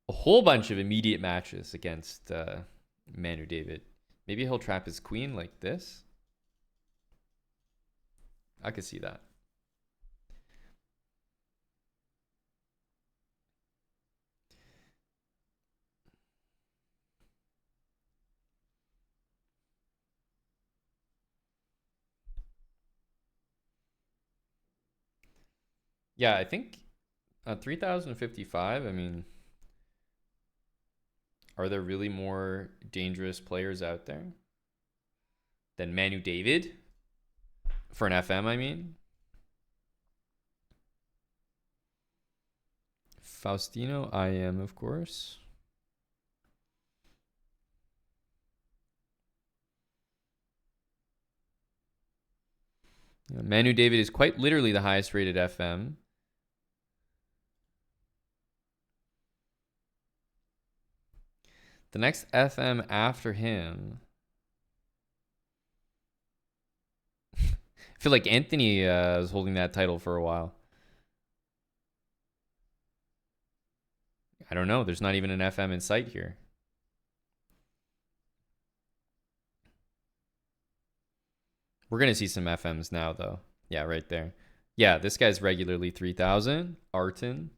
a whole bunch of immediate matches against Manu David. Maybe he'll trap his queen like this. I could see that. Yeah, I think 3,055, I mean, are there really more dangerous players out there than Manu David? For an FM, I mean. Faustino, I am, of course. Yeah, Manu David is quite literally the highest rated FM. The next FM after him. I feel like Anthony was holding that title for a while. I don't know. There's not even an FM in sight here. We're going to see some FMs now, though. Yeah, right there. Yeah, this guy's regularly 3,000. Arton.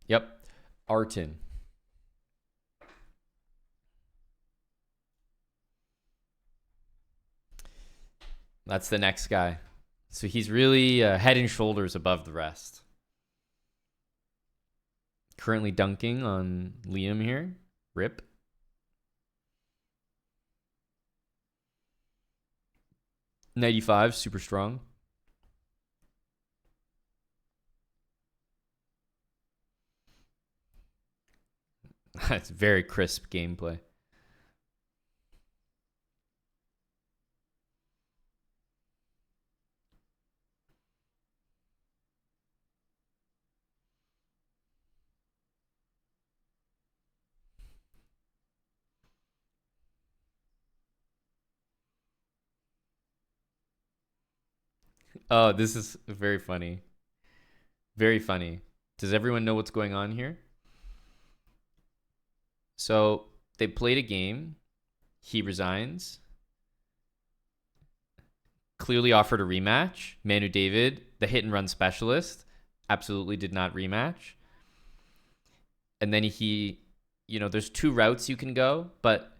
Yep. Arton. That's the next guy. So he's really head and shoulders above the rest. Currently dunking on Liam here. Rip. .95, super strong. That's very crisp gameplay. Oh, this is very funny. Very funny. Does everyone know what's going on here? So they played a game. He resigns. Clearly offered a rematch. Manu David, the hit and run specialist, absolutely did not rematch. And then there's two routes you can go, but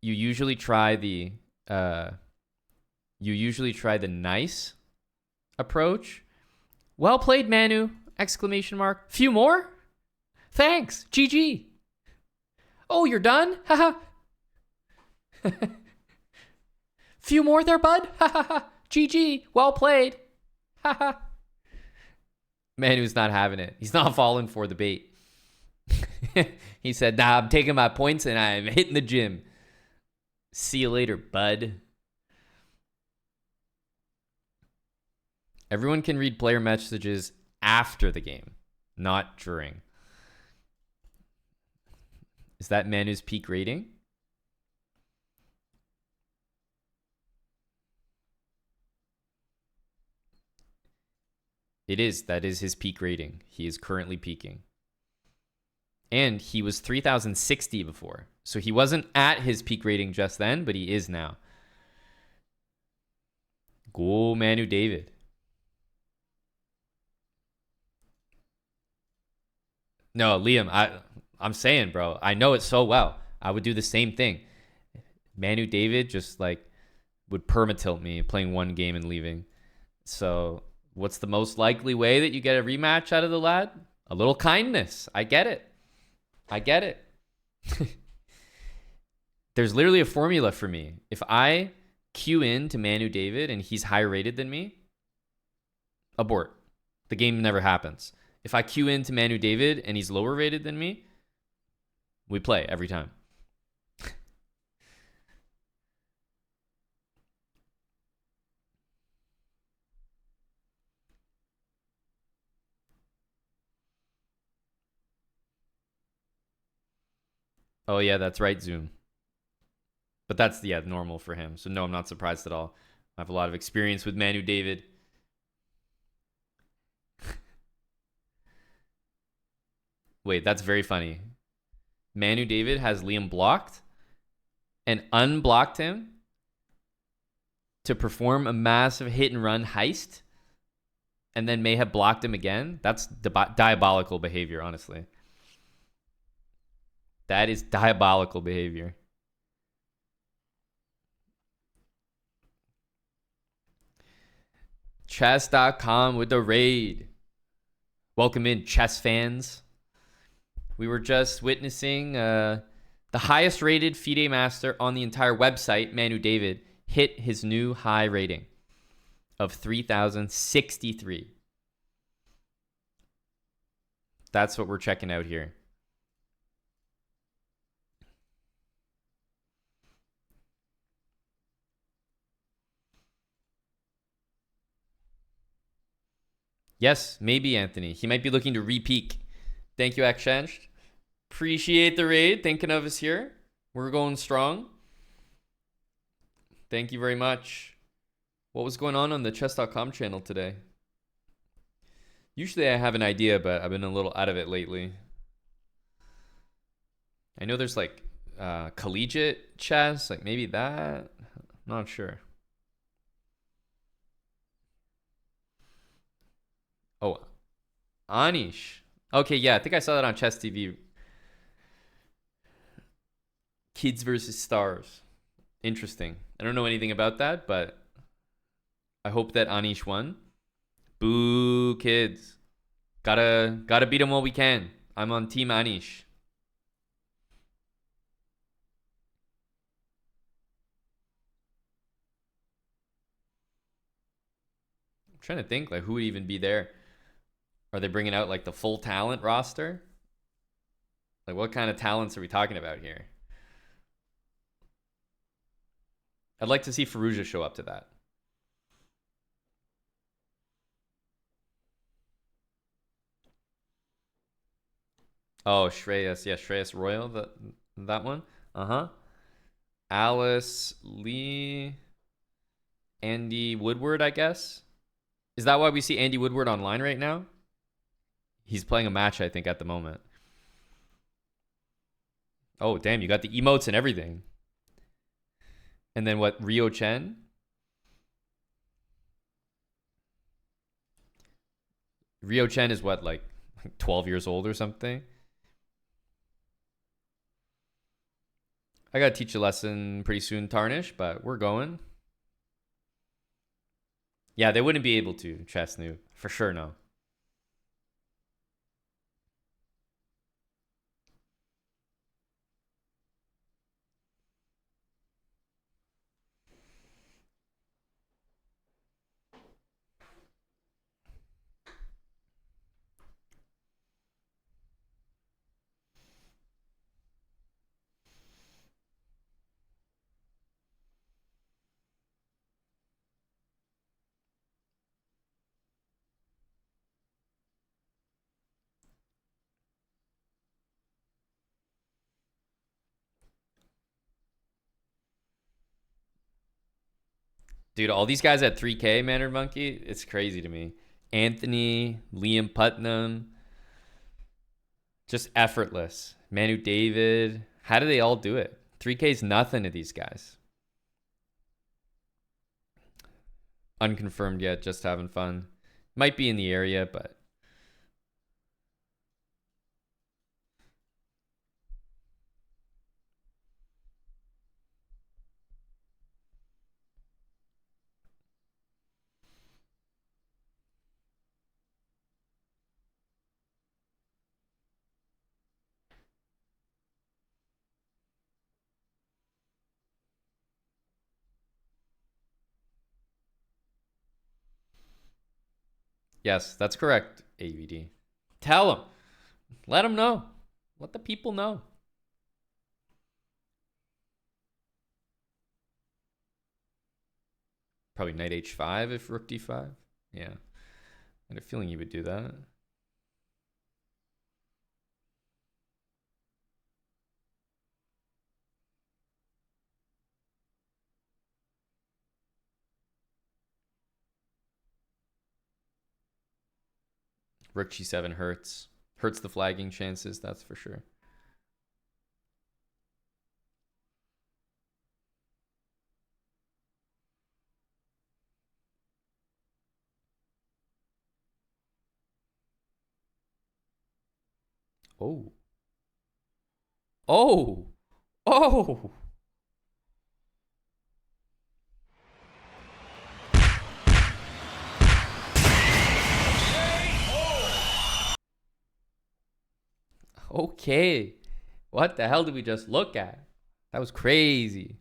you usually try the nice approach. Well played, Manu! Exclamation mark. Few more? Thanks. GG. Oh, you're done? Haha. Few more there, bud? Haha. GG. Well played. Haha. Manu's not having it. He's not falling for the bait. He said, nah, I'm taking my points and I'm hitting the gym. See you later, bud. Everyone can read player messages after the game, not during. Is that Manu's peak rating? It is. That is his peak rating. He is currently peaking. And he was 3,060 before. So he wasn't at his peak rating just then, but he is now. Go Manu David. No, Liam, I'm saying, bro, I know it so well. I would do the same thing. Manu David just like would permatilt me playing one game and leaving. So what's the most likely way that you get a rematch out of the lad? A little kindness. I get it. I get it. There's literally a formula for me. If I queue in to Manu David and he's higher rated than me, abort. The game never happens. If I queue in to Manu David and he's lower rated than me, we play every time. Oh yeah, that's right, Zoom. But that's normal for him. So no, I'm not surprised at all. I have a lot of experience with Manu David. Wait, that's very funny. Manu David has Liam blocked and unblocked him to perform a massive hit and run heist and then may have blocked him again. That's diabolical behavior, honestly. That is diabolical behavior. Chess.com with the raid. Welcome in, chess fans. We were just witnessing the highest rated FIDE master on the entire website, Manu David, hit his new high rating of 3,063. That's what we're checking out here. Yes, maybe Anthony. He might be looking to re-peak. Thank you, Exchange. Appreciate the raid. Thinking of us here. We're going strong. Thank you very much. What was going on the chess.com channel today? Usually I have an idea, but I've been a little out of it lately. I know there's like collegiate chess, like maybe that. Not sure. Oh, Anish. Okay, yeah, I think I saw that on Chess TV. Kids versus Stars. Interesting. I don't know anything about that, but I hope that Anish won. Boo, kids. Gotta beat them while we can. I'm on Team Anish. I'm trying to think, like, who would even be there? Are they bringing out, like, the full talent roster? Like, what kind of talents are we talking about here? I'd like to see Firouzja show up to that. Oh, Shreyas. Yeah, Shreyas Royal. That one. Uh-huh. Alice, Lee, Andy Woodward, I guess. Is that why we see Andy Woodward online right now? He's playing a match, I think, at the moment. Oh, damn, you got the emotes and everything. And then what, Rio Chen? Rio Chen is what, like 12 years old or something? I gotta teach a lesson pretty soon, Tarnish, but we're going. Yeah, they wouldn't be able to, Chess Noob. For sure, no. Dude, all these guys at 3K, Mannered Monkey, it's crazy to me. Anthony, Liam Putnam, just effortless. Manu David, how do they all do it? 3K is nothing to these guys. Unconfirmed yet, just having fun. Might be in the area, but yes, that's correct, AVD. Tell them. Let them know. Let the people know. Probably knight h5 if rook d5. Yeah. I had a feeling you would do that. Rook g7 hurts. Hurts the flagging chances, that's for sure. Oh. Oh. Oh. Okay. What the hell did we just look at? That was crazy.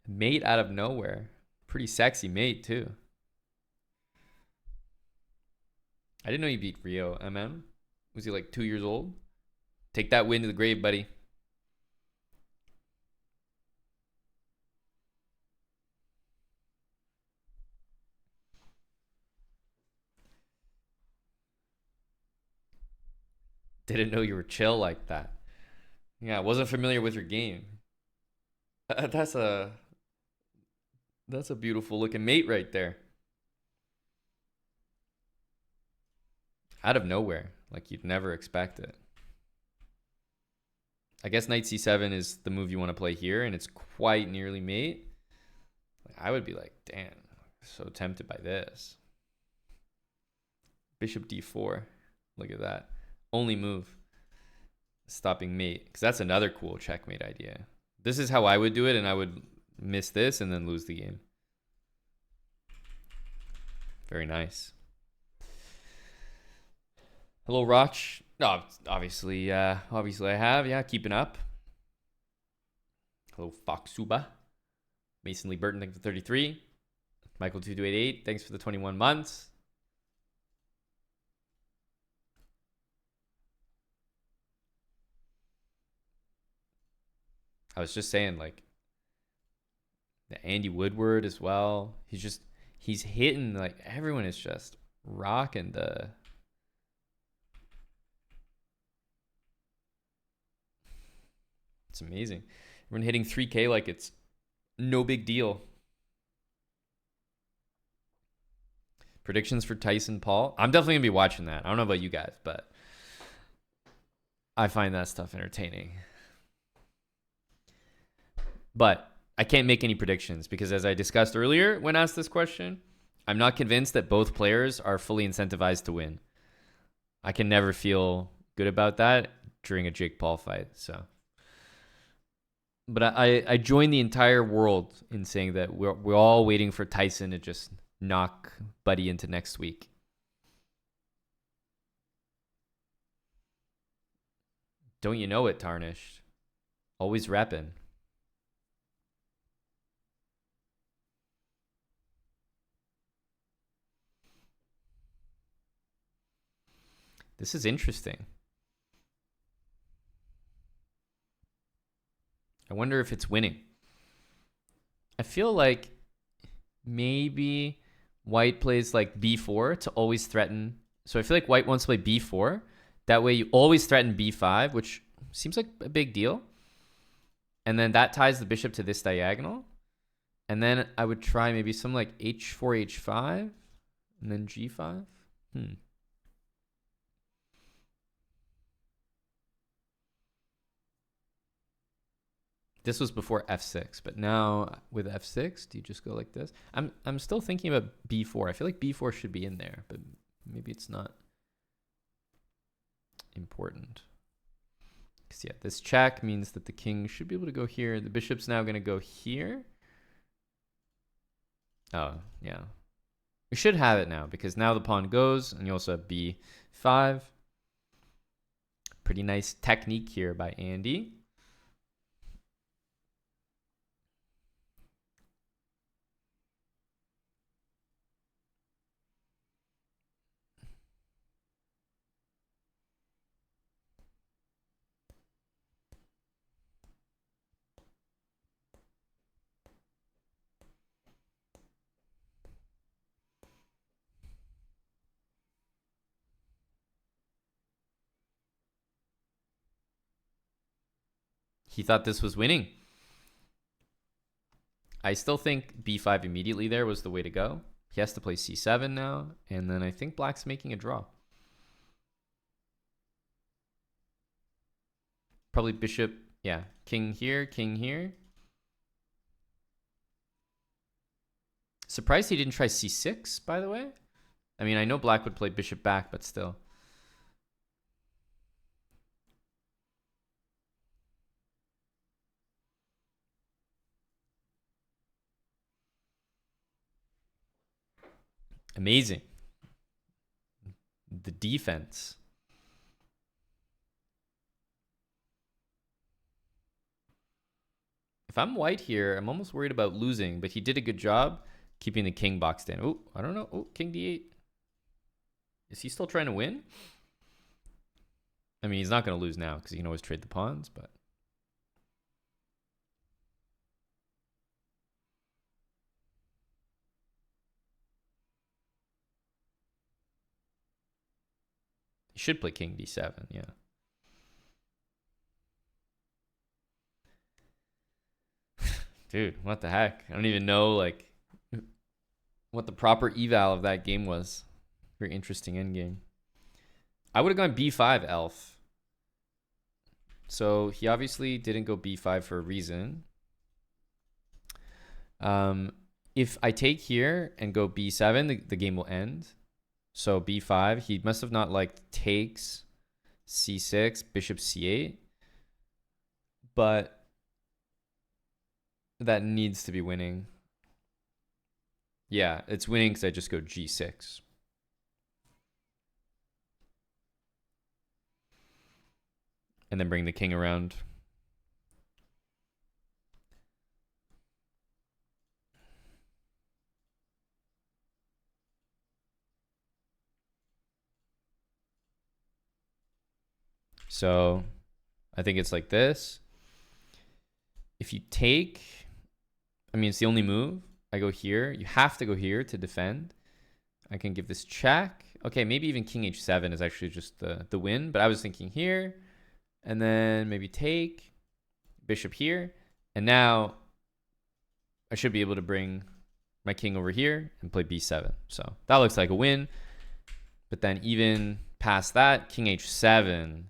Mate out of nowhere. Pretty sexy mate, too. I didn't know you beat Rio, MM. Was he like 2 years old? Take that win to the grave, buddy. Didn't know you were chill like that. Yeah, wasn't familiar with your game. That's a beautiful looking mate right there. Out of nowhere, like you'd never expect it. I guess knight c7 is the move you want to play here, and it's quite nearly mate. I would be like, damn, so tempted by this. Bishop d4. Look at that. Only move. Stopping mate. Because that's another cool checkmate idea. This is how I would do it, and I would miss this and then lose the game. Very nice. Hello, Roch. Oh, obviously I have. Yeah, keeping up. Hello, Foxuba. Mason Lee Burton, thanks for 33. Michael 2288, thanks for the 21 months. I was just saying, like, the Andy Woodward as well. He's hitting, like, everyone is just rocking the. It's amazing. Everyone hitting 3K like it's no big deal. Predictions for Tyson Paul. I'm definitely going to be watching that. I don't know about you guys, but I find that stuff entertaining. But I can't make any predictions because, as I discussed earlier when asked this question, I'm not convinced that both players are fully incentivized to win. I can never feel good about that during a Jake Paul fight. So, but I join the entire world in saying that we're all waiting for Tyson to just knock Buddy into next week. Don't you know it, Tarnished? Always repping. This is interesting. I wonder if it's winning. I feel like maybe White plays like b4 to always threaten. So I feel like White wants to play b4. That way you always threaten b5, which seems like a big deal. And then that ties the bishop to this diagonal. And then I would try maybe some like h4, h5, and then g5. This was before f6, but now with f6, do you just go like this? I'm still thinking about b4. I feel like b4 should be in there, but maybe it's not important. Because yeah, this check means that the king should be able to go here. The bishop's now going to go here. Oh, yeah. We should have it now because now the pawn goes, and you also have b5. Pretty nice technique here by Andy. He thought this was winning. I still think b5 immediately there was the way to go. He has to play c7 now, and then I think black's making a draw. Probably bishop, yeah, king here, king here. Surprised he didn't try c6, by the way. I mean, I know black would play bishop back, but still. Amazing. The defense. If I'm white here, I'm almost worried about losing, but he did a good job keeping the king boxed in. Oh, I don't know. Oh, king d8. Is he still trying to win? I mean, he's not going to lose now because he can always trade the pawns, but. He should play king d7, yeah. Dude, what the heck? I don't even know, like, what the proper eval of that game was. Very interesting endgame. I would have gone b5, Elf. So he obviously didn't go b5 for a reason. If I take here and go b7, the game will end. So b5, he must have not liked takes, c6, bishop c8. But that needs to be winning. Yeah, it's winning because I just go g6. And then bring the king around. So I think it's like this. If you take, I mean, it's the only move. I go here. You have to go here to defend. I can give this check. Okay, maybe even king h7 is actually just the win. But I was thinking here. And then maybe take. Bishop here. And now I should be able to bring my king over here and play b7. So that looks like a win. But then even past that, king h7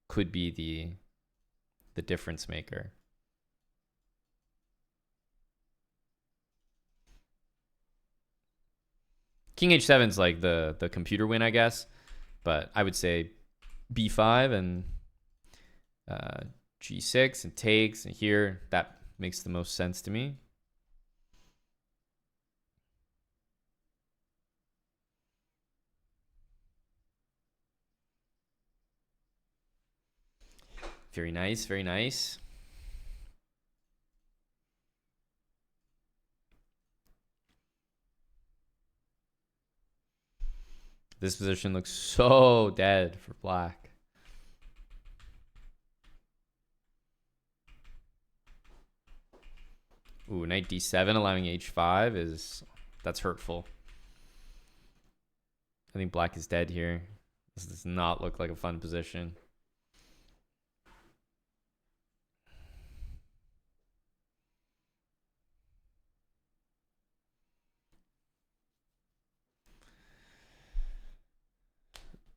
could be the difference maker. King h7 is like the computer win, I guess. But I would say b5 and g6 and takes. And here, that makes the most sense to me. Very nice, very nice. This position looks so dead for black. Ooh, knight d7 allowing h5 that's hurtful. I think black is dead here. This does not look like a fun position.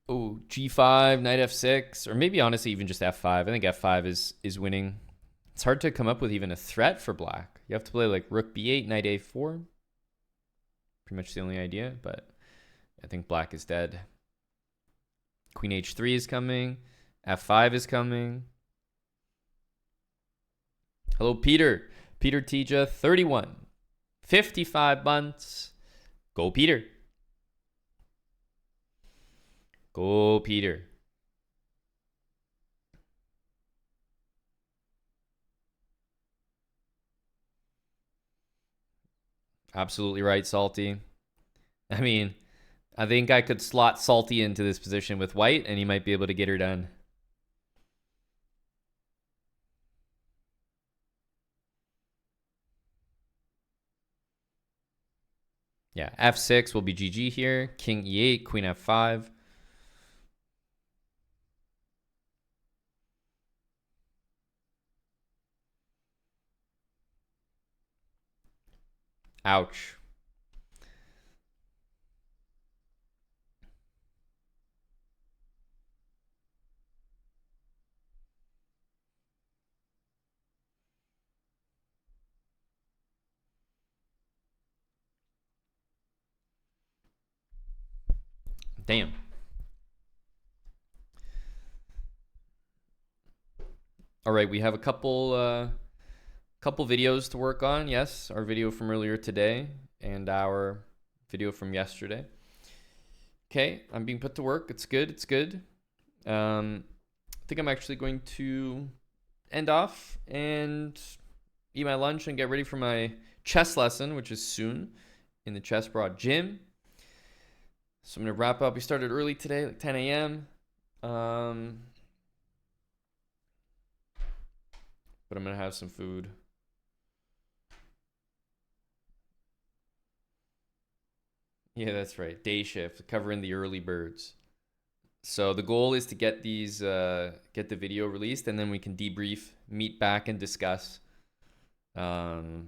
Oh, G5, knight F6, or maybe honestly even just F5. I think F5 is winning. It's hard to come up with even a threat for black. You have to play like rook B8, knight A4. Pretty much the only idea, but I think black is dead. Queen H3 is coming. F5 is coming. Hello, Peter. Peter Tija, 31. 55 months. Go, Peter. Go, Peter. Absolutely right, Salty. I mean, I think I could slot Salty into this position with white, and he might be able to get her done. Yeah, F6 will be GG here. King E8, Queen F5. Ouch. Damn. All right, we have a couple videos to work on. Yes, our video from earlier today and our video from yesterday. Okay, I'm being put to work. It's good. It's good. I think I'm actually going to end off and eat my lunch and get ready for my chess lesson, which is soon in the Chess Broad gym. So I'm going to wrap up. We started early today, like 10 a.m. But I'm going to have some food. Yeah, that's right. Day shift, covering the early birds. So the goal is to get these, get the video released, and then we can debrief, meet back, and discuss. So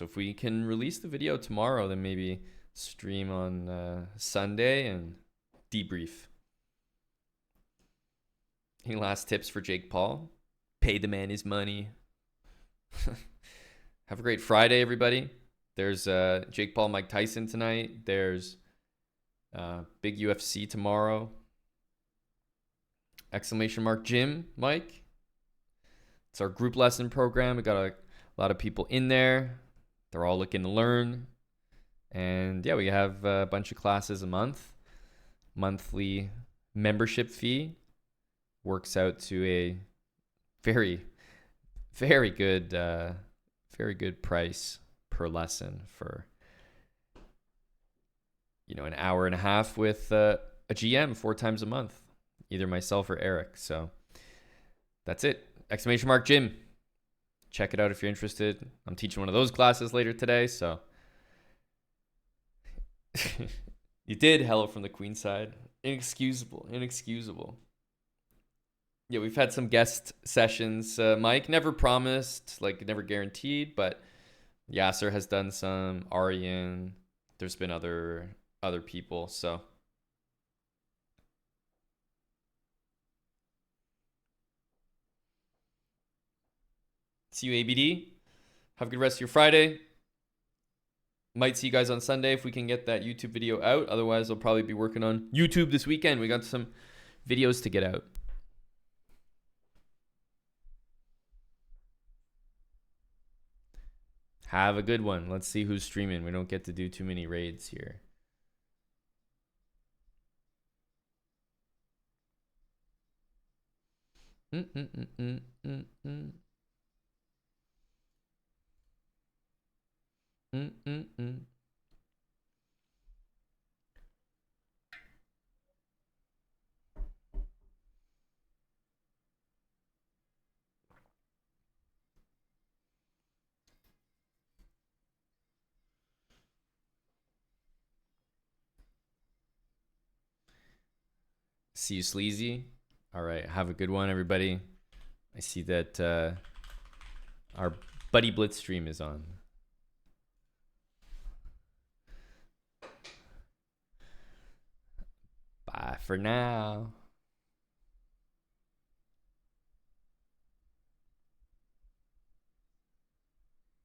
if we can release the video tomorrow, then maybe stream on Sunday and debrief. Any last tips for Jake Paul? Pay the man his money. Have a great Friday, everybody. There's Jake Paul, Mike Tyson tonight. There's big UFC tomorrow. Exclamation mark gym, Mike. It's our group lesson program. We got a lot of people in there. They're all looking to learn. And yeah, we have a bunch of classes a month. Monthly membership fee works out to a very, very good price per lesson for, an hour and a half with a GM 4 times a month, either myself or Eric. So that's it. Exclamation mark gym. Check it out if you're interested. I'm teaching one of those classes later today. So you did. Hello from the Queen side. Inexcusable. Yeah, we've had some guest sessions. Mike, never promised, never guaranteed, but Yasser has done some. Aryan, there's been other people. So see you, ABD. Have a good rest of your Friday. Might see you guys on Sunday if we can get that YouTube video out. Otherwise, I'll probably be working on YouTube this weekend. We got some videos to get out. Have a good one. Let's see who's streaming. We don't get to do too many raids here. See you, Sleazy. All right, have a good one, everybody. I see that our Buddy Blitz stream is on. Bye. for now.